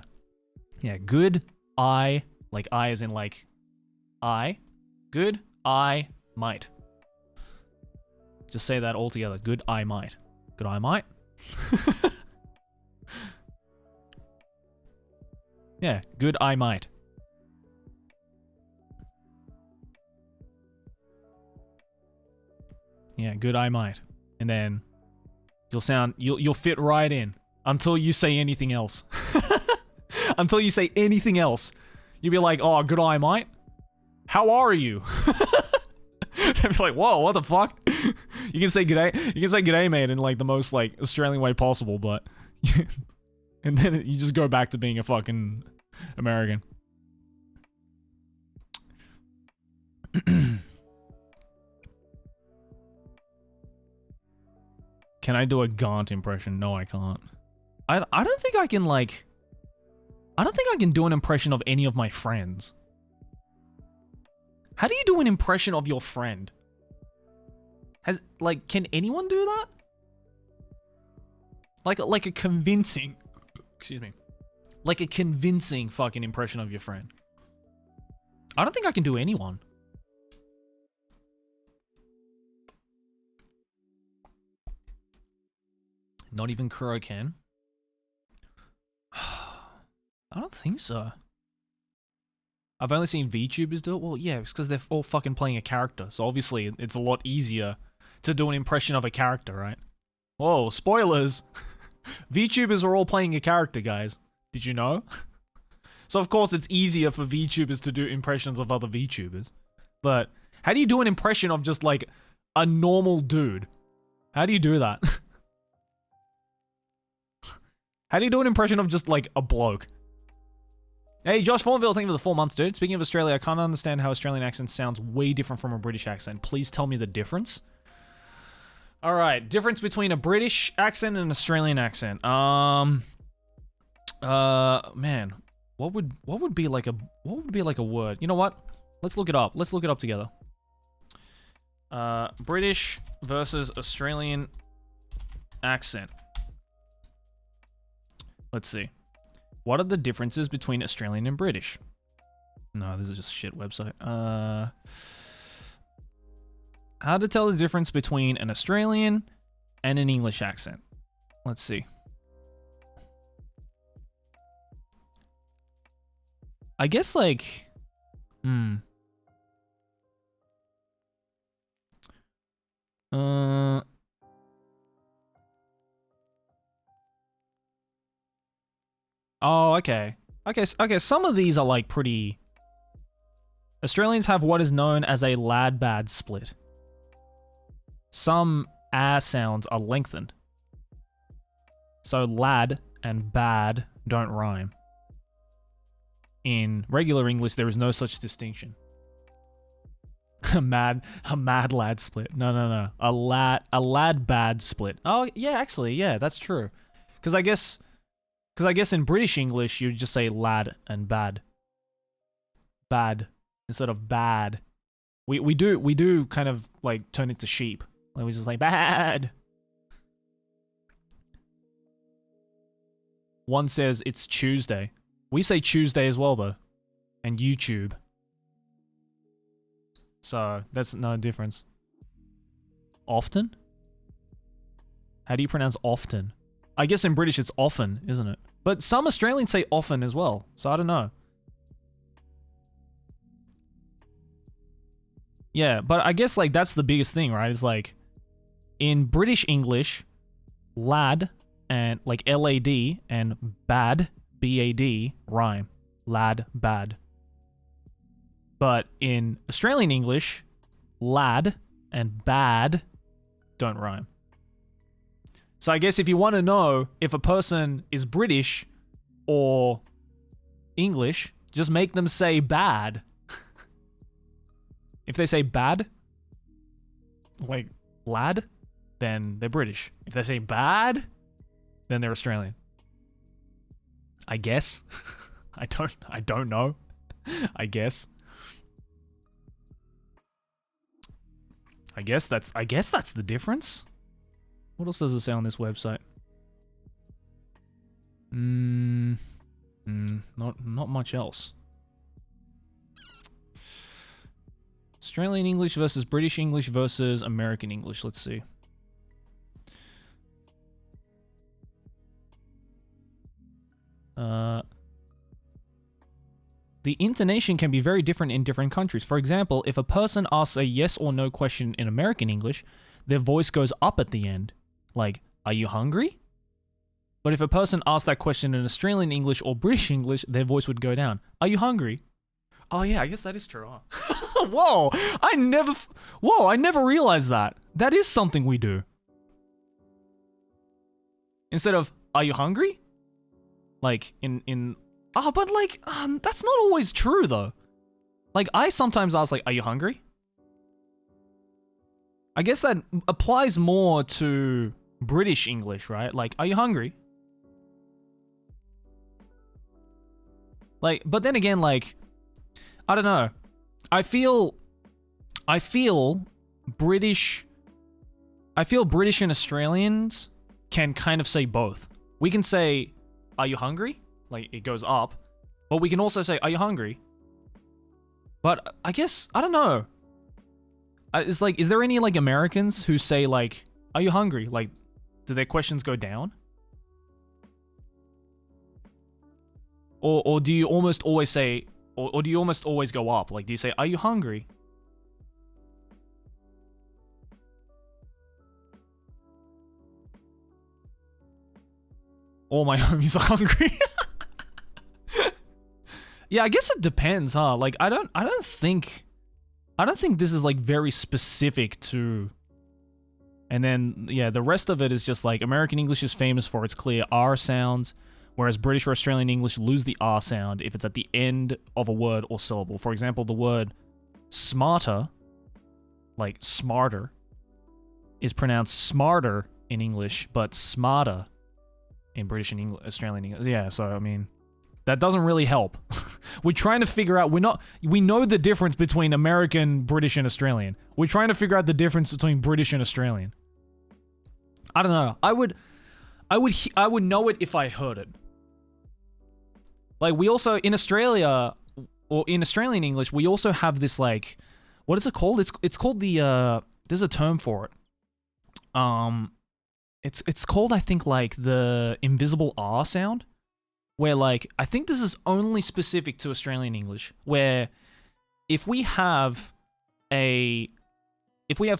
Yeah, good, I, like, I as in, like, I. Good, I, Might. Just say that all together. Good I might. Good I might. Yeah, good I might. Yeah, good I might. And then you'll fit right in until you say anything else. Until you say anything else. You'll be like, "Oh, good I might. How are you?" They'll be like, "Whoa, what the fuck?" You can say g'day. You can say g'day, mate, in like the most like Australian way possible, but and then you just go back to being a fucking American. Can I do a Gaunt impression? No, I can't. I don't think I can like. I don't think I can do an impression of any of my friends. How do you do an impression of your friend? Can anyone do that? Like a convincing, excuse me, like a convincing fucking impression of your friend. I don't think I can do anyone. Not even Kuro can. I don't think so. I've only seen VTubers do it. Well, yeah, it's because they're all fucking playing a character. So obviously it's a lot easier to do an impression of a character, right? Whoa, spoilers! VTubers are all playing a character, guys. Did you know? So of course it's easier for VTubers to do impressions of other VTubers. But how do you do an impression of just like a normal dude? How do you do that? How do you do an impression of just like a bloke? Hey, Josh Thornville, thank you for the 4 months, dude. Speaking of Australia, I can't understand how Australian accent sounds way different from a British accent. Please tell me the difference. All right, difference between a British accent and an Australian accent. Man, what would be like a word? You know what? Let's look it up. Let's look it up together. British versus Australian accent. Let's see. What are the differences between Australian and British? No, this is just a shit website. How to tell the difference between an Australian and an English accent. Let's see. I guess like, Oh, okay. Okay, some of these are like pretty... Australians have what is known as a lad-bad split. Some sounds are lengthened. So lad and bad don't rhyme. In regular English, there is no such distinction. a mad lad split. No. A lad bad split. Oh, yeah, actually, yeah, that's true. Because I guess in British English, you just say lad and bad. Bad instead of bad. We do kind of like turn it to sheep. Like we just like bad. One says it's Tuesday. We say Tuesday as well though. And YouTube. So that's no difference. Often? How do you pronounce often? I guess in British it's often, isn't it? But some Australians say often as well, so I don't know. Yeah, but I guess like that's the biggest thing, right? Is like in British English, lad and like LAD and bad, BAD, rhyme. Lad, bad. But in Australian English, lad and bad don't rhyme. So I guess if you want to know if a person is British or English, just make them say bad. If they say bad, like lad, then they're British. If they say bad, then they're Australian. I guess. I don't know. I guess. I guess that's the difference. What else does it say on this website? Not much else. Australian English versus British English versus American English. Let's see. The intonation can be very different in different countries. For example, if a person asks a yes or no question in American English, their voice goes up at the end. Like, are you hungry? But if a person asks that question in Australian English or British English, their voice would go down. Are you hungry? Oh yeah, I guess that is true. Huh? Whoa, I never realized that. That is something we do. Instead of, are you hungry? Like, but like, that's not always true though. Like, I sometimes ask like, are you hungry? I guess that applies more to British English, right? Like, are you hungry? Like, but then again, like, I don't know. I feel British and Australians can kind of say both. We can say, are you hungry? Like, it goes up. But we can also say, are you hungry? But I guess, I don't know. It's like, is there any, like, Americans who say, like, are you hungry? Like, do their questions go down? Or do you almost always say, or do you almost always go up? Like, do you say, are you hungry? All my homies are hungry. Yeah, I guess it depends, huh? Like, I don't think this is like very specific to. And then yeah, the rest of it is just like American English is famous for its clear R sounds, whereas British or Australian English lose the R sound if it's at the end of a word or syllable. For example, the word smarter, like smarter, is pronounced smarter in English, but smarter in British and Australian English. Yeah, so I mean, that doesn't really help. We're trying to figure out, we know the difference between American, British, and Australian. We're trying to figure out the difference between British and Australian. I don't know. I would know it if I heard it. Like, we also, in Australia, or in Australian English, we also have this, like, what is it called? It's called the, there's a term for it. It's called, I think, like, the invisible R sound. Where, like, I think this is only specific to Australian English, where if we have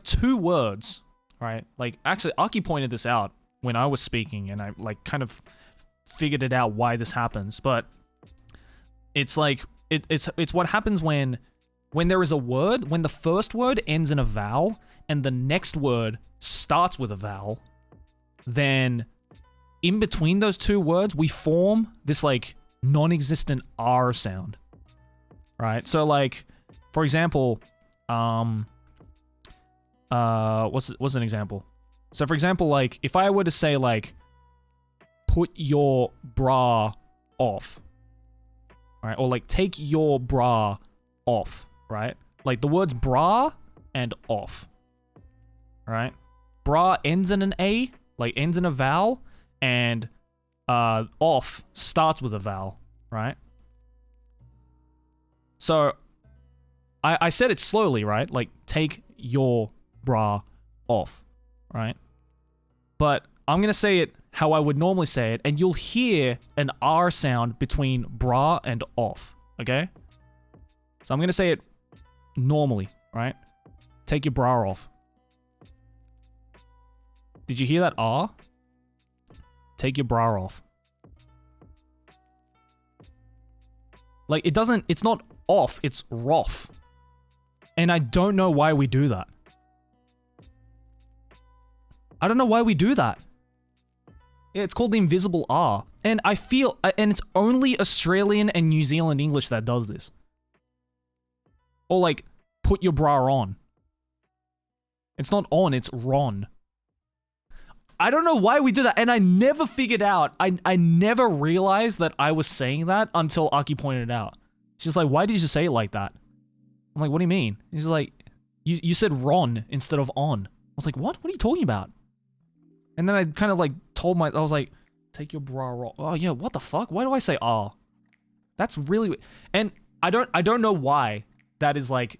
two words, right? Like, actually, Aki pointed this out when I was speaking, and I, like, kind of figured it out why this happens, but it's like, it's what happens when there is a word, when the first word ends in a vowel, and the next word starts with a vowel, then in between those two words, we form this, like, non-existent R sound, right? So, like, for example, what's an example? So, for example, like, if I were to say, like, put your bra off, right? Or, like, take your bra off, right? Like, the words bra and off, right? Bra ends in an A, like, ends in a vowel, and off starts with a vowel, right? So I said it slowly, right? Like, take your bra off, right? But I'm gonna say it how I would normally say it, and you'll hear an R sound between bra and off, okay? So I'm gonna say it normally, right? Take your bra off. Did you hear that R? Take your bra off. Like, it's not off, it's roff. And I don't know why we do that. I don't know why we do that. Yeah, it's called the invisible R. And I feel, and it's only Australian and New Zealand English that does this. Or like, put your bra on. It's not on, it's ron. I don't know why we do that, and I never figured out, I never realized that I was saying that until Aki pointed it out. She's like, why did you say it like that? I'm like, what do you mean? He's like, you said ron instead of on. I was like, what? What are you talking about? And then I kind of like I was like, take your bra off. Oh yeah, what the fuck? Why do I say ah? That's really, and I don't know why that is like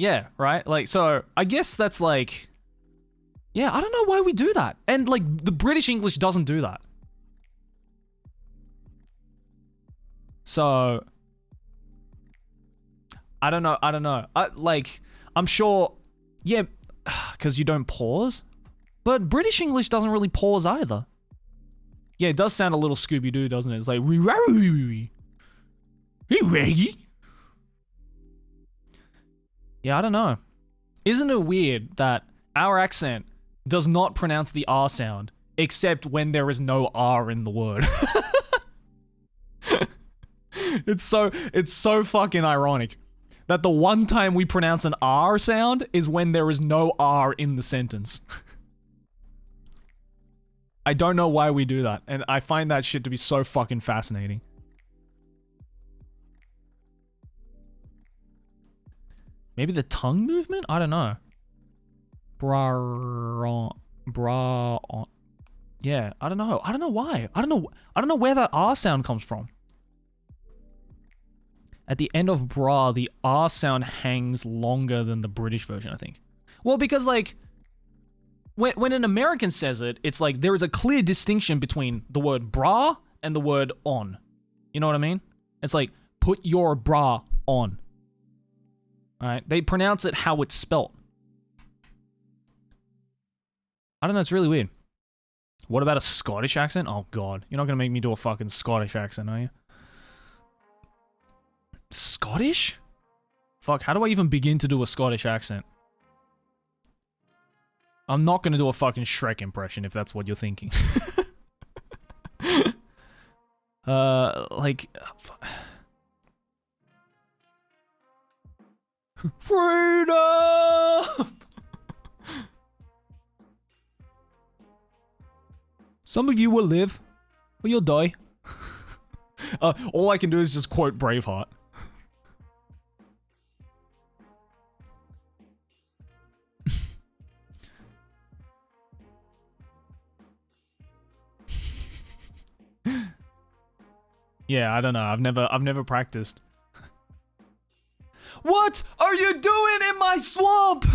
Yeah, right? Like, so I guess that's like, yeah, I don't know why we do that. And like the British English doesn't do that. So I don't know. I'm sure, yeah, because you don't pause. But British English doesn't really pause either. Yeah, it does sound a little Scooby-Doo, doesn't it? It's like, yeah, I don't know. Isn't it weird that our accent does not pronounce the R sound, except when there is no R in the word? It's so fucking ironic that the one time we pronounce an R sound is when there is no R in the sentence. I don't know why we do that, and I find that shit to be so fucking fascinating. Maybe the tongue movement? I don't know. Yeah, I don't know. I don't know why. I don't know where that R sound comes from. At the end of bra, the R sound hangs longer than the British version, I think. Well, because like when an American says it, it's like there is a clear distinction between the word bra and the word on. You know what I mean? It's like, put your bra on. Alright? They pronounce it how it's spelt. I don't know, it's really weird. What about a Scottish accent? Oh god, you're not gonna make me do a fucking Scottish accent, are you? Scottish? Fuck, how do I even begin to do a Scottish accent? I'm not gonna do a fucking Shrek impression if that's what you're thinking. Like... Freedom! Some of you will live, or you'll die. All I can do is just quote Braveheart. Yeah, I don't know. I've never practiced. What are you doing in my swamp?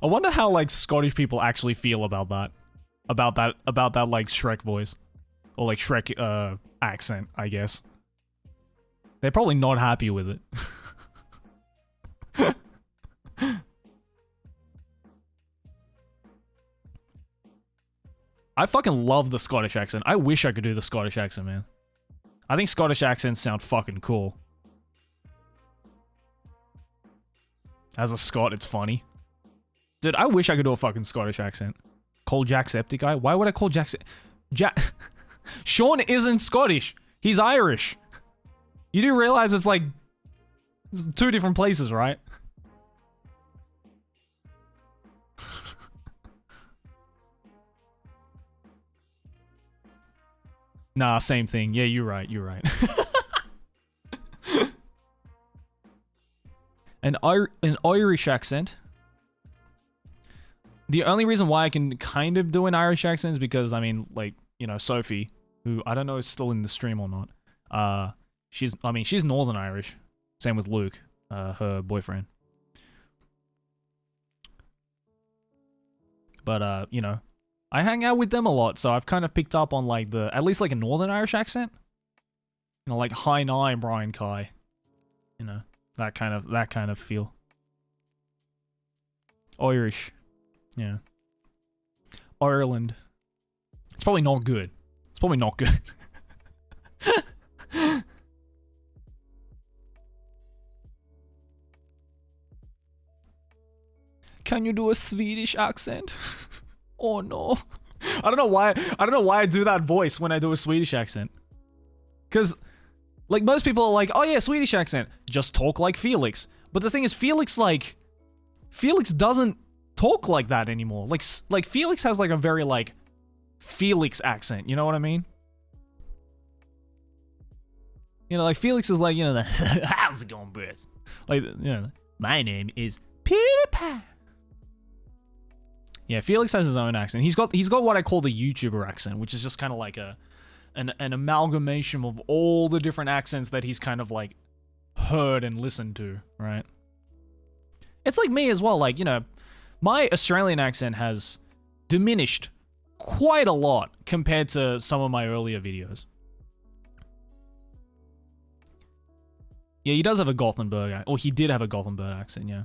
I wonder how like Scottish people actually feel about that. About that like Shrek voice. Or like Shrek accent, I guess. They're probably not happy with it. I fucking love the Scottish accent. I wish I could do the Scottish accent, man. I think Scottish accents sound fucking cool. As a Scot, it's funny. Dude, I wish I could do a fucking Scottish accent. Call Jacksepticeye? Why would I call Sean isn't Scottish. He's Irish. You do realize it's like... It's two different places, right? Nah, same thing. Yeah, you're right. You're right. An Irish accent. The only reason why I can kind of do an Irish accent is because, I mean, like, you know, Sophie, who I don't know is still in the stream or not. She's Northern Irish. Same with Luke, her boyfriend. But, you know, I hang out with them a lot, so I've kind of picked up on like at least like a Northern Irish accent. You know, like hi nigh Brian Kai. You know, that kind of feel. Irish. Yeah. Ireland. It's probably not good. It's probably not good. Can you do a Swedish accent? Oh no. I don't know why I do that voice when I do a Swedish accent. Cause like most people are like, oh yeah, Swedish accent. Just talk like Felix. But the thing is, Felix doesn't talk like that anymore. Like Felix has like a very like Felix accent, you know what I mean? You know, like Felix is like, you know, the how's it going, Bruce? Like, you know, my name is PewDiePie. Yeah, Felix has his own accent. He's got what I call the YouTuber accent, which is just kind of like an amalgamation of all the different accents that he's kind of like heard and listened to, right? It's like me as well, like, you know, my Australian accent has diminished quite a lot compared to some of my earlier videos. Yeah, he does have a Gothenburg accent, or he did have a Gothenburg accent, yeah.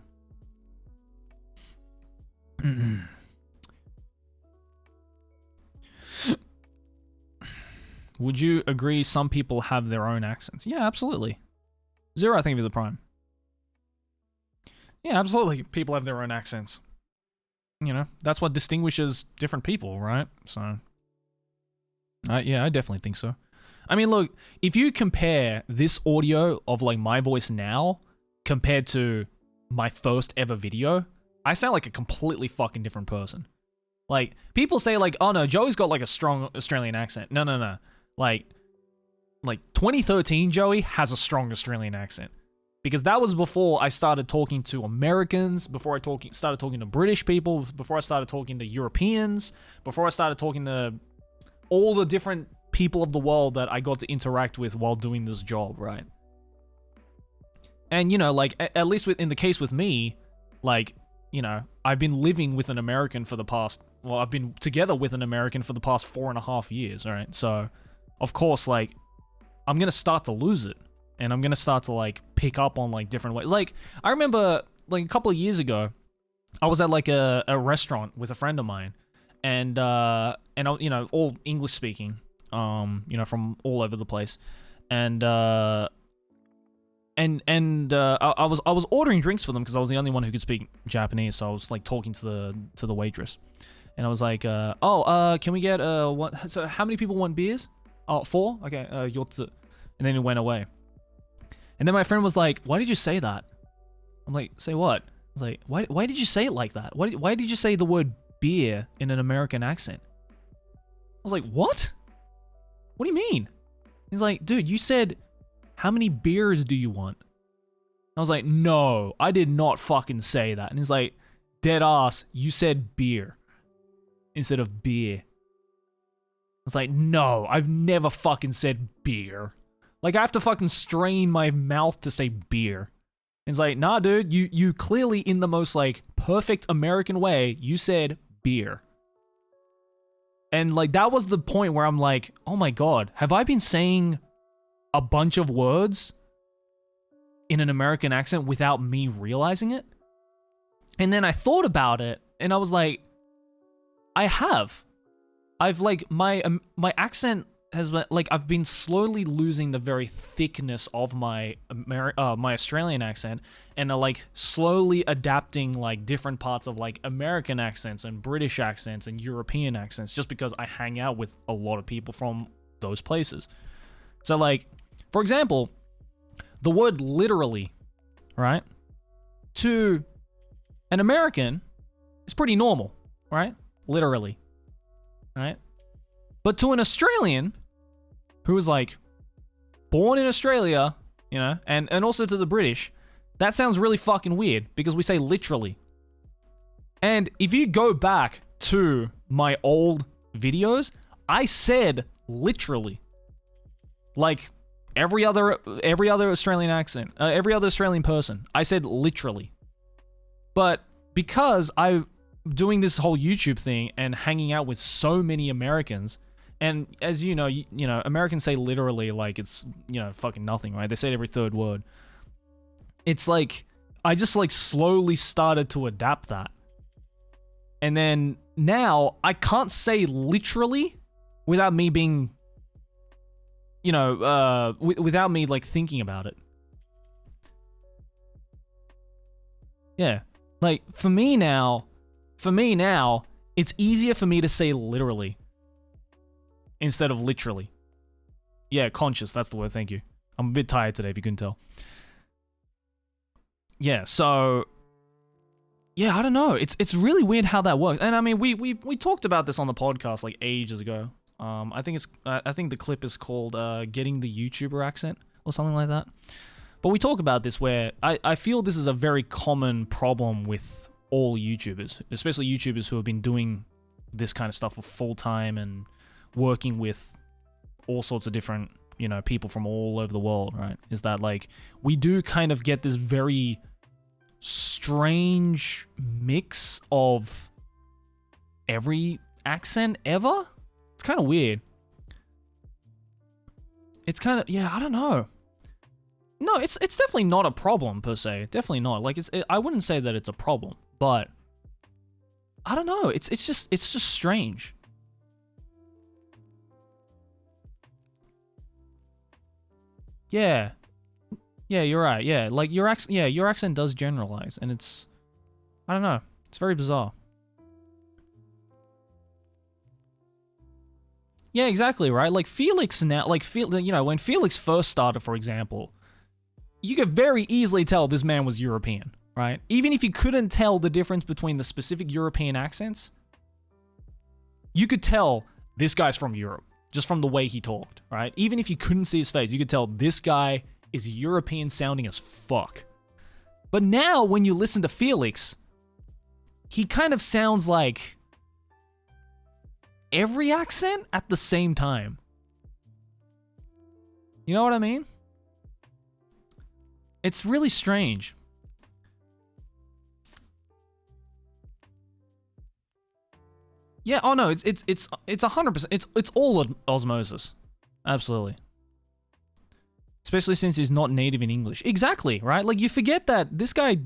Would you agree some people have their own accents? Yeah, absolutely. Zero, I think, of the prime. Yeah, absolutely. People have their own accents. You know, that's what distinguishes different people, right? So, yeah, I definitely think so. I mean, look, if you compare this audio of, like, my voice now compared to my first ever video, I sound like a completely fucking different person. Like, people say, like, oh no, Joey's got, like, a strong Australian accent. No, no, no. Like 2013 Joey has a strong Australian accent. Because that was before I started talking to Americans, before I started talking to British people, before I started talking to Europeans, before I started talking to all the different people of the world that I got to interact with while doing this job, right? And, you know, like, at least in the case with me, like, you know, I've been living with an American for the past, well, I've been together with an American for the past 4.5 years, right? So, of course, like, I'm gonna start to lose it. And I'm gonna start to, like, pick up on, like, different ways. Like, I remember, like, a couple of years ago, I was at, like, a restaurant with a friend of mine. And you know, all English speaking, you know, from all over the place. And I was ordering drinks for them because I was the only one who could speak Japanese. So I was, like, talking to the waitress. And I was like, can we get, what, so how many people want beers? Oh, 4? Okay, 4. And then it went away. And then my friend was like, why did you say that? I'm like, say what? I was like, why did you say it like that? Why did you say the word beer in an American accent? I was like, what? What do you mean? He's like, dude, you said, how many beers do you want? I was like, no, I did not fucking say that. And he's like, dead ass, you said beer instead of beer. I was like, no, I've never fucking said beer. Like, I have to fucking strain my mouth to say beer. And it's like, nah, dude, you clearly, in the most, like, perfect American way, you said beer. And, like, that was the point where I'm like, oh my god, have I been saying a bunch of words in an American accent without me realizing it? And then I thought about it, and I was like, I have. I've, like, my accent has been, like, I've been slowly losing the very thickness of my my Australian accent, and like slowly adapting, like, different parts of, like, American accents and British accents and European accents, just because I hang out with a lot of people from those places. So, like, for example, the word literally, right, to an American is pretty normal, right? Literally. Right? But to an Australian who was, like, born in Australia, you know, and also to the British, that sounds really fucking weird because we say literally. And if you go back to my old videos, I said literally. Like every other Australian accent, every other Australian person, I said literally. But because I'm doing this whole YouTube thing and hanging out with so many Americans, and as you know, Americans say literally like it's, you know, fucking nothing, right? They say it every third word. It's like, I just, like, slowly started to adapt that. And then now I can't say literally without me being, you know, without me, like, thinking about it. Yeah. Like, for me now, it's easier for me to say literally instead of literally. Yeah, conscious, that's the word, thank you. I'm a bit tired today, if you couldn't tell. Yeah, so, yeah, I don't know. It's really weird how that works. And I mean, we talked about this on the podcast, like, ages ago. I think the clip is called Getting the YouTuber Accent or something like that. But we talk about this where I feel this is a very common problem with all YouTubers, especially YouTubers who have been doing this kind of stuff for full time and working with all sorts of different you know, people from all over the world, right? Is that, like, we do kind of get this very strange mix of every accent ever. It's kind of weird. It's kind of, yeah, I don't know. No, it's definitely not a problem per se. Definitely not. Like, I wouldn't say that it's a problem, but I don't know. It's just strange. Yeah. Yeah, you're right. Yeah, like your accent does generalize, and it's, I don't know. It's very bizarre. Yeah, exactly, right? Like Felix now, like you know, when Felix first started, for example, you could very easily tell this man was European, right? Even if you couldn't tell the difference between the specific European accents, you could tell this guy's from Europe just from the way he talked, right? Even if you couldn't see his face, you could tell this guy is European sounding as fuck. But now when you listen to Felix, he kind of sounds like every accent at the same time. You know what I mean? It's really strange. Yeah, oh no, it's 100%. It's all osmosis. Absolutely. Especially since he's not native in English. Exactly, right? Like, you forget that this guy,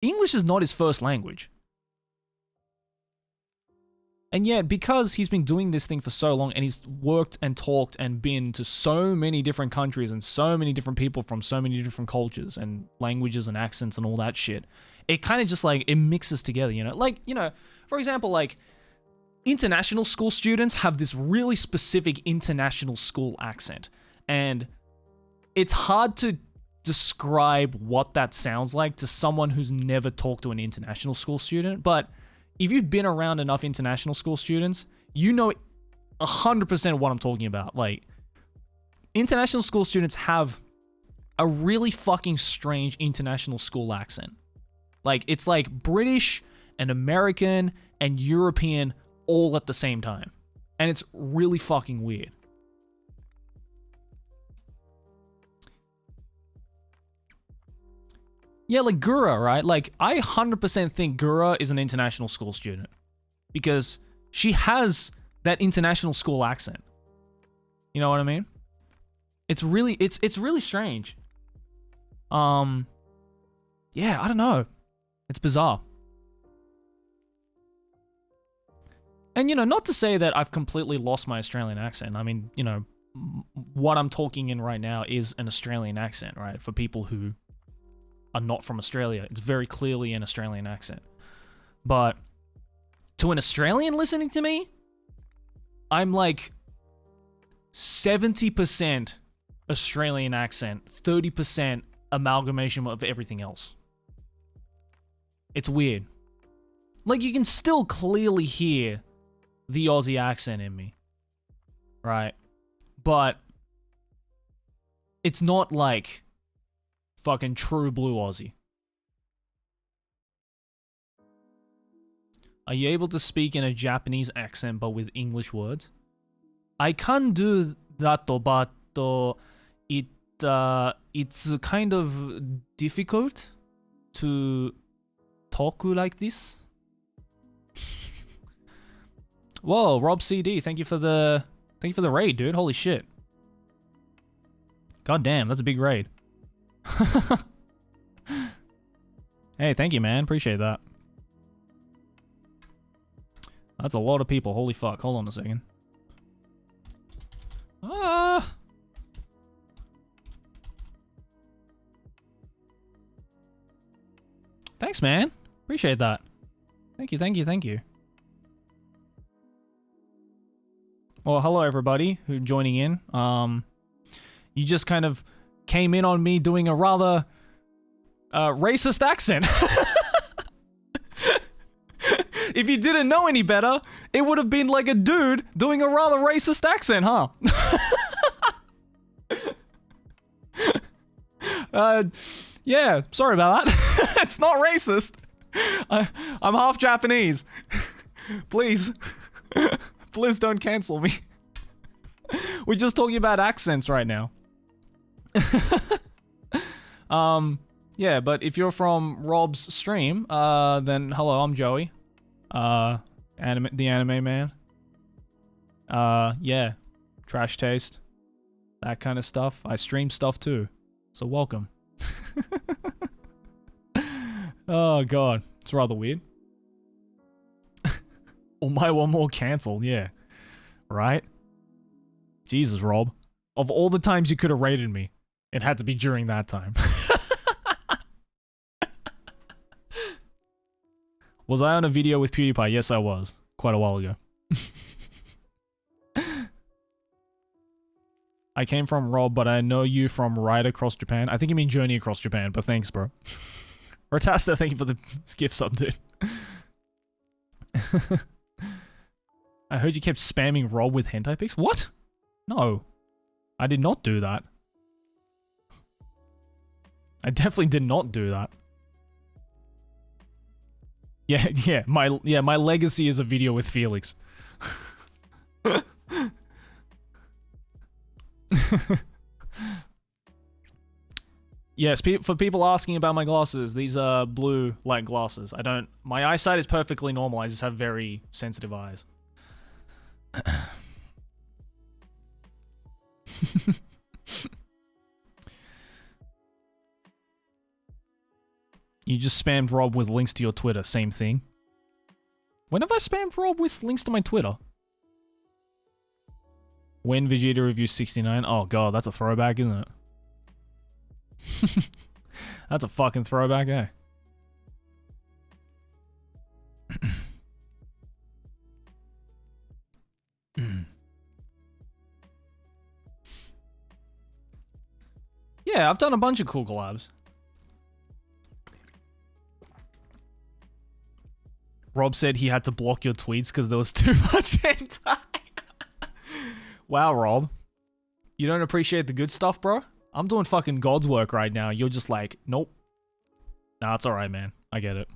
English is not his first language. And yet, because he's been doing this thing for so long, and he's worked and talked and been to so many different countries and so many different people from so many different cultures and languages and accents and all that shit, it kind of just, like, it mixes together, you know? Like, you know, for example, like, international school students have this really specific international school accent. And it's hard to describe what that sounds like to someone who's never talked to an international school student, but if you've been around enough international school students, you know 100% what I'm talking about. Like, international school students have a really fucking strange international school accent. Like, it's like British and American and European all at the same time. And it's really fucking weird. Yeah, like Gura, right? Like, I 100% think Gura is an international school student because she has that international school accent. You know what I mean? It's really strange. Yeah, I don't know. It's bizarre. And, you know, not to say that I've completely lost my Australian accent. I mean, you know, what I'm talking in right now is an Australian accent, right? For people who are not from Australia, it's very clearly an Australian accent. But to an Australian listening to me, I'm like 70% Australian accent, 30% amalgamation of everything else. It's weird. Like, you can still clearly hear the Aussie accent in me, right? But it's not like fucking true blue Aussie. Are you able to speak in a Japanese accent but with English words? I can do that, but it's kind of difficult to talk like this. Whoa, Rob CD, thank you for the raid, dude. Holy shit. God damn, that's a big raid. Hey, thank you, man. Appreciate that. That's a lot of people. Holy fuck. Hold on a second. Thanks, man. Appreciate that. Thank you, thank you, thank you. Well, hello everybody who's joining in. You just kind of came in on me doing a rather racist accent. If you didn't know any better, it would have been like a dude doing a rather racist accent, huh? Yeah, sorry about that. It's not racist. I'm half Japanese. Please. Please don't cancel me. We're just talking about accents right now. Yeah, but if you're from Rob's stream, then hello, I'm Joey. The anime man. Yeah. Trash taste. That kind of stuff. I stream stuff too. So welcome. Oh god. It's rather weird. Or my one more cancel, yeah. Right? Jesus, Rob. Of all the times you could have rated me, it had to be during that time. Was I on a video with PewDiePie? Yes, I was. Quite a while ago. I came from Rob, but I know you from right across Japan. I think you mean Journey across Japan, but thanks, bro. Rotasta, thank you for the gift sub, dude. I heard you kept spamming Rob with hentai pics. What? No. I did not do that. I definitely did not do that. Yeah, my legacy is a video with Felix. Yes, for people asking about my glasses, these are blue light glasses. My eyesight is perfectly normal, I just have very sensitive eyes. You just spammed Rob with links to your Twitter, same thing. When have I spammed Rob with links to my Twitter? When Vegeta reviews 69? Oh god, that's a throwback, isn't it? That's a fucking throwback, eh? Yeah, I've done a bunch of cool collabs. Rob said he had to block your tweets because there was too much hentai. Wow, Rob. You don't appreciate the good stuff, bro? I'm doing fucking God's work right now. You're just like, nope. Nah, it's alright, man. I get it.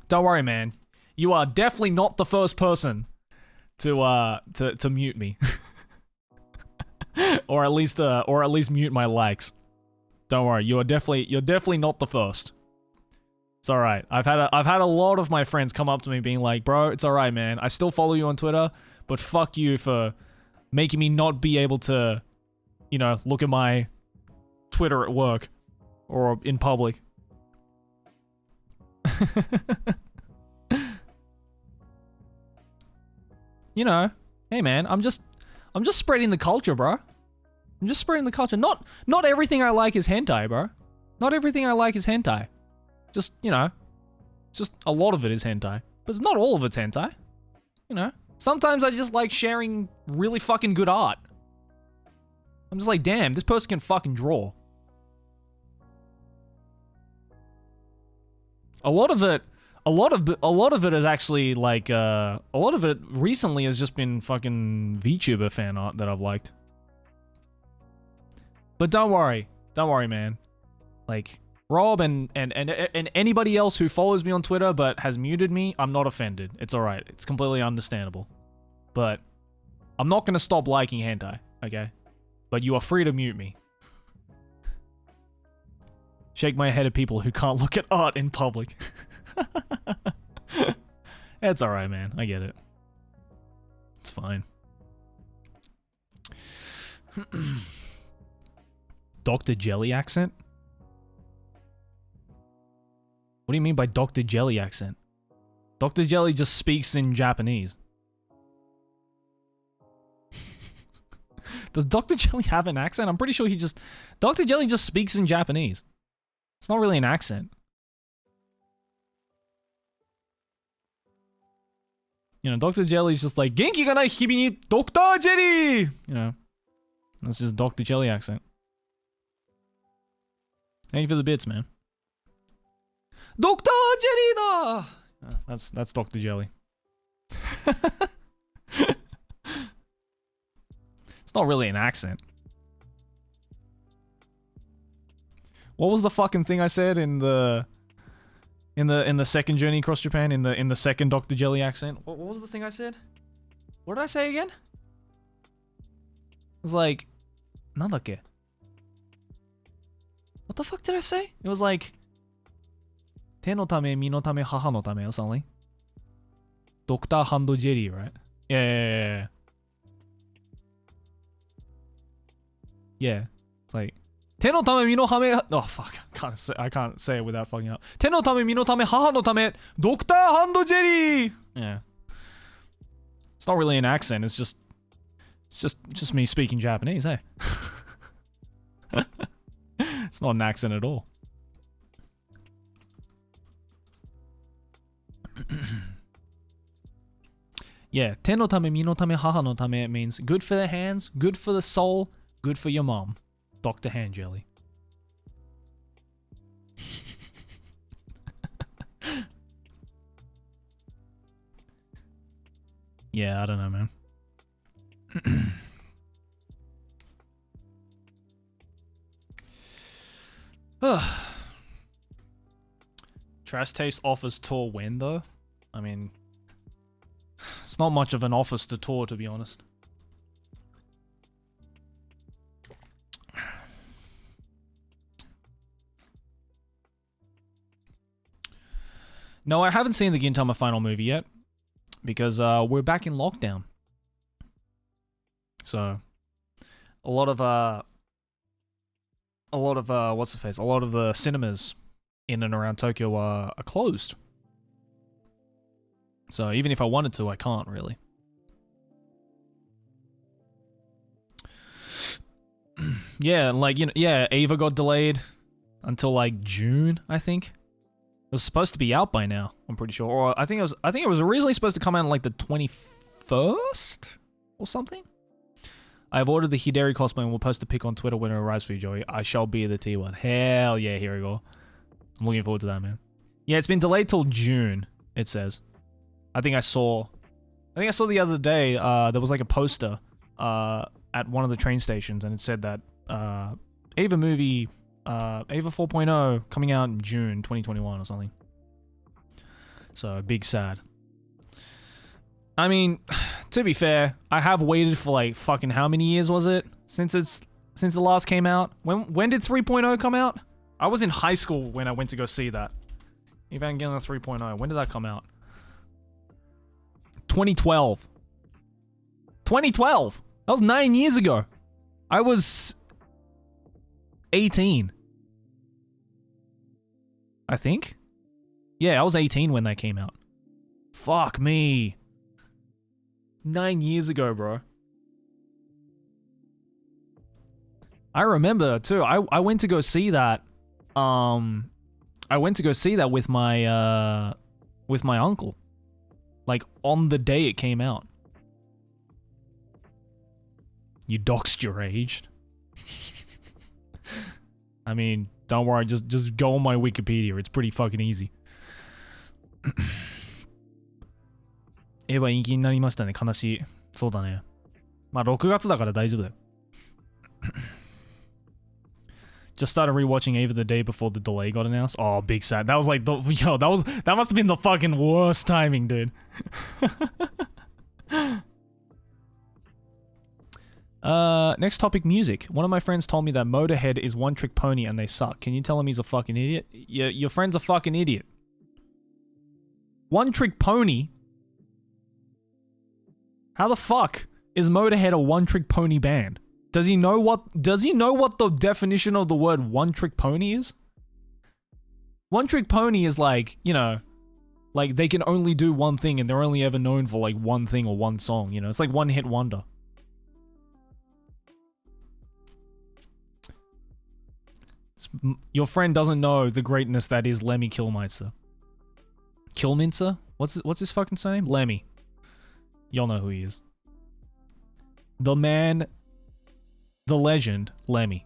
Don't worry, man. You are definitely not the first person to mute me. or at least mute my likes. Don't worry, you're definitely not the first. It's alright. I've had a lot of my friends come up to me being like, bro, it's alright, man. I still follow you on Twitter, but fuck you for making me not be able to, you know, look at my Twitter at work or in public. You know, hey man, I'm just spreading the culture, bro. I'm just spreading the culture. Not everything I like is hentai, bro. Not everything I like is hentai. Just, you know, just a lot of it is hentai. But it's not all of it's hentai. You know, sometimes I just like sharing really fucking good art. I'm just like, damn, this person can fucking draw. A lot of it is actually like, a lot of it recently has just been fucking VTuber fan art that I've liked. But don't worry, man. Like, Rob and anybody else who follows me on Twitter but has muted me, I'm not offended. It's alright. It's completely understandable. But I'm not gonna stop liking hentai, okay? But you are free to mute me. Shake my head at people who can't look at art in public. It's alright, man. I get it. It's fine. Dr. Jelly accent? What do you mean by Dr. Jelly accent? Dr. Jelly just speaks in Japanese. Does Dr. Jelly have an accent? I'm pretty sure Dr. Jelly just speaks in Japanese. It's not really an accent. You know, Dr. Jelly's just like, Genki ga nai hibi ni Dr. Jelly! You know, that's just Dr. Jelly accent. Thank you for the bits, man. Dr. Jelly da! That's Dr. Jelly. It's not really an accent. What was the fucking thing I said in the second Journey Across Japan, in the second Dr. Jelly accent? What was the thing I said? What did I say again? was like, なんだっけ? What the fuck did I say? It was like, 手のため、身のため、母のため or something. Dr. Hand Jelly, right? Yeah. Yeah. It's like, 手のため、身のため、oh fuck, I can't say it without fucking up. 手のため、身のため、母のため、Dr. Hand Jelly! Yeah. It's not really an accent, it's just me speaking Japanese, eh? It's not an accent at all. Yeah, 手のため、身のため、母のため means good for the hands, good for the soul, good for your mom. Dr. Hand Jelly. Yeah, I don't know, man. Trash Taste offers tour when though? I mean, it's not much of an office to tour, to be honest. No, I haven't seen the Gintama final movie yet because we're back in lockdown. So a lot of what's the face? A lot of the cinemas in and around Tokyo are closed. So even if I wanted to, I can't really. Yeah, like, you know, yeah, Ava got delayed until like June, I think. It was supposed to be out by now, I'm pretty sure. Or I think it was originally supposed to come out on like the 21st or something. I've ordered the Hideri cosplay and will post a pic on Twitter when it arrives for you, Joey. I shall be the T1. Hell yeah, here we go. I'm looking forward to that, man. Yeah, it's been delayed till June, it says. I think I saw the other day, there was like a poster at one of the train stations and it said that Ava movie, Ava 4.0 coming out in June 2021 or something. So, big sad. I mean, to be fair, I have waited for like fucking how many years was it since the last came out? When did 3.0 come out? I was in high school when I went to go see that. Evangelion 3.0. When did that come out? 2012. 2012. That was 9 years ago. I was 18. I think. Yeah, I was 18 when that came out. Fuck me. 9 years ago, bro. I remember too. I went to go see that. I went to go see that with my uncle. Like on the day it came out. You doxed your age. I mean, don't worry, just go on my Wikipedia. It's pretty fucking easy. エヴァ延期になりましたね。悲しい。そうだね。まあ6月だから大丈夫だよ。Just started rewatching Ava the day before the delay got announced. Oh, big sad. That was like the that must have been the fucking worst timing, dude. Next topic, music. One of my friends told me that Motorhead is One Trick Pony and they suck. Can you tell him he's a fucking idiot? Your friend's a fucking idiot. One Trick Pony? How the fuck is Motorhead a One Trick Pony band? Does he know what the definition of the word One Trick Pony is? One Trick Pony is like, you know, like they can only do one thing and they're only ever known for like one thing or one song, you know? It's like one hit wonder. Your friend doesn't know the greatness that is Lemmy Kilmister. Kilminster? What's his fucking surname? Lemmy. Y'all know who he is. The man, the legend, Lemmy.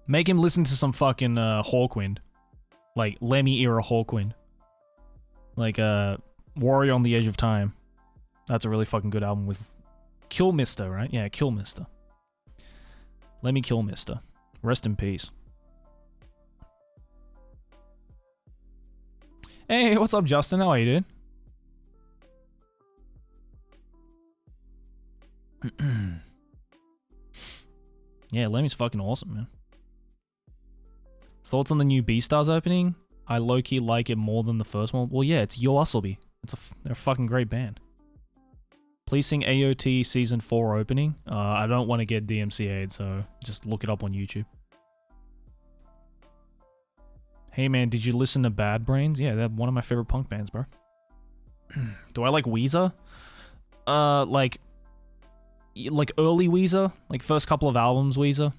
Make him listen to some fucking Hawkwind. Like Lemmy era Hawkwind. Like Warrior on the Edge of Time. That's a really fucking good album with Kilmister, right? Yeah, Kilmister. Lemmy Kilmister. Rest in peace. Hey, what's up, Justin? How are you, dude? Yeah, Lemmy's fucking awesome, man. Thoughts on the new Beastars opening? I low-key like it more than the first one. Well, yeah, it's YOASOBI. They're a fucking great band. Please sing AOT Season 4 opening. I don't want to get DMCA'd, so just look it up on YouTube. Hey man, did you listen to Bad Brains? Yeah, they're one of my favorite punk bands, bro. Do I like Weezer? Like early Weezer, like first couple of albums Weezer.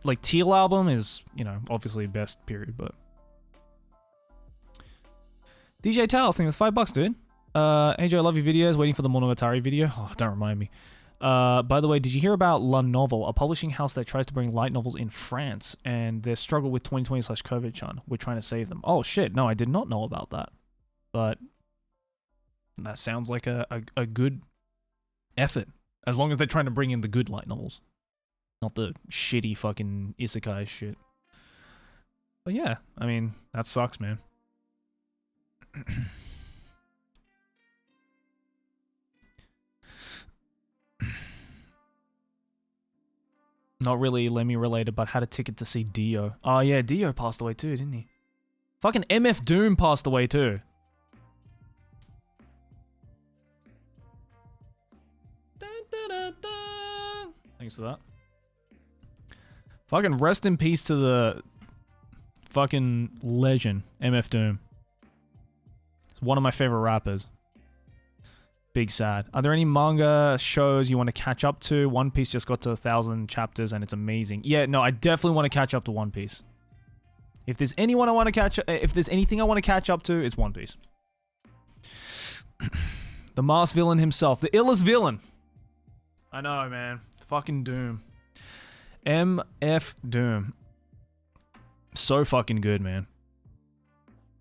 Like Teal album is, you know, obviously best period, but DJ Towels thing with $5, dude. AJ, I love your videos. Waiting for the Monogatari video. Oh, don't remind me. By the way, did you hear about La Novel, a publishing house that tries to bring light novels in France, and their struggle with 2020/COVID-chan? We're trying to save them. Oh shit, no, I did not know about that. But that sounds like a good effort. As long as they're trying to bring in the good light novels. Not the shitty fucking isekai shit. But yeah, I mean, that sucks, man. Not really Lemmy related, but had a ticket to see Dio. Oh yeah, Dio passed away too, didn't he? Fucking MF Doom passed away too. Dun, dun, dun, dun. Thanks for that. Fucking rest in peace to the fucking legend, MF Doom. It's one of my favorite rappers. Big sad. Are there any manga shows you want to catch up to? One Piece just got to 1,000 chapters and it's amazing. Yeah, no, I definitely want to catch up to One Piece. If there's anyone I want to catch, if there's anything I want to catch up to, it's One Piece. The masked villain himself, the illest villain. I know, man. Fucking Doom. MF Doom. So fucking good, man.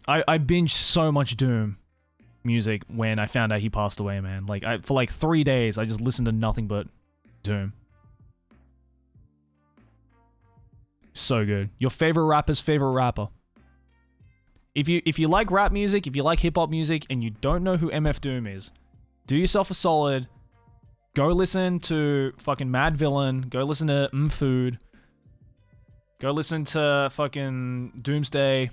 I binged so much Doom music when I found out he passed away, man. Like, for like 3 days, I just listened to nothing but Doom. So good. Your favorite rapper's favorite rapper. If you like rap music, if you like hip hop music, and you don't know who MF Doom is, do yourself a solid. Go listen to fucking Mad Villain. Go listen to Food. Go listen to fucking Doomsday.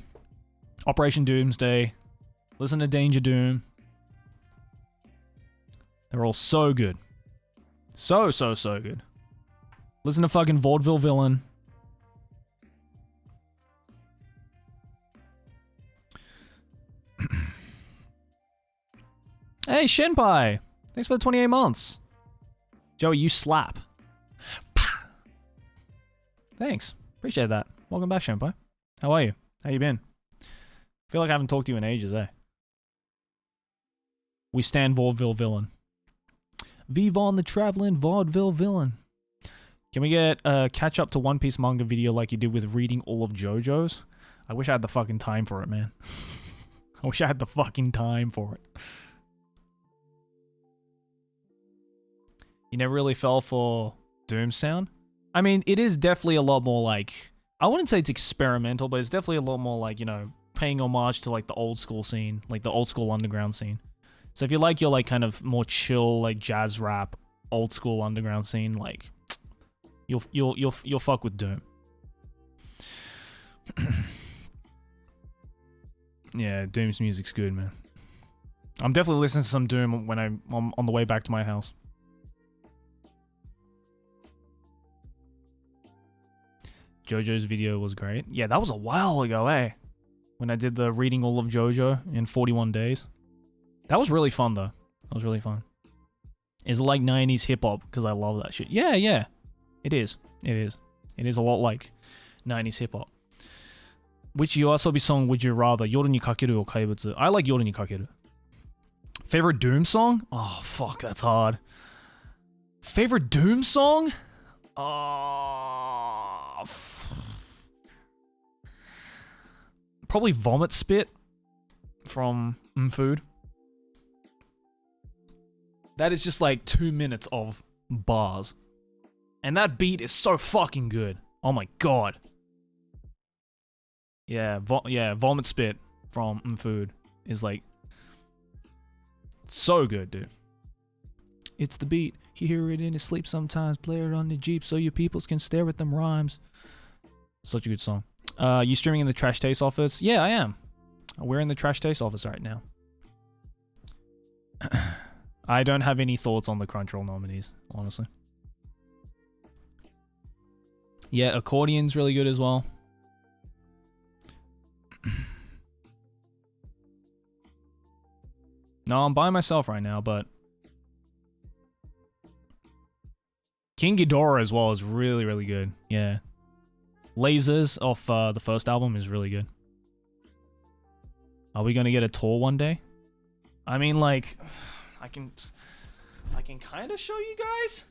Operation Doomsday. Listen to Danger Doom. They're all so good. So good. Listen to fucking Vaudeville Villain. Hey, Shenpai! Thanks for the 28 months. Joey, you slap. Thanks. Appreciate that. Welcome back, Shenpai. How are you? How you been? Feel like I haven't talked to you in ages, eh? We stand Vaudeville Villain. Vivon the Traveling Vaudeville Villain. Can we get a catch up to One Piece manga video like you did with reading all of JoJo's? I wish I had the fucking time for it, man. I wish I had the fucking time for it. You never really fell for Doom sound? I mean, it is definitely a lot more like... I wouldn't say it's experimental, but it's definitely a lot more like, you know, paying homage to like the old school scene. Like the old school underground scene. So if you like your like kind of more chill, like jazz rap, old school underground scene, like... You'll fuck with Doom. Yeah, Doom's music's good, man. I'm definitely listening to some Doom when I'm on the way back to my house. JoJo's video was great. Yeah, that was a while ago, eh? When I did the reading all of JoJo in 41 days. That was really fun, though. That was really fun. It's like 90s hip-hop, because I love that shit. Yeah, yeah. It is. It is. It is a lot like 90s hip-hop. Which YOASOBI song would you rather? Yoru ni kakeru or Kaibutsu? I like Yoru ni kakeru. Favorite Doom song? Oh, fuck, that's hard. Favorite Doom song? Probably Vomit Spit from Food. That is just like 2 minutes of bars. And that beat is so fucking good. Oh my god. Yeah, Vomit Spit from Food is like so good, dude. it's the beat. Hear it in his sleep sometimes. Play it on the Jeep so your peoples can stare at them rhymes. Such a good song. You streaming in the Trash Taste office? Yeah, I am. We're in the Trash Taste office right now. I don't have any thoughts on the Crunchyroll nominees, honestly. Yeah, Accordion's really good as well. No, I'm by myself right now, but King Ghidorah as well is really, really good. Yeah. Lasers off the first album is really good. Are we gonna get a tour one day? I mean, like, I can kind of show you guys.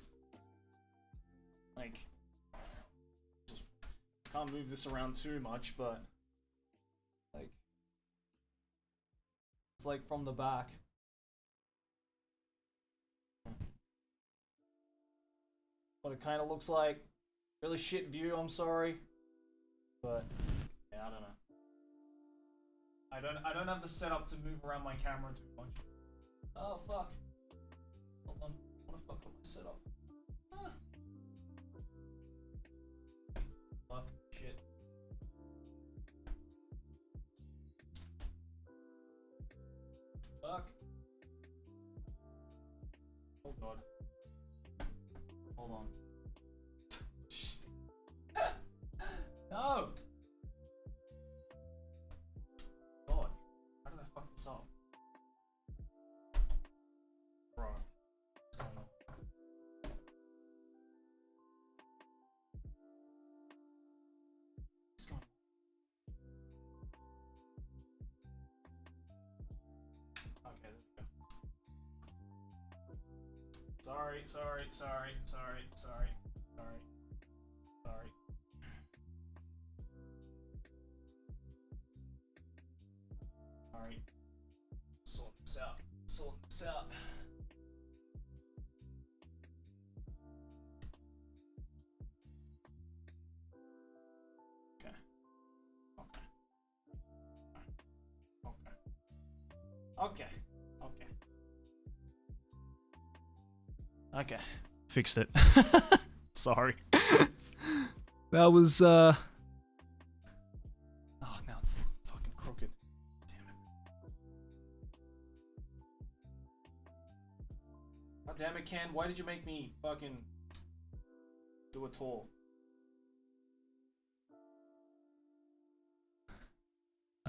Like, just can't move this around too much, but like, it's like from the back. What it kind of looks like. Really shit view, I'm sorry. But yeah, I don't know. I don't have the setup to move around my camera too much. Oh fuck. Hold on. I wanna fuck up my setup. Ah. Fuck shit. Fuck. Oh god. Hold on. No! God. How did I fuck this up? Bro. What's going on? What's going on? Okay, there we go. Sorry. Alright. Sort this out. Okay. Fixed it. Sorry. That was, Oh, now it's fucking crooked. Damn it. God damn it, Ken. Why did you make me fucking do a tour?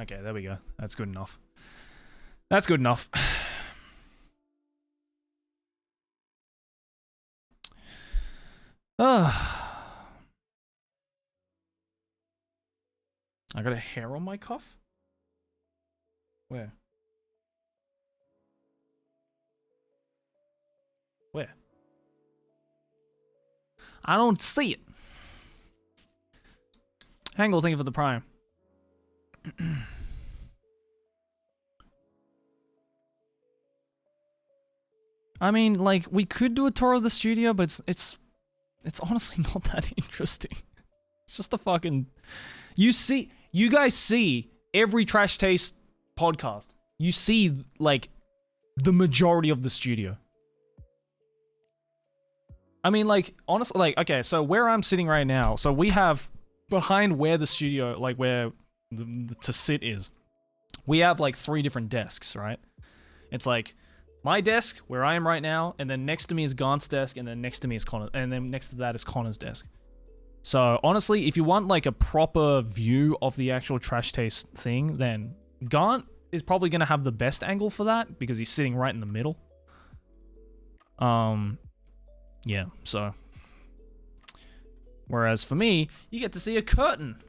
Okay, there we go. That's good enough. That's good enough. I got a hair on my cuff? Where? Where? I don't see it. Hangle, thank you for the prime. I mean, like, we could do a tour of the studio, but it's honestly not that interesting. It's just a fucking... You guys see every Trash Taste podcast. You see, like, the majority of the studio. I mean, like, honestly, like, okay, so where I'm sitting right now, so we have behind where the studio, like, where to sit is, we have, like, 3 different desks, right? It's like my desk, where I am right now, and then next to me is Gaunt's desk, and then next to me is Connor, and then next to that is Connor's desk. So, honestly, if you want, like, a proper view of the actual Trash Taste thing, then Gaunt is probably going to have the best angle for that, because he's sitting right in the middle. Yeah, so. Whereas for me, you get to see a curtain.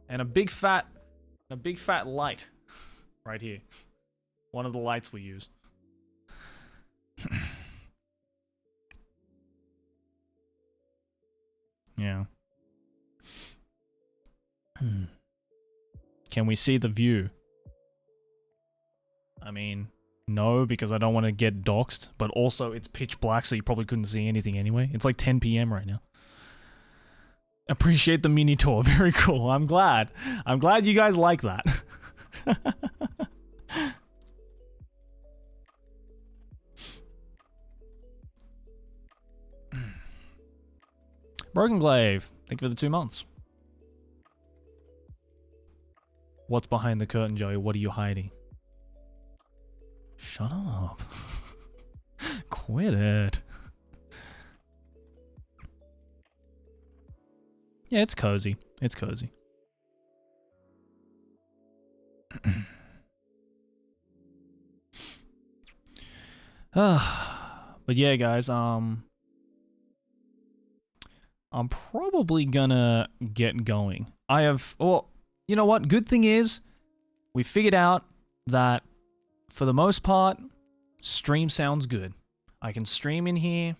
And a big fat light. Right here. One of the lights we use. Yeah. Can we see the view? I mean, no, because I don't want to get doxxed, but also it's pitch black, so you probably couldn't see anything anyway. It's like 10 PM right now. Appreciate the mini tour. Very cool. I'm glad. I'm glad you guys like that. Broken Glaive, thank you for the 2 months. What's behind the curtain, Joey? What are you hiding? Shut up. Quit it. Yeah, it's cozy. It's cozy. But yeah, guys, I'm probably gonna get going. Well, you know what? Good thing is, we figured out that, for the most part, stream sounds good. I can stream in here.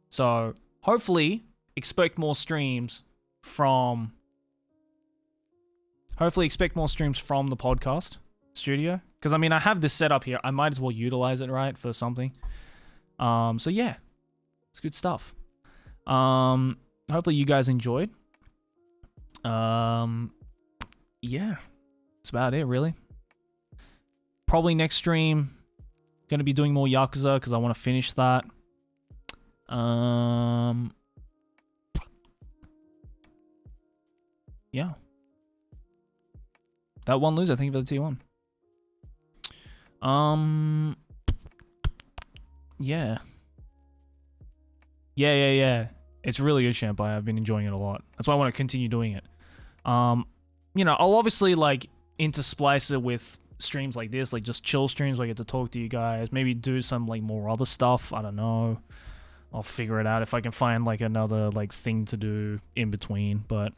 So, hopefully, expect more streams from... Hopefully expect more streams from the podcast studio. Because, I mean, I have this set up here. I might as well utilize it, right, for something. So, yeah. It's good stuff. Hopefully you guys enjoyed. Yeah. That's about it, really. Probably next stream, gonna be doing more Yakuza, because I want to finish that. Yeah. That one loser, thank you for the T1. Yeah. Yeah. It's really good, Shampai. I've been enjoying it a lot. That's why I want to continue doing it. You know, I'll obviously, like, intersplice it with streams like this, like, just chill streams where I get to talk to you guys. Maybe do some, like, more other stuff. I don't know. I'll figure it out if I can find, like, another, like, thing to do in between. But,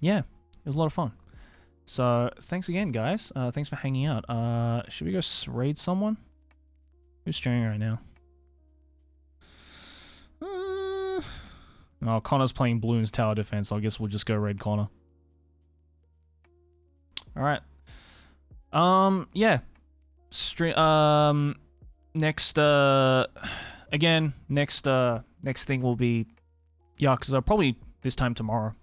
yeah, it was a lot of fun. So, thanks again, guys. Thanks for hanging out. Should we go raid someone? Who's streaming right now? Oh, Connor's playing Bloons Tower Defense. So I guess we'll just go raid Connor. Alright. Yeah. Next, again, next thing will be Yakuza, probably this time tomorrow.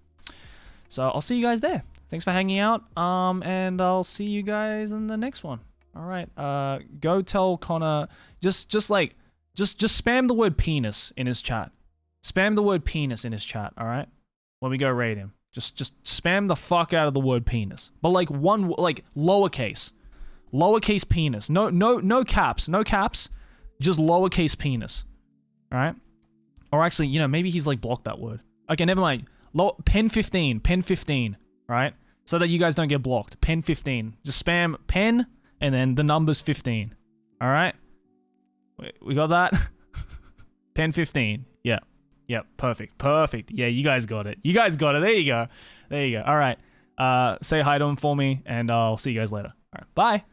So I'll see you guys there. Thanks for hanging out. And I'll see you guys in the next one. Alright. Go tell Connor, just spam the word penis in his chat. Spam the word penis in his chat, alright? When we go raid him. Just spam the fuck out of the word penis. But like lowercase. Lowercase penis. No caps. No caps. Just lowercase penis. Alright? Or actually, you know, maybe he's like blocked that word. Okay, never mind. Pen 15. Pen 15. Right? So that you guys don't get blocked. Pen 15. Just spam pen and then the number's 15. Alright? We got that? Pen 15. Yeah. Yep, perfect. Yeah, you guys got it. There you go. All right. Say hi to him for me, and I'll see you guys later. All right, bye.